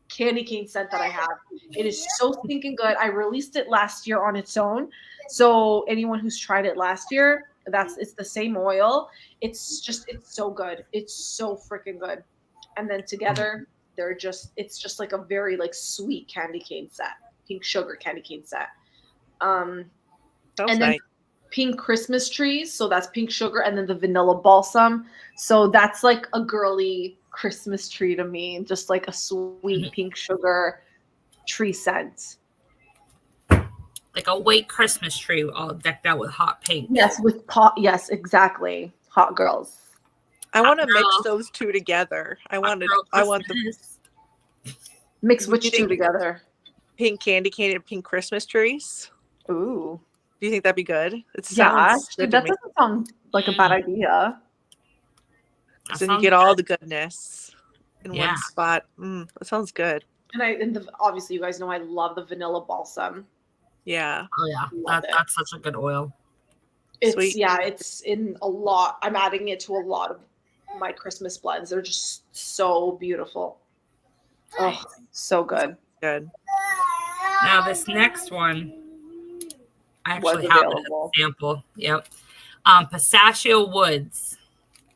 Speaker 1: candy cane scent that I have. It is so stinking good. I released it last year on its own. So anyone who's tried it last year, it's the same oil. It's so good. It's so freaking good. And then together, it's just like a very like sweet candy cane set, pink sugar candy cane set. And then
Speaker 3: nice.
Speaker 1: Pink Christmas trees. So that's pink sugar, and then the vanilla balsam. So that's like a girly Christmas tree to me, just like a sweet pink sugar tree scent.
Speaker 2: Like a white Christmas tree all decked out with hot pink.
Speaker 1: Yes, yes, exactly. Hot girls.
Speaker 3: I want to mix those two together. I want the
Speaker 1: mix which two together?
Speaker 3: Pink candy cane and pink Christmas trees.
Speaker 1: Ooh.
Speaker 3: Do you think that'd be good?
Speaker 1: That doesn't sound like a bad idea.
Speaker 3: So you get all the goodness in one spot. That sounds good.
Speaker 1: And obviously you guys know I love the vanilla balsam.
Speaker 3: Yeah.
Speaker 2: Oh yeah. That's such a good oil.
Speaker 1: It's in a lot. I'm adding it to a lot of my Christmas blends. They're just so beautiful. Oh, so good.
Speaker 3: Good.
Speaker 2: Now this next one, I actually have a sample. Yep. Pistachio Woods.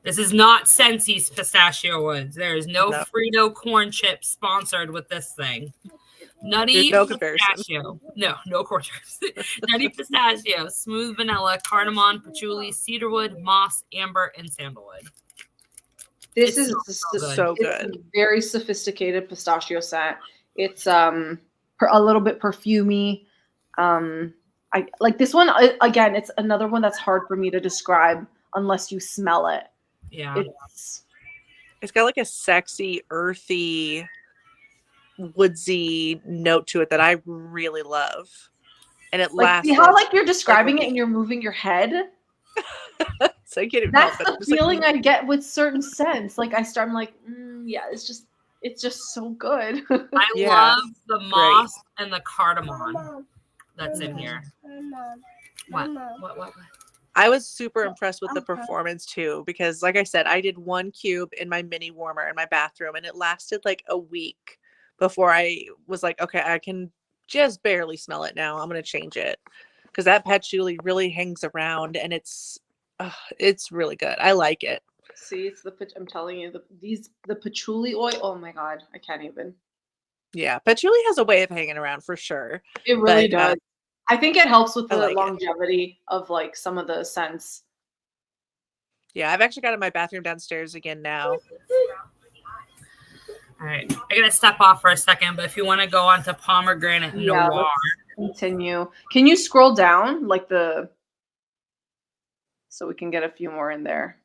Speaker 2: This is not Scentsy's Pistachio Woods. There is no Frito corn chips sponsored with this thing. Nutty pistachio. No corn chips. Nutty pistachio, smooth vanilla, cardamom, patchouli, cedarwood, moss, amber, and sandalwood.
Speaker 1: This is
Speaker 3: so good.
Speaker 1: It's a very sophisticated pistachio scent. It's a little bit perfumey. I like this one again. It's another one that's hard for me to describe unless you smell it.
Speaker 2: Yeah,
Speaker 3: it's got like a sexy, earthy, woodsy note to it that I really love, and it lasts.
Speaker 1: See how like you're describing it and you're moving your head.
Speaker 3: So I get it.
Speaker 1: That's the feeling I get with certain scents. Like I'm like, yeah, it's just so good.
Speaker 2: I love the moss and the cardamom that's in here. What?
Speaker 3: I was super impressed with the performance too, because like I said, I did one cube in my mini warmer in my bathroom and it lasted like a week before I was like, okay, I can just barely smell it now. I'm going to change it because that patchouli really hangs around and it's really good. I like it.
Speaker 1: See, I'm telling you, the patchouli oil. Oh my God, I can't even.
Speaker 3: Yeah, patchouli has a way of hanging around for sure.
Speaker 1: It really does. I think it helps with the longevity of like some of the scents.
Speaker 3: Yeah, I've actually got it in my bathroom downstairs again now.
Speaker 2: All right, I gotta step off for a second, but if you want to go on to pomegranate noir,
Speaker 1: continue. Can you scroll down so we can get a few more in there?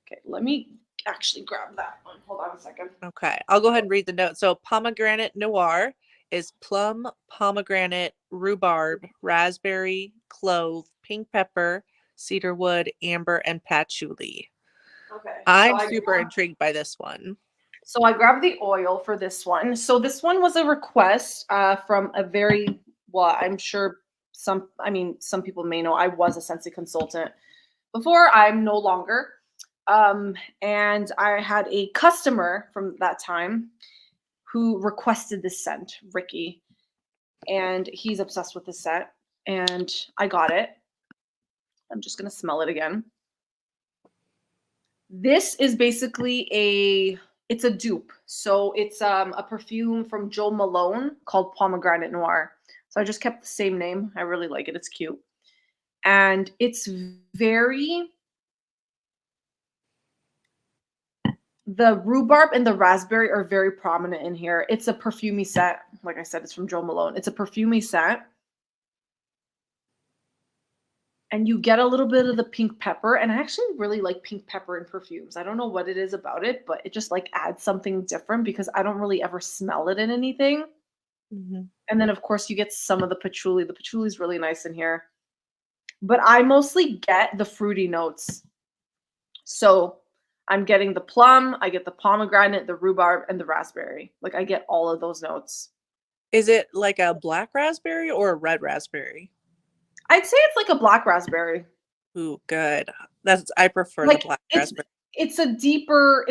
Speaker 1: Okay, let me actually grab that one. Hold on a second.
Speaker 3: Okay, I'll go ahead and read the note. So pomegranate noir is plum, pomegranate, rhubarb, raspberry, clove, pink pepper, cedarwood, amber, and patchouli.
Speaker 1: Okay.
Speaker 3: I'm super intrigued by this one.
Speaker 1: So I grabbed the oil for this one. So this one was a request from a very, I'm sure some people may know I was a Scentsy consultant before. I'm no longer. And I had a customer from that time who requested this scent, Ricky, and he's obsessed with this scent, and I got it. I'm just going to smell it again. This is basically it's a dupe. So it's a perfume from Jo Malone called Pomegranate Noir. So I just kept the same name. I really like it. It's cute. And it's the rhubarb and the raspberry are very prominent in here. It's a perfumey scent. Like I said, it's from Jo Malone. It's a perfumey scent. And you get a little bit of the pink pepper. And I actually really like pink pepper in perfumes. I don't know what it is about it, but it just like adds something different because I don't really ever smell it in anything. Mm-hmm. And then, of course, you get some of the patchouli. The patchouli is really nice in here. But I mostly get the fruity notes So I'm getting the plum, I get the pomegranate, the rhubarb, and the raspberry. Like I get all of those notes.
Speaker 3: Is it like a black raspberry or a red raspberry?
Speaker 1: I'd say it's like a black raspberry.
Speaker 3: Ooh, good. I prefer the black raspberry.
Speaker 1: It's a deeper,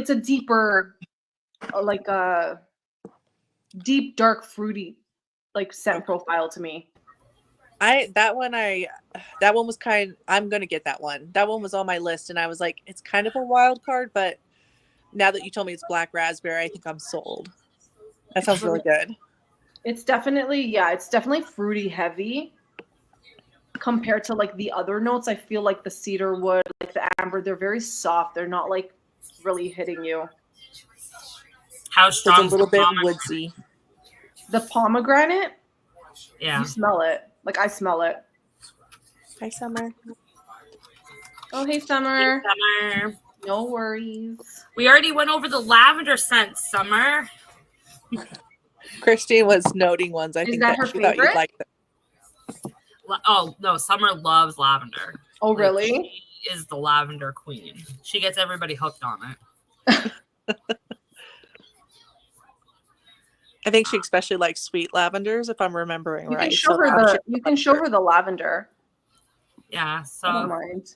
Speaker 1: like a deep, dark, fruity, like scent profile to me.
Speaker 3: That one was I'm gonna get that one. That one was on my list, and I was like, it's kind of a wild card, but now that you told me it's black raspberry, I think I'm sold. That sounds really good.
Speaker 1: It's definitely fruity heavy compared to like the other notes. I feel like the cedar wood, like the amber, they're very soft. They're not like really hitting you.
Speaker 2: How strong?
Speaker 3: It's a little bit woodsy.
Speaker 1: The pomegranate?
Speaker 2: Yeah.
Speaker 1: You smell it. Like I smell it.
Speaker 3: Hi, Summer.
Speaker 1: Oh, hey, Summer.
Speaker 2: Hey, Summer.
Speaker 1: No worries.
Speaker 2: We already went over the lavender scent, Summer.
Speaker 3: Christine was noting ones. I think that she thought you'd like them.
Speaker 2: Oh, no. Summer loves lavender.
Speaker 1: Oh, really?
Speaker 2: She is the lavender queen. She gets everybody hooked on it.
Speaker 3: I think she especially likes sweet lavenders, if I'm remembering right.
Speaker 1: You can show her the lavender.
Speaker 2: Yeah, so
Speaker 1: I don't mind.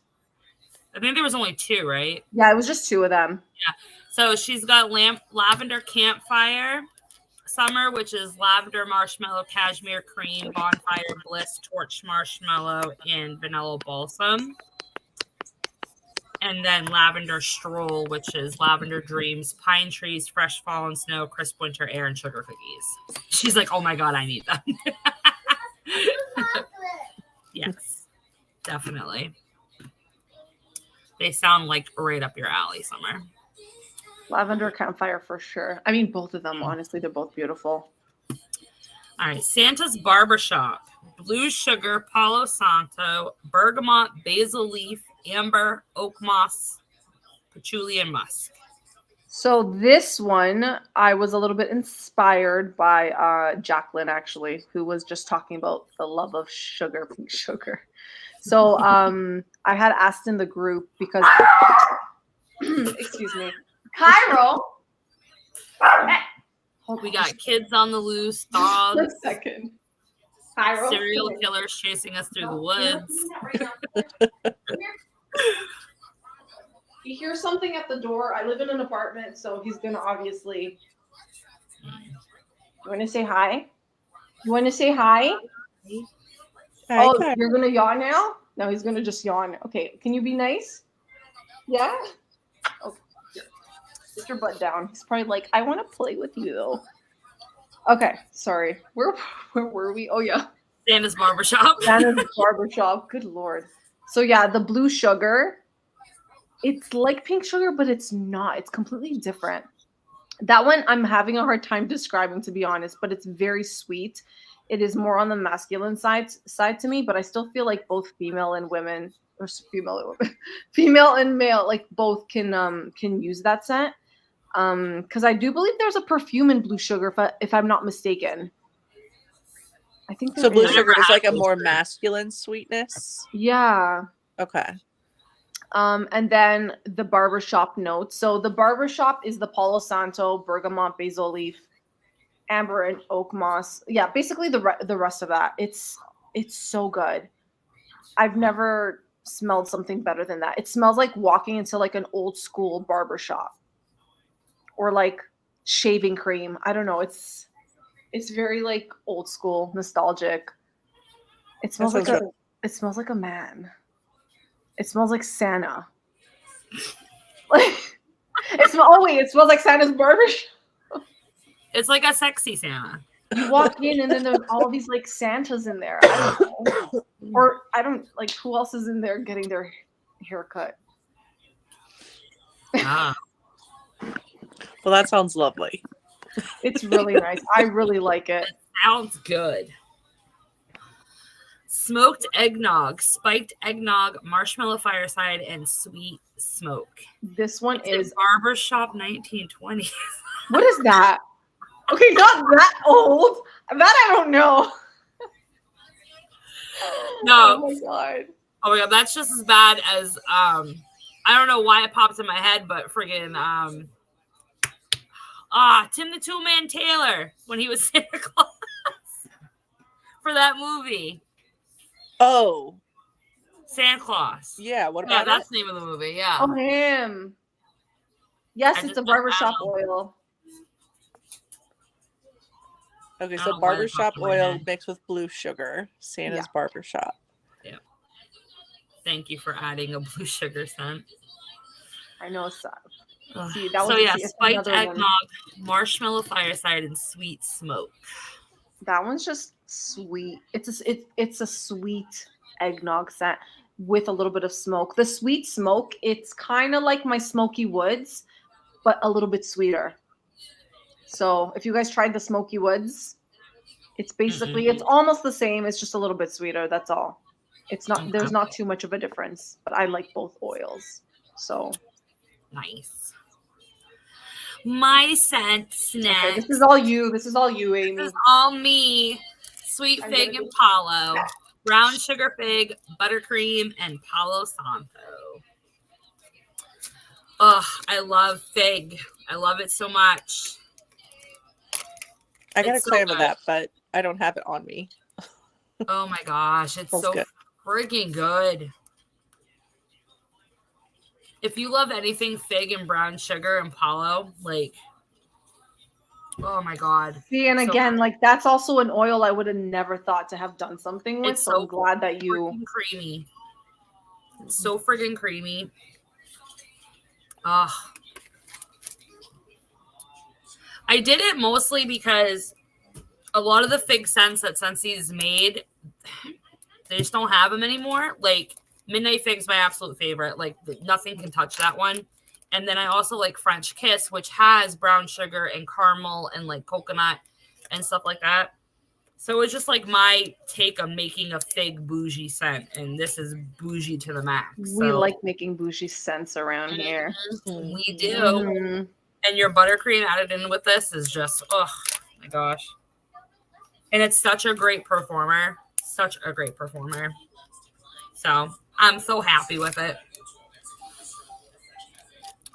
Speaker 2: I think there was only 2, right?
Speaker 1: Yeah, it was just 2 of them.
Speaker 2: Yeah. So she's got lavender campfire, summer, which is lavender marshmallow, cashmere cream, bonfire bliss, torch marshmallow, and vanilla balsam. And then lavender stroll, which is lavender dreams, pine trees, fresh fallen snow, crisp winter air, and sugar cookies. She's like, oh my God, I need them. Yes, definitely. They sound like right up your alley, Summer.
Speaker 1: Lavender campfire for sure. I mean, both of them, honestly, they're both beautiful.
Speaker 2: All right, Santa's Barbershop. Blue sugar, Palo Santo, bergamot, basil leaf, amber, oak moss, patchouli, and musk.
Speaker 1: So this one, I was a little bit inspired by Jacqueline, actually, who was just talking about the love of sugar, pink sugar. So I had asked in the group because, excuse me, Cairo.
Speaker 2: We got kids on the loose, dogs.
Speaker 1: For a second. Cairo.
Speaker 2: Serial killers chasing us through the woods.
Speaker 1: He hears something at the door. I live in an apartment, so he's going to obviously... You want to say hi? You want to say hi?
Speaker 3: Hi,
Speaker 1: oh,
Speaker 3: Cairo.
Speaker 1: You're going to yawn now? No, he's going to just yawn. Okay, can you be nice? Yeah? Oh, put your butt down. He's probably like, I want to play with you, though. Okay, sorry. Where were we? Oh, yeah.
Speaker 2: Santa's Barbershop.
Speaker 1: Santa's Barbershop. Good Lord. So, yeah, the blue sugar. It's like pink sugar, but it's not. It's completely different. That one I'm having a hard time describing, to be honest, but it's very sweet. It is more on the masculine side to me, but I still feel like both female and male, like both can use that scent. Because I do believe there's a perfume in blue sugar, if I'm not mistaken. I think
Speaker 3: so. Blue sugar is like a more masculine sweetness.
Speaker 1: Yeah.
Speaker 3: Okay.
Speaker 1: And then the barbershop notes. So the barbershop is the Palo Santo, bergamot, basil leaf, amber, and oak moss. Yeah, basically the rest of that. It's so good. I've never smelled something better than that. It smells like walking into like an old school barbershop or like shaving cream. I don't know. It's very like old school, nostalgic. It smells like a man. It smells like Santa. Like it smells like Santa's barbershop.
Speaker 2: It's like a sexy Santa.
Speaker 1: You walk in and then there's all these like Santas in there. I don't know. Or I don't like who else is in there getting their hair cut.
Speaker 2: Ah.
Speaker 3: Well, that sounds lovely.
Speaker 1: It's really nice. I really like it.
Speaker 2: It sounds good. Smoked eggnog, spiked eggnog, marshmallow fireside, and sweet smoke.
Speaker 1: This one is
Speaker 2: Barbershop 1920s.
Speaker 1: What is that? Okay, not that old. That I don't know.
Speaker 2: No.
Speaker 1: Oh my god.
Speaker 2: Oh my god, that's just as bad as I don't know why it pops in my head, but friggin' Tim the Toolman Taylor when he was Santa Claus for that movie.
Speaker 3: Oh,
Speaker 2: Santa Claus.
Speaker 3: Yeah, what about
Speaker 2: Yeah, that's the name of the movie. Yeah.
Speaker 1: Oh, him. Yes, it's a barbershop oil.
Speaker 3: Okay, so barbershop oil mixed with blue sugar. Santa's barbershop.
Speaker 2: Yeah. Thank you for adding a blue sugar scent.
Speaker 1: I know it's
Speaker 2: See, that was spiked eggnog, marshmallow fireside, and sweet smoke.
Speaker 1: That one's just sweet. It's a sweet eggnog scent with a little bit of smoke. The sweet smoke, it's kind of like my Smoky Woods, but a little bit sweeter. So if you guys tried the Smoky Woods, it's basically it's almost the same. It's just a little bit sweeter. That's all. It's not there's not too much of a difference. But I like both oils. So
Speaker 2: nice. My scent snack.
Speaker 1: Okay, this is all you. This is all you, Amy.
Speaker 2: This is all me. Sweet fig and Palo, brown sugar fig, buttercream, and Palo Santo. Ugh, I love fig. I love it so much.
Speaker 3: I gotta claim that, but I don't have it on me.
Speaker 2: Oh my gosh, it's so freaking good. If you love anything fig and brown sugar and Palo, like, oh my god.
Speaker 1: See, and again, like that's also an oil I would have never thought to have done something with. So I'm glad that you
Speaker 2: creamy. It's so friggin' creamy. Ugh. I did it mostly because a lot of the fig scents that Scentsi's made, they just don't have them anymore. Like Midnight Fig's my absolute favorite. Like nothing can touch that one. And then I also like French Kiss, which has brown sugar and caramel and like coconut and stuff like that. So it's just like my take on making a fig bougie scent. And this is bougie to the max.
Speaker 1: We like making bougie scents around here.
Speaker 2: We do. And your buttercream added in with this is just, oh my gosh. And it's such a great performer. Such a great performer. So I'm so happy with it.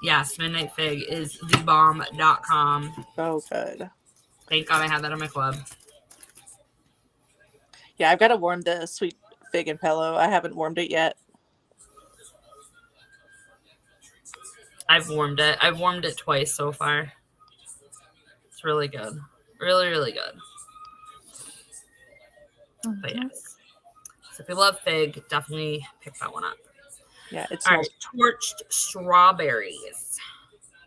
Speaker 2: Yes, Midnight Fig is thebomb.com.
Speaker 3: So good.
Speaker 2: Thank God I had that in my club.
Speaker 3: Yeah, I've got to warm the sweet fig and Palo. I haven't warmed it yet.
Speaker 2: I've warmed it. I've warmed it twice so far. It's really good. Really, really good. But yes. So if you love fig, definitely pick that one up.
Speaker 3: Yeah, it's
Speaker 2: all right. Torched strawberries.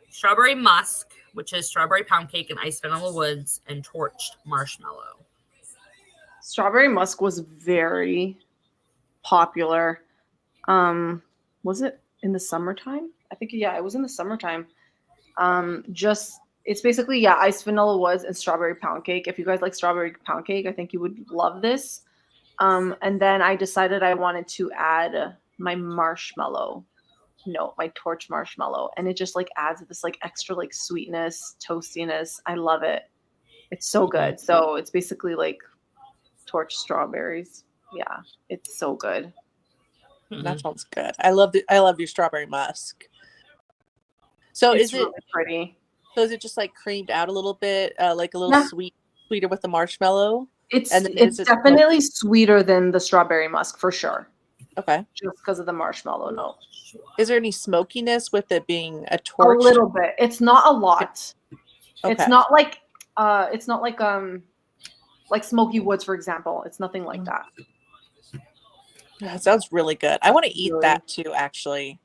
Speaker 2: Strawberry musk, which is strawberry pound cake and iced vanilla woods, and torched marshmallow.
Speaker 1: Strawberry musk was very popular. Was it in the summertime? I think it was in the summertime. It's basically iced vanilla woods and strawberry pound cake. If you guys like strawberry pound cake, I think you would love this. And then I decided I wanted to add my torch marshmallow, and it just like adds this like extra like sweetness, toastiness. I love it. It's so good. So it's basically like torch strawberries. Yeah, it's so good.
Speaker 3: That sounds good. I love your strawberry musk. So
Speaker 1: it's really pretty.
Speaker 3: So is it just like creamed out a little bit, like a little sweeter with the marshmallow?
Speaker 1: It's definitely sweeter than the strawberry musk for sure.
Speaker 3: Okay.
Speaker 1: Just because of the marshmallow note.
Speaker 3: Is there any smokiness with it being a torch?
Speaker 1: A little bit. It's not a lot. Okay. It's not like Smoky Woods, for example. It's nothing like that.
Speaker 3: That sounds really good. I want to eat that too, actually.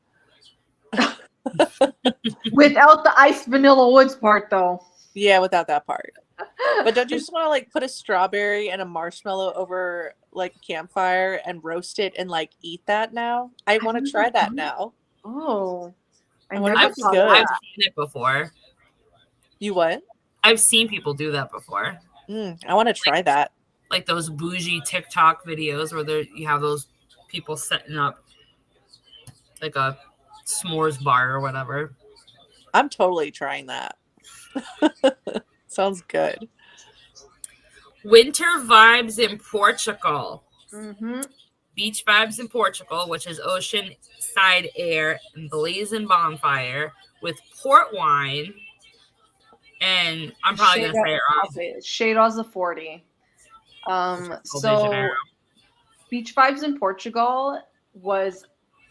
Speaker 1: Without the iced vanilla woods part, though.
Speaker 3: Yeah, without that part. But don't you just want to like put a strawberry and a marshmallow over like a campfire and roast it and like eat that now? I want to try that now.
Speaker 1: Oh,
Speaker 2: I've seen it before.
Speaker 3: You what?
Speaker 2: I've seen people do that before.
Speaker 3: I want to try that.
Speaker 2: Like those bougie TikTok videos where you have those people setting up like a s'mores bar or whatever.
Speaker 3: I'm totally trying that. Sounds good.
Speaker 2: Winter vibes in Portugal. Beach Vibes in Portugal, which is oceanside air and blazing bonfire with port wine. And I'm probably going to say it wrong.
Speaker 1: Shadows of 40. So Beach Vibes in Portugal was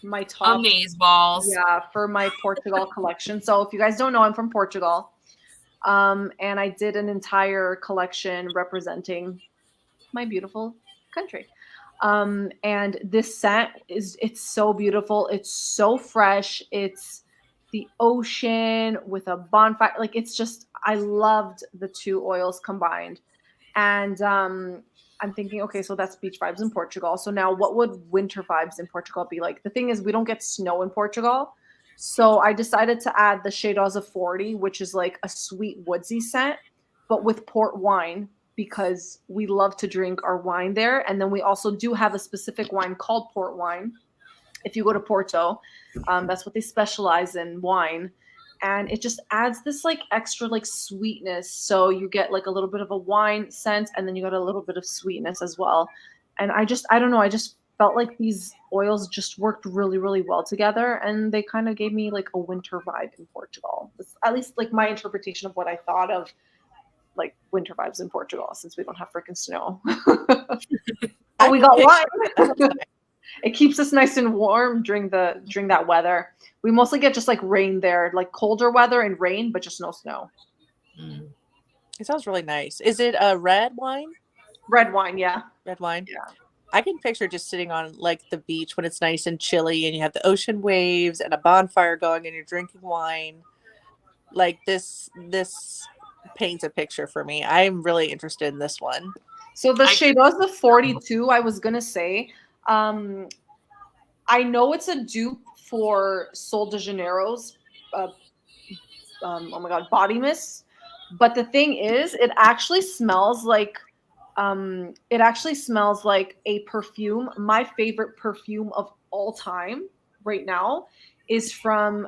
Speaker 1: my top
Speaker 2: amazeballs.
Speaker 1: Yeah, for my Portugal collection. So if you guys don't know, I'm from Portugal. And I did an entire collection representing my beautiful country. And this scent it's so beautiful. It's so fresh. It's the ocean with a bonfire. Like, it's just, I loved the two oils combined. And I'm thinking, okay, so that's beach vibes in Portugal. So now what would winter vibes in Portugal be like? The thing is, we don't get snow in Portugal. So I decided to add the Shadows of 40, which is like a sweet woodsy scent, but with port wine, because we love to drink our wine there. And then we also do have a specific wine called port wine. If you go to Porto, that's what they specialize in, wine. And it just adds this like extra like sweetness. So you get like a little bit of a wine scent, and then you got a little bit of sweetness as well. And I don't know, I just felt like these oils just worked really, really well together. And they kind of gave me like a winter vibe in Portugal. That's at least like my interpretation of what I thought of like winter vibes in Portugal, since we don't have freaking snow. But we got wine. It keeps us nice and warm during that weather. We mostly get just like rain there, like colder weather and rain, but just no snow.
Speaker 3: It sounds really nice. Is it a red wine?
Speaker 1: Red wine, yeah.
Speaker 3: Red wine?
Speaker 1: Yeah.
Speaker 3: I can picture just sitting on like the beach when it's nice and chilly and you have the ocean waves and a bonfire going and you're drinking wine. Like this paints a picture for me. I'm really interested in this one.
Speaker 1: So the Shadows of 42, I was going to say, I know it's a dupe for Sol de Janeiro's oh my god, body mist, but the thing is, it actually smells like a perfume. My favorite perfume of all time right now is from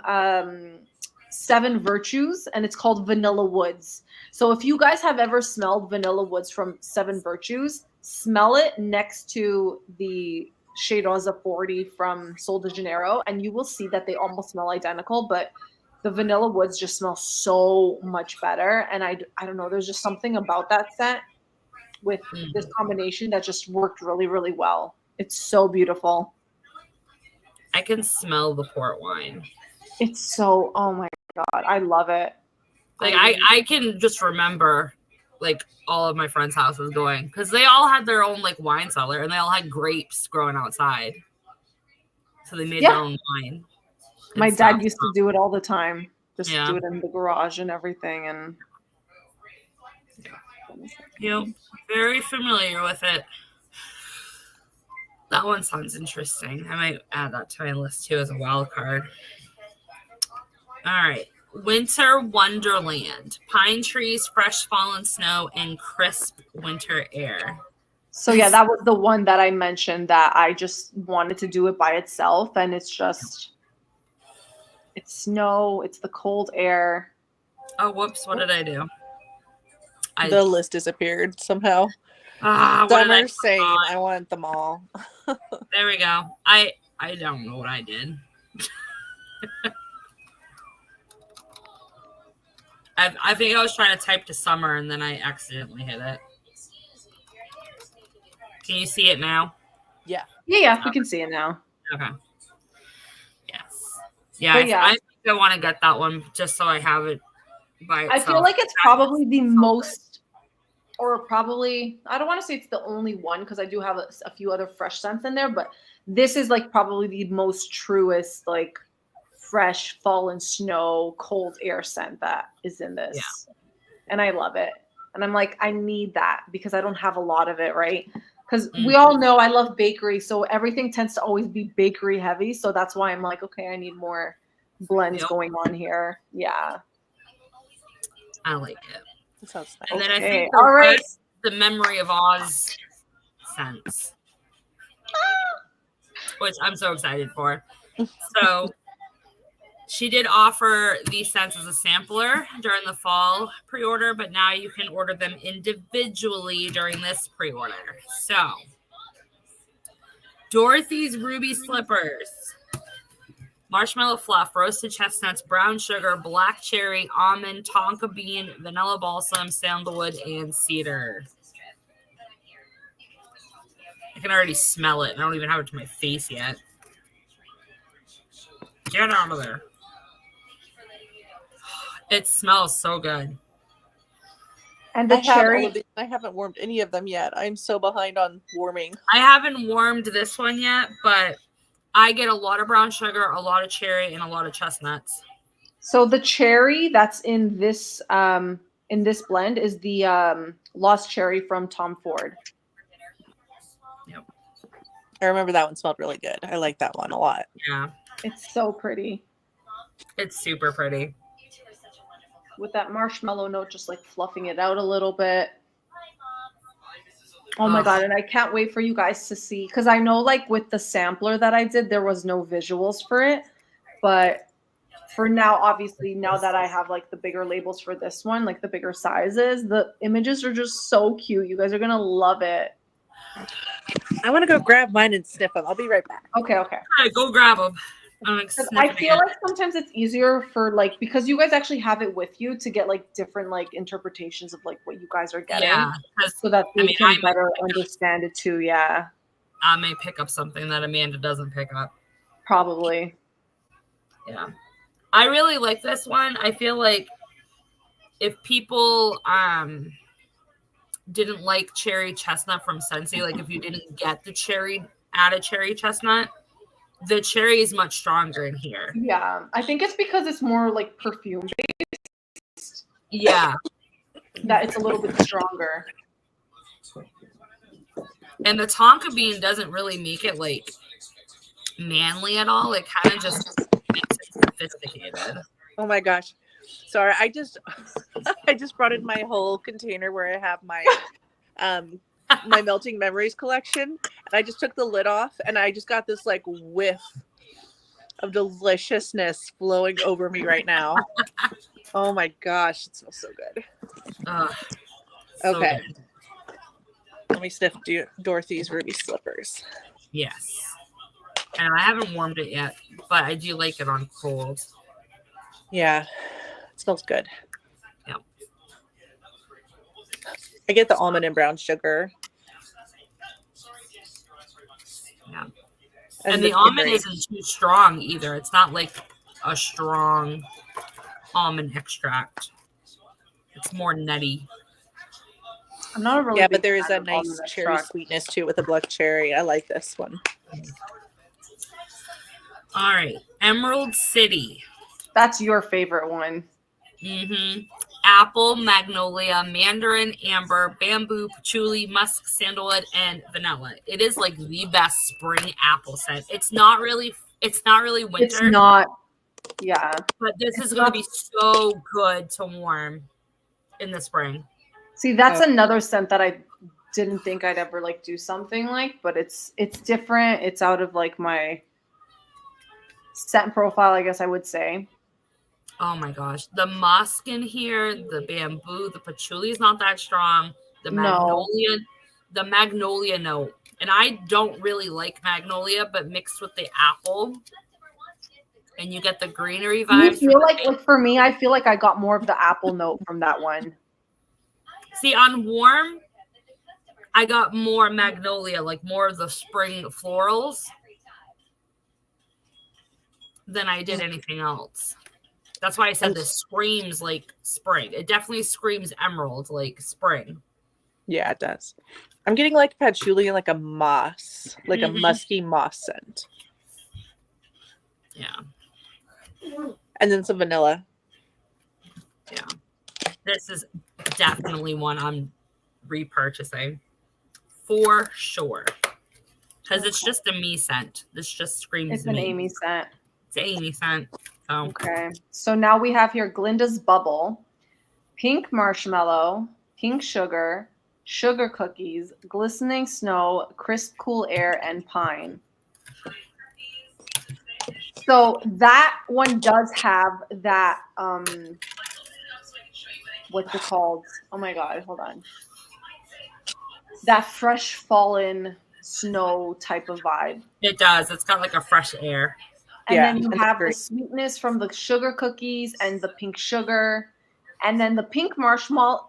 Speaker 1: Seven Virtues, and it's called Vanilla Woods. So if you guys have ever smelled Vanilla Woods from Seven Virtues, smell it next to the Shadows of 40 from Sol de Janeiro, and you will see that they almost smell identical, but the Vanilla Woods just smell so much better. And I don't know, there's just something about that scent with this combination that just worked really, really well. It's so beautiful.
Speaker 2: I can smell the port wine.
Speaker 1: It's so, oh my god, I love it.
Speaker 2: Like I can just remember like all of my friends' houses going, because they all had their own like wine cellar and they all had grapes growing outside. So they made their own wine.
Speaker 1: My dad used to do it all the time. Just do it in the garage and everything. And
Speaker 2: very familiar with it. That one sounds interesting. I might add that to my list too as a wild card. All right. Winter Wonderland. Pine trees, fresh fallen snow, and crisp winter air.
Speaker 1: So yeah, that was the one that I mentioned that I just wanted to do it by itself. And it's just, it's snow, it's the cold air.
Speaker 2: Oh, whoops. What did I do?
Speaker 3: The list disappeared somehow. Summer, same. I wanted them all.
Speaker 2: There we go. I don't know what I did. I think I was trying to type to summer and then I accidentally hit it. Can you see it now?
Speaker 3: Yeah.
Speaker 1: Yeah, we can see it now.
Speaker 2: Okay. Yes. Yeah, I think I want to get that one just so I have it by itself.
Speaker 1: I feel like it's probably the most, or probably, I don't want to say it's the only one because I do have a few other fresh scents in there, but this is like probably the most truest, like fresh fallen snow, cold air scent that is in this. Yeah. And I love it. And I'm like, I need that because I don't have a lot of it, right? Because we all know I love bakery, so everything tends to always be bakery heavy. So that's why I'm like, okay, I need more blends going on here. Yeah.
Speaker 2: I like it.
Speaker 3: That sounds nice.
Speaker 2: And then I think the Memory of Oz scents, which I'm so excited for. So she did offer these scents as a sampler during the fall pre-order, but now you can order them individually during this pre-order. So Dorothy's Ruby Slippers. Marshmallow fluff, roasted chestnuts, brown sugar, black cherry, almond, tonka bean, vanilla balsam, sandalwood, and cedar. I can already smell it. I don't even have it to my face yet. Get out of there. It smells so good.
Speaker 1: And the cherry.
Speaker 3: I haven't warmed any of them yet. I'm so behind on warming.
Speaker 2: I haven't warmed this one yet, but I get a lot of brown sugar, a lot of cherry, and a lot of chestnuts.
Speaker 1: So the cherry that's in this blend is the Lost Cherry from Tom Ford.
Speaker 2: Yep.
Speaker 3: I remember that one smelled really good. I like that one a lot.
Speaker 2: Yeah.
Speaker 1: It's so pretty.
Speaker 2: It's super pretty.
Speaker 1: With that marshmallow note just like fluffing it out a little bit. Oh my God. And I can't wait for you guys to see, because I know like with the sampler that I did, there was no visuals for it. But for now, obviously, now that I have like the bigger labels for this one, like the bigger sizes, the images are just so cute. You guys are going to love it.
Speaker 3: I want to go grab mine and sniff them. I'll be right back.
Speaker 1: Okay.
Speaker 2: All right, go grab them.
Speaker 1: I feel like sometimes it's easier for like, because you guys actually have it with you to get like different like interpretations of like what you guys are getting.
Speaker 2: Yeah.
Speaker 1: So that they can better understand it too. Yeah.
Speaker 2: I may pick up something that Amanda doesn't pick up.
Speaker 1: Probably.
Speaker 2: Yeah. I really like this one. I feel like if people didn't like cherry chestnut from Scentsy, like if you didn't get the added cherry chestnut, the cherry is much stronger in here.
Speaker 1: Yeah, I think it's because it's more like perfume based.
Speaker 2: Yeah.
Speaker 1: That it's a little bit stronger.
Speaker 2: And the tonka bean doesn't really make it like manly at all. It kind of just makes it sophisticated.
Speaker 3: Oh my gosh. Sorry, I just brought in my whole container where I have my my Melting Memories collection, and I just took the lid off and I just got this like whiff of deliciousness flowing over me right now. Oh my gosh, it smells so good. Okay. Good. Let me sniff Dorothy's Ruby Slippers.
Speaker 2: Yes. And I haven't warmed it yet, but I do like it on cold.
Speaker 3: Yeah, it smells good.
Speaker 2: Yeah.
Speaker 3: I get the almond and brown sugar.
Speaker 2: Yeah. And the almond isn't too strong either. It's not like a strong almond extract. It's more nutty.
Speaker 1: I'm not a really
Speaker 3: but there is a nice cherry sweetness too with a black cherry. I like this one.
Speaker 2: All right. Emerald City.
Speaker 1: That's your favorite one.
Speaker 2: Mm-hmm. Apple, magnolia, mandarin, amber, bamboo, patchouli, musk, sandalwood, and vanilla. It is like the best spring apple scent. It's not really winter.
Speaker 1: It's not. Yeah.
Speaker 2: But this is going to be so good to warm in the spring.
Speaker 1: See, that's another scent that I didn't think I'd ever like do something like, but it's different. It's out of like my scent profile, I guess I would say.
Speaker 2: Oh my gosh. The musk in here, the bamboo, the patchouli is not that strong. The magnolia note. And I don't really like magnolia, but mixed with the apple, and you get the greenery vibes.
Speaker 1: You feel like for me, I feel like I got more of the apple note from that one.
Speaker 2: See, on warm, I got more magnolia, like more of the spring florals than I did anything else. That's why I said this screams like spring. It definitely screams emerald, like spring.
Speaker 3: Yeah, it does. I'm getting like patchouli and like a moss, like a musky moss scent.
Speaker 2: Yeah.
Speaker 3: And then some vanilla.
Speaker 2: Yeah. This is definitely one I'm repurchasing for sure. Because it's just a me scent. This just screams
Speaker 1: It's an Amy scent.
Speaker 2: It's an Amy scent. Oh.
Speaker 1: Okay. So now we have here Glinda's Bubble, pink marshmallow, pink sugar, sugar cookies, glistening snow, crisp cool air, and pine. So that one does have that, what's it called? Oh my God, hold on. That fresh fallen snow type of vibe.
Speaker 2: It does. It's got like a fresh air.
Speaker 1: And then you have the sweetness from the sugar cookies and the pink sugar. And then the pink marshmallow.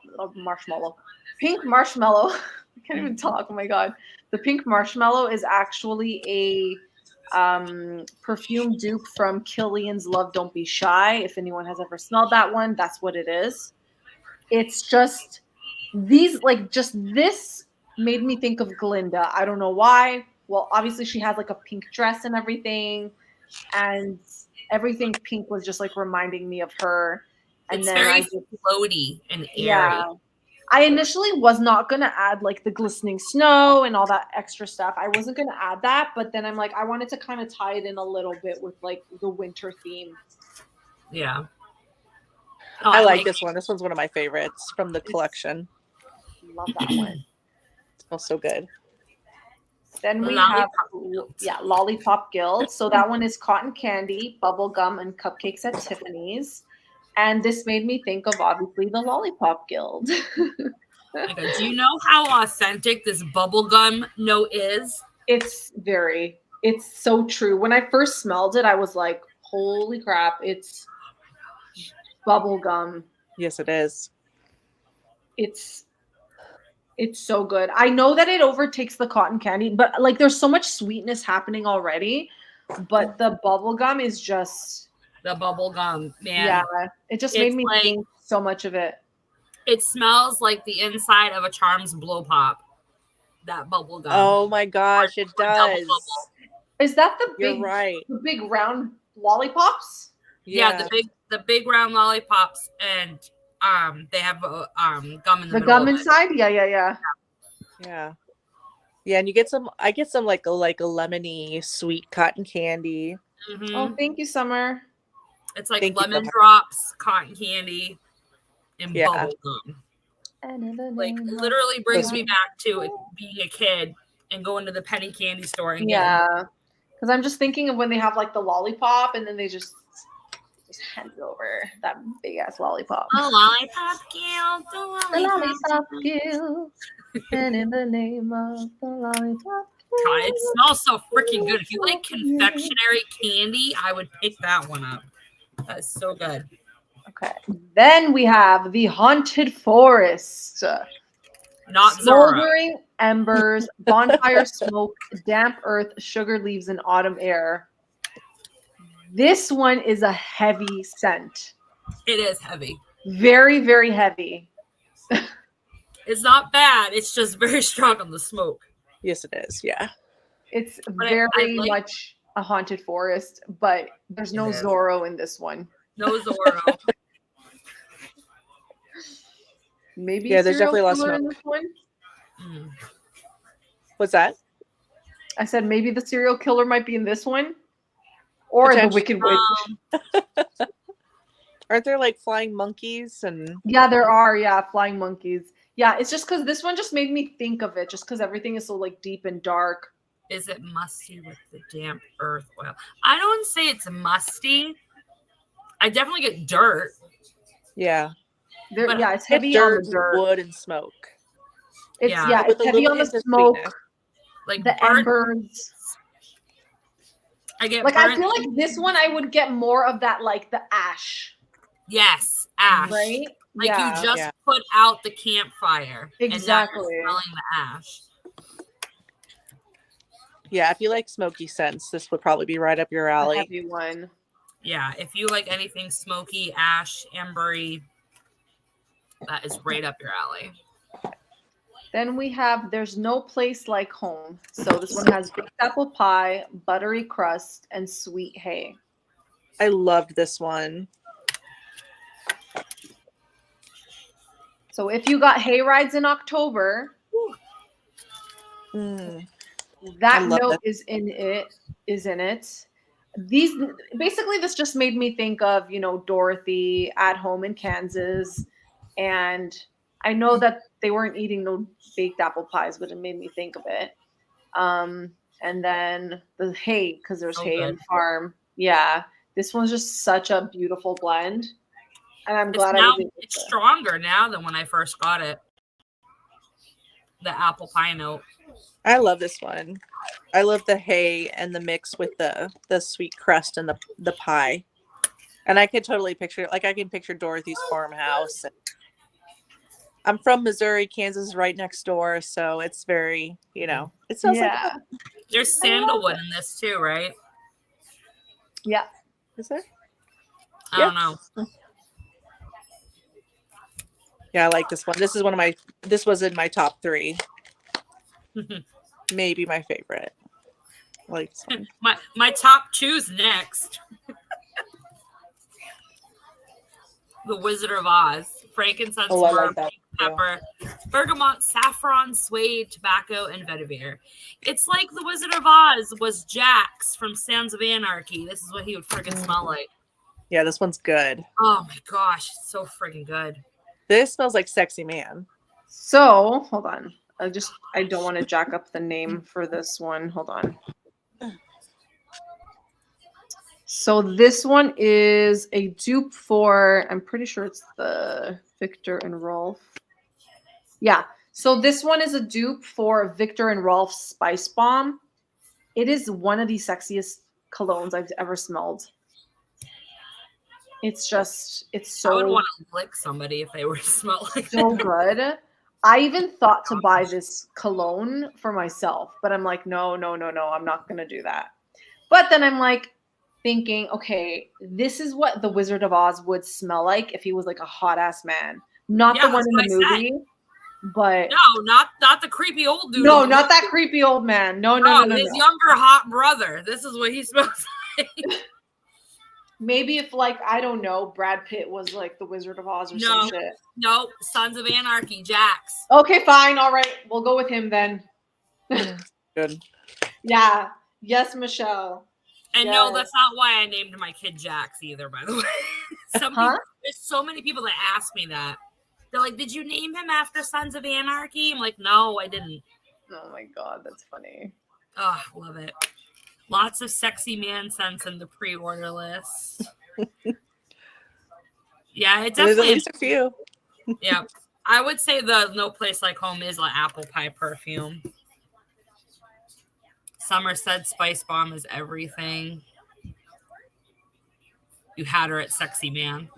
Speaker 1: Pink marshmallow. I can't even talk. Oh my God. The pink marshmallow is actually a perfume dupe from Killian's Love Don't Be Shy. If anyone has ever smelled that one, that's what it is. It's just these, like, just this made me think of Glinda. I don't know why. Well, obviously she has like a pink dress and everything, and everything pink was just like reminding me of her. And
Speaker 2: it's
Speaker 1: then
Speaker 2: very floaty and airy.
Speaker 1: Yeah. I initially was not going to add like the glistening snow and all that extra stuff. I wasn't going to add that, but then I'm like, I wanted to kind of tie it in a little bit with like the winter theme.
Speaker 2: Yeah.
Speaker 3: Oh, I like this one. This one's one of my favorites from the collection.
Speaker 1: Love that one.
Speaker 3: It smells so good.
Speaker 1: Then we have Lollipop Guild. So that one is cotton candy, bubble gum, and cupcakes at Tiffany's. And this made me think of, obviously, the Lollipop Guild.
Speaker 2: Do you know how authentic this bubblegum note is?
Speaker 1: It's so true. When I first smelled it, I was like, holy crap, it's bubblegum.
Speaker 3: Yes, it is.
Speaker 1: It's so good. I know that it overtakes the cotton candy, but like there's so much sweetness happening already. But the bubblegum is just...
Speaker 2: The bubble gum, man.
Speaker 1: Yeah, it just made me think so much of it.
Speaker 2: It smells like the inside of a Charms blow pop. That bubble gum.
Speaker 3: Oh my gosh, it does.
Speaker 1: Is that the big?
Speaker 3: You're right.
Speaker 1: The big round lollipops?
Speaker 2: Yeah, the big round lollipops, and they have gum in the middle
Speaker 1: gum inside. Yeah.
Speaker 3: Yeah, and you get some. I get some like a lemony sweet cotton candy.
Speaker 2: Mm-hmm.
Speaker 1: Oh, thank you, Summer.
Speaker 2: It's like lemon drops, cotton candy, and bubble gum. Like literally brings me back to being a kid and going to the penny candy store and
Speaker 1: because I'm just thinking of when they have like the lollipop and then they just hand it over that big ass lollipop.
Speaker 2: The lollipop guild,
Speaker 1: the lollipop guild, and in the name of the lollipop guild.
Speaker 2: God, it smells so freaking good. If you like confectionery candy, I would pick that one up. That's so good.
Speaker 1: Okay. Then we have the Haunted Forest.
Speaker 2: Not
Speaker 1: smoldering embers, bonfire smoke, damp earth, sugar leaves, and autumn air. This one is a heavy scent.
Speaker 2: It is heavy.
Speaker 1: Very, very heavy.
Speaker 2: It's not bad. It's just very strong on the smoke.
Speaker 3: Yes, it is. Yeah.
Speaker 1: It's very much a haunted forest, but there's no Zorro in this one.
Speaker 2: No Zorro.
Speaker 1: Maybe
Speaker 3: there's definitely lots of
Speaker 1: in this one.
Speaker 3: What's that?
Speaker 1: I said maybe the serial killer might be in this one, or the Wicked Witch.
Speaker 3: Aren't there like flying monkeys and?
Speaker 1: Yeah, there are. Yeah, flying monkeys. Yeah, it's just because this one just made me think of it, just because everything is so like deep and dark.
Speaker 2: Is it musty with the damp earth oil? I don't say it's musty. I definitely get dirt.
Speaker 3: Yeah.
Speaker 1: It's heavy
Speaker 3: dirt,
Speaker 1: on the dirt.
Speaker 3: Wood, and smoke.
Speaker 1: It's heavy on the smoke.
Speaker 3: Sweetness.
Speaker 2: Like
Speaker 1: the embers.
Speaker 2: I get
Speaker 1: I feel like this one I would get more of that, like the ash.
Speaker 2: Yes, ash.
Speaker 1: Right?
Speaker 2: Like you just put out the campfire.
Speaker 1: Exactly.
Speaker 2: And now you're smelling the ash.
Speaker 3: Yeah, if you like smoky scents, this would probably be right up your alley.
Speaker 1: A heavy one.
Speaker 2: Yeah, if you like anything smoky, ash, ambery, that is right up your alley.
Speaker 1: Then we have There's No Place Like Home. So this one has baked apple pie, buttery crust, and sweet hay.
Speaker 3: I loved this one.
Speaker 1: So if you got hay rides in October, that note is in it. These basically, this just made me think of, Dorothy at home in Kansas. And I know that they weren't eating no baked apple pies, but it made me think of it. And then the hay, because there's hay in farm. Yeah, this one's just such a beautiful blend. And I'm glad
Speaker 2: it's stronger now than when I first got it. The apple pie note.
Speaker 3: I love this one. I love the hay and the mix with the sweet crust and the pie. And I can totally picture, like I can picture Dorothy's farmhouse. I'm from Missouri, Kansas is right next door, so it's very, it smells like that.
Speaker 2: There's sandalwood in this too, right?
Speaker 1: Yeah.
Speaker 3: Is there?
Speaker 2: I don't know.
Speaker 3: Yeah, I like this one. This was in my top 3. Maybe my favorite. I like this one.
Speaker 2: My top 2's next. The Wizard of Oz. Frankincense, myrrh, pink pepper, bergamot, saffron, suede, tobacco, and vetiver. It's like the Wizard of Oz was Jax from Sons of Anarchy. This is what he would friggin' smell like.
Speaker 3: Yeah, this one's good.
Speaker 2: Oh my gosh, it's so friggin' good.
Speaker 3: This smells like Sexy Man.
Speaker 1: So, hold on. I don't want to jack up the name for this one. Hold on. So this one is a dupe for, I'm pretty sure it's the Victor and Rolf. Yeah. So this one is a dupe for Victor and Rolf's Spice Bomb. It is one of the sexiest colognes I've ever smelled. It's so.
Speaker 2: I would want to lick somebody if they were to smell like
Speaker 1: so
Speaker 2: that.
Speaker 1: good. I even thought to buy this cologne for myself, but I'm like, no, I'm not going to do that. But then I'm like thinking, okay, this is what the Wizard of Oz would smell like if he was like a hot ass man. Not the one in the movie, but
Speaker 2: no, not the creepy old dude.
Speaker 1: No, not that creepy old man. No.
Speaker 2: His younger hot brother. This is what he smells like.
Speaker 1: Maybe if, like, I don't know, Brad Pitt was like the Wizard of Oz or some shit.
Speaker 2: No, Sons of Anarchy, Jax.
Speaker 1: Okay, fine. All right. We'll go with him then.
Speaker 3: Good.
Speaker 1: Yeah. Yes, Michelle.
Speaker 2: And no, that's not why I named my kid Jax either, by the way. There's so many people that ask me that. They're like, did you name him after Sons of Anarchy? I'm like, no, I didn't.
Speaker 1: Oh my God, that's funny.
Speaker 2: Oh, love it. Lots of sexy man scents in the pre-order list. Yeah, it definitely.
Speaker 3: There's at least a few.
Speaker 2: Yeah, I would say the No Place Like Home is an apple pie perfume. Summer said Spice Bomb is everything. You had her at Sexy Man.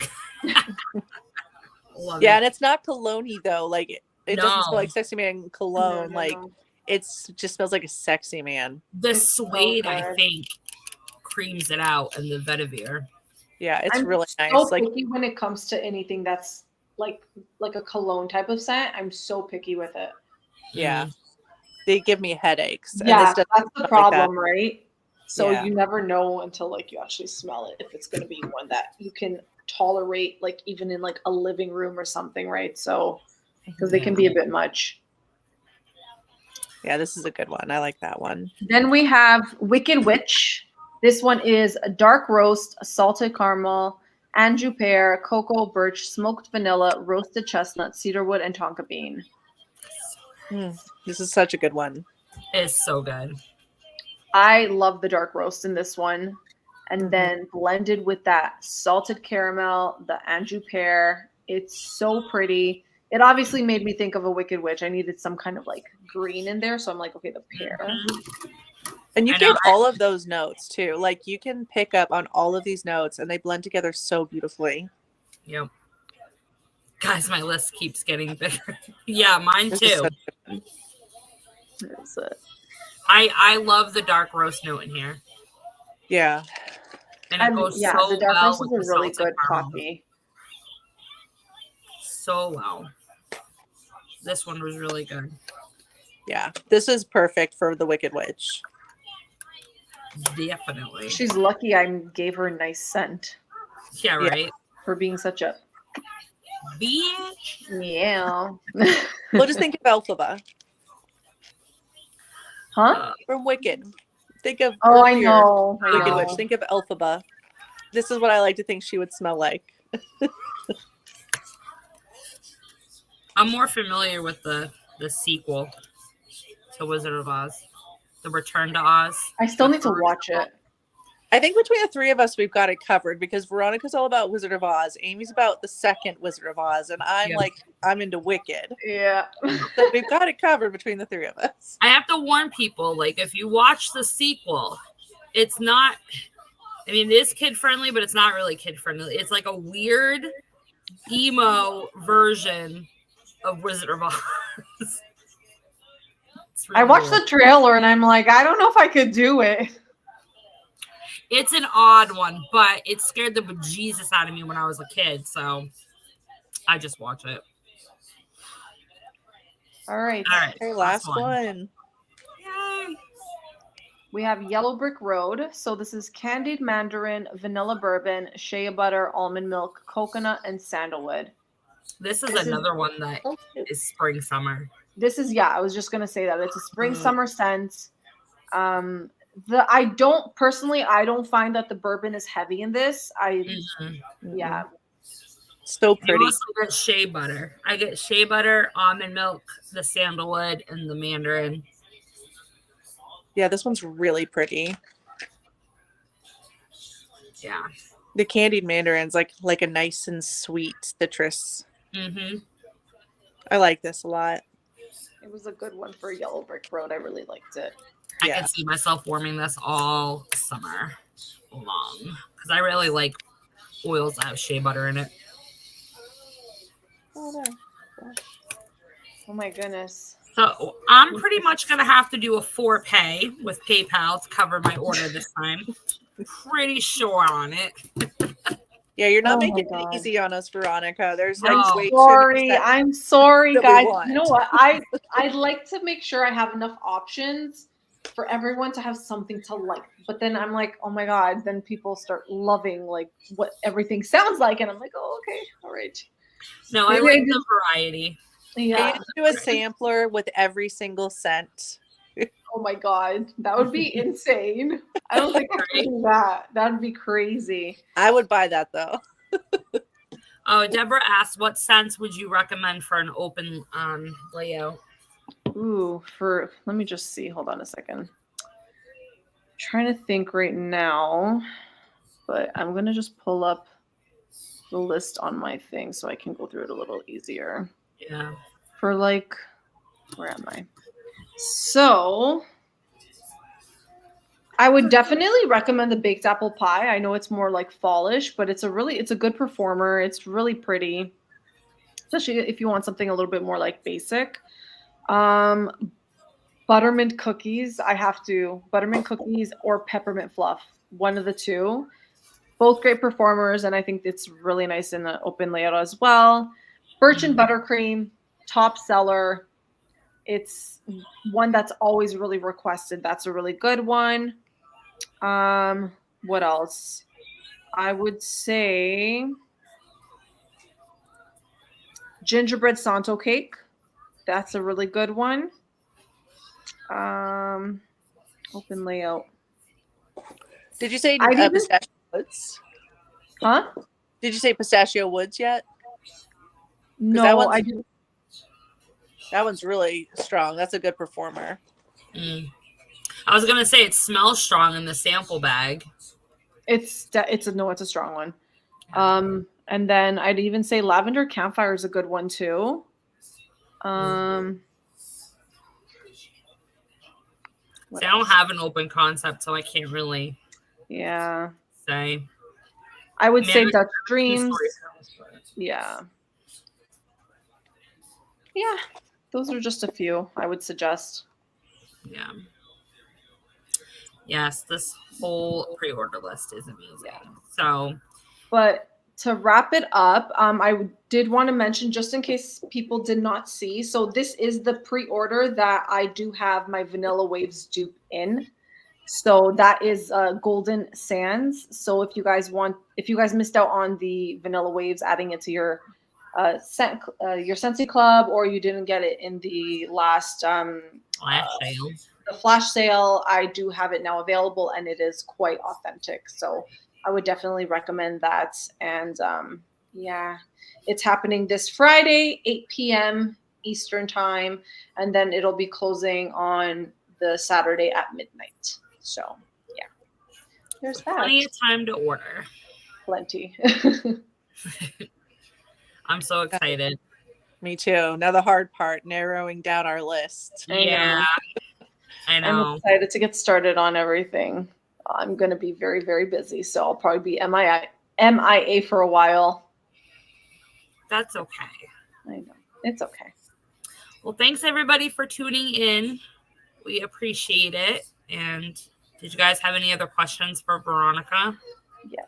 Speaker 3: Love it. And it's not cologne though. Like it doesn't smell like Sexy Man cologne. No. It's just smells like a sexy man.
Speaker 2: The suede, I think, creams it out, and the vetiver.
Speaker 3: Yeah, it's really nice.
Speaker 1: I'm so picky when it comes to anything that's like a cologne type of scent. I'm so picky with it.
Speaker 3: Yeah, they give me headaches.
Speaker 1: Yeah, that's the problem, right? So you never know until like you actually smell it if it's going to be one that you can tolerate, like even in like a living room or something, right? So because they can be a bit much.
Speaker 3: Yeah, this is a good one. I like that one.
Speaker 1: Then we have Wicked Witch. This one is a dark roast, salted caramel, anjou pear, cocoa, birch, smoked vanilla, roasted chestnut, cedarwood, and tonka bean.
Speaker 3: This is such a good one.
Speaker 2: It's so good.
Speaker 1: I love the dark roast in this one. And then blended with that salted caramel, the anjou pear. It's so pretty. It obviously made me think of a Wicked Witch. I needed some kind of like green in there. So I'm like, okay, the pear.
Speaker 3: And you get all of those notes too. Like you can pick up on all of these notes and they blend together so beautifully.
Speaker 2: Yep. Guys, my list keeps getting bigger. Yeah, mine too.
Speaker 1: That's it.
Speaker 2: I love the dark roast note in here.
Speaker 3: Yeah.
Speaker 2: And it goes so
Speaker 1: the dark
Speaker 2: well
Speaker 1: roast
Speaker 2: with
Speaker 1: is
Speaker 2: the
Speaker 1: a really
Speaker 2: salted
Speaker 1: good
Speaker 2: caramel.
Speaker 1: coffee.
Speaker 2: So well. This one was really good.
Speaker 3: Yeah, this is perfect for the Wicked Witch.
Speaker 2: Definitely.
Speaker 1: She's lucky I gave her a nice scent.
Speaker 2: Yeah, right?
Speaker 1: For being such a
Speaker 2: bitch.
Speaker 1: Yeah.
Speaker 3: Well, just think of Elphaba.
Speaker 1: Huh?
Speaker 3: From Wicked. Think of
Speaker 1: I know.
Speaker 3: Wicked Witch. Think of Elphaba. This is what I like to think she would smell like.
Speaker 2: I'm more familiar with the sequel to Wizard of Oz, The Return to Oz.
Speaker 1: I still need to watch it.
Speaker 3: I think between the three of us, we've got it covered because Veronica's all about Wizard of Oz. Amy's about the second Wizard of Oz. And I'm into Wicked.
Speaker 1: Yeah.
Speaker 3: So we've got it covered between the three of us.
Speaker 2: I have to warn people, like, if you watch the sequel, it's not, I mean, it is kid-friendly, but it's not really kid-friendly. It's like a weird emo version of Wizard of Oz. Really
Speaker 1: I watched the trailer and I'm like, I don't know if I could do it.
Speaker 2: It's an odd one, but it scared the bejesus out of me when I was a kid, so I just watch it.
Speaker 1: All right.
Speaker 3: Okay, last one.
Speaker 2: Yay.
Speaker 1: We have Yellow Brick Road. So this is candied mandarin, vanilla bourbon, shea butter, almond milk, coconut, and sandalwood.
Speaker 2: This is another one that is spring summer.
Speaker 1: This is, I was just going to say that. It's a spring summer scent. I don't find that the bourbon is heavy in this. Yeah.
Speaker 3: So pretty.
Speaker 2: You also get shea butter. I get shea butter, almond milk, the sandalwood, and the mandarin.
Speaker 3: Yeah, this one's really pretty.
Speaker 2: Yeah.
Speaker 3: The candied mandarin's like a nice and sweet citrus.
Speaker 2: Mm-hmm.
Speaker 3: I like this a lot.
Speaker 1: It was a good one for Yellow Brick Road. I really liked it.
Speaker 2: I can see myself warming this all summer long because I really like oils that have shea butter in it.
Speaker 1: Oh my goodness.
Speaker 2: So I'm pretty much going to have to do a 4Pay with PayPal to cover my order this time. Pretty sure on it.
Speaker 3: Yeah, you're not making it easy on us, Veronica. There's
Speaker 1: I'm sorry, guys. You know what? I'd like to make sure I have enough options for everyone to have something to like. But then I'm like, oh my God, then people start loving like what everything sounds like. And I'm like, oh, okay, all right.
Speaker 2: No, I like the variety.
Speaker 1: Yeah.
Speaker 3: Can you do a sampler with every single scent?
Speaker 1: Oh my God, that would be insane. I don't think I could do that. That'd be crazy.
Speaker 3: I would buy that though.
Speaker 2: Oh, Deborah asked, what scents would you recommend for an open layout?
Speaker 1: Ooh, let me just see. Hold on a second. I'm trying to think right now, but I'm gonna just pull up the list on my thing so I can go through it a little easier.
Speaker 2: Yeah.
Speaker 1: For like, where am I? So I would definitely recommend the baked apple pie. I know it's more like fallish, but it's a good performer. It's really pretty, especially if you want something a little bit more like basic. Buttermint cookies. Buttermint cookies or peppermint fluff. One of the two. Both great performers, and I think it's really nice in the open layout as well. Birch and buttercream, top seller. It's one that's always really requested. That's a really good one. What else? I would say gingerbread Santo cake. That's a really good one. Open layout.
Speaker 3: Did you say pistachio woods?
Speaker 1: Huh?
Speaker 3: Did you say pistachio woods yet?
Speaker 1: No, I didn't.
Speaker 3: That one's really strong. That's a good performer.
Speaker 2: I was gonna say it smells strong in the sample bag.
Speaker 1: It's a strong one. And then I'd even say lavender campfire is a good one too.
Speaker 2: I don't have an open concept, so I can't really.
Speaker 1: Yeah.
Speaker 2: Say.
Speaker 1: I would say Dutch Dreams. Yeah. Yeah. Those are just a few I would suggest.
Speaker 2: Yeah. Yes, this whole pre-order list is amazing. So,
Speaker 1: but to wrap it up, I did want to mention, just in case people did not see, so this is the pre-order that I do have my Vanilla Waves dupe in. So that is Golden Sands. So if you guys missed out on the Vanilla Waves, adding it to your Scentsy Club, or you didn't get it in the last flash sale, I do have it now available, and it is quite authentic. So I would definitely recommend that. And it's happening this Friday, 8 p.m. Eastern time, and then it'll be closing on the Saturday at midnight. So There's that.
Speaker 2: Plenty of time to order.
Speaker 1: Plenty.
Speaker 2: I'm so excited.
Speaker 3: Me too. Now the hard part, narrowing down our list.
Speaker 2: Yeah. I know.
Speaker 1: I'm excited to get started on everything. I'm going to be very, very busy, so I'll probably be MIA for a while.
Speaker 2: That's okay.
Speaker 1: I know. It's okay.
Speaker 2: Well, thanks everybody for tuning in. We appreciate it. And did you guys have any other questions for Veronica?
Speaker 1: Yes.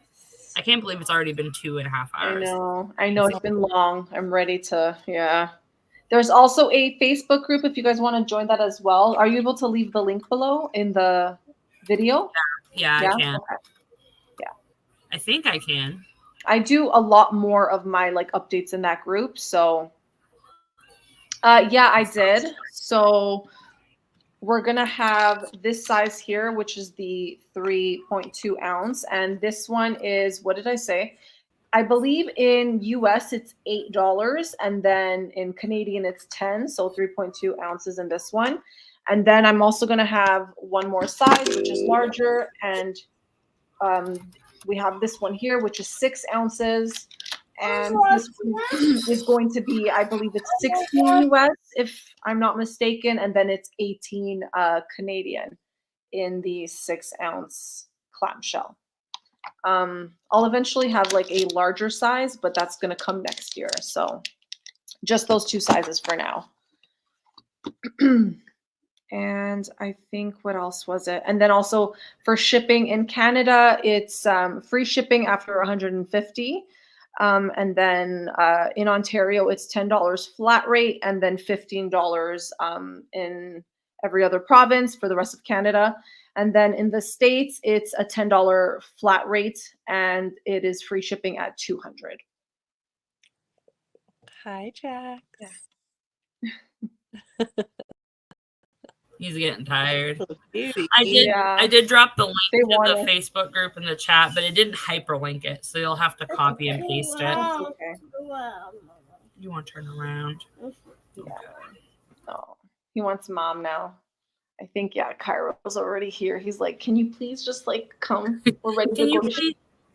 Speaker 2: I can't believe it's already been 2.5 hours.
Speaker 1: I know it's been long. I'm ready to, yeah. There's also a Facebook group if you guys want to join that as well. Are you able to leave the link below in the video?
Speaker 2: Yeah, I can.
Speaker 1: Okay. Yeah.
Speaker 2: I think I can.
Speaker 1: I do a lot more of my like updates in that group. So yeah, I did. So we're going to have this size here, which is the 3.2 ounce. And this one is, what did I say? I believe in US it's $8 and then in Canadian it's 10. So 3.2 ounces in this one. And then I'm also going to have one more size, which is larger. And we have this one here, which is 6 ounces. And this is going to be, I believe it's 16 US, if I'm not mistaken. And then it's 18 Canadian in the 6 ounce clamshell. I'll eventually have like a larger size, but that's going to come next year. So just those two sizes for now. And I think what else was it? And then also for shipping in Canada, it's free shipping after 150. And then in Ontario, it's $10 flat rate and then $15 in every other province for the rest of Canada. And then in the States, it's a $10 flat rate and it is free shipping at $200.
Speaker 3: Hi, Jack.
Speaker 1: Yeah.
Speaker 2: He's getting tired.
Speaker 3: Beauty.
Speaker 2: I did drop the link to the Facebook group in the chat, but it didn't hyperlink it, so you'll have to copy and paste it.
Speaker 1: That's okay.
Speaker 2: You want to turn around?
Speaker 1: Yeah. Oh, he wants mom now. I think, yeah, Cairo's already here. He's like, can you please just like come? We're ready to go.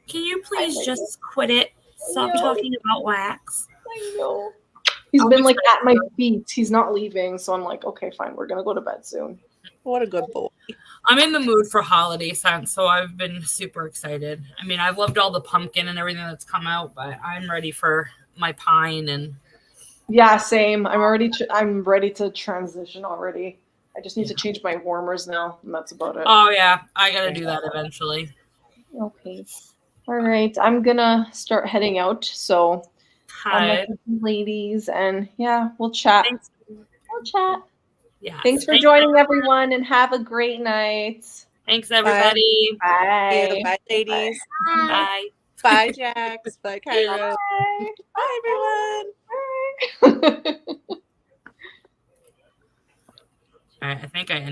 Speaker 2: Can you please just quit it? Stop talking about wax.
Speaker 1: I know. He's been like at my feet. He's not leaving. So I'm like, okay, fine. We're going to go to bed soon.
Speaker 3: What a good boy.
Speaker 2: I'm in the mood for holiday scents, so I've been super excited. I mean, I've loved all the pumpkin and everything that's come out, but I'm ready for my pine and.
Speaker 1: Yeah, same. I'm ready to transition already. I just need to change my warmers now, and that's about it.
Speaker 2: Oh, yeah. I got to do that eventually.
Speaker 1: Okay. All right. I'm going to start heading out. So,
Speaker 2: hi,
Speaker 1: ladies. And yeah, we'll chat.
Speaker 2: Thanks.
Speaker 1: We'll chat.
Speaker 2: Yeah.
Speaker 1: Thanks for joining, everyone, and have a great night.
Speaker 2: Thanks, everybody.
Speaker 1: Bye.
Speaker 3: Yeah, bye, ladies.
Speaker 2: Bye.
Speaker 3: Bye, Jax. Bye, Kyra.
Speaker 1: Bye.
Speaker 3: Bye, everyone.
Speaker 1: Bye.
Speaker 2: All right. I think I ended.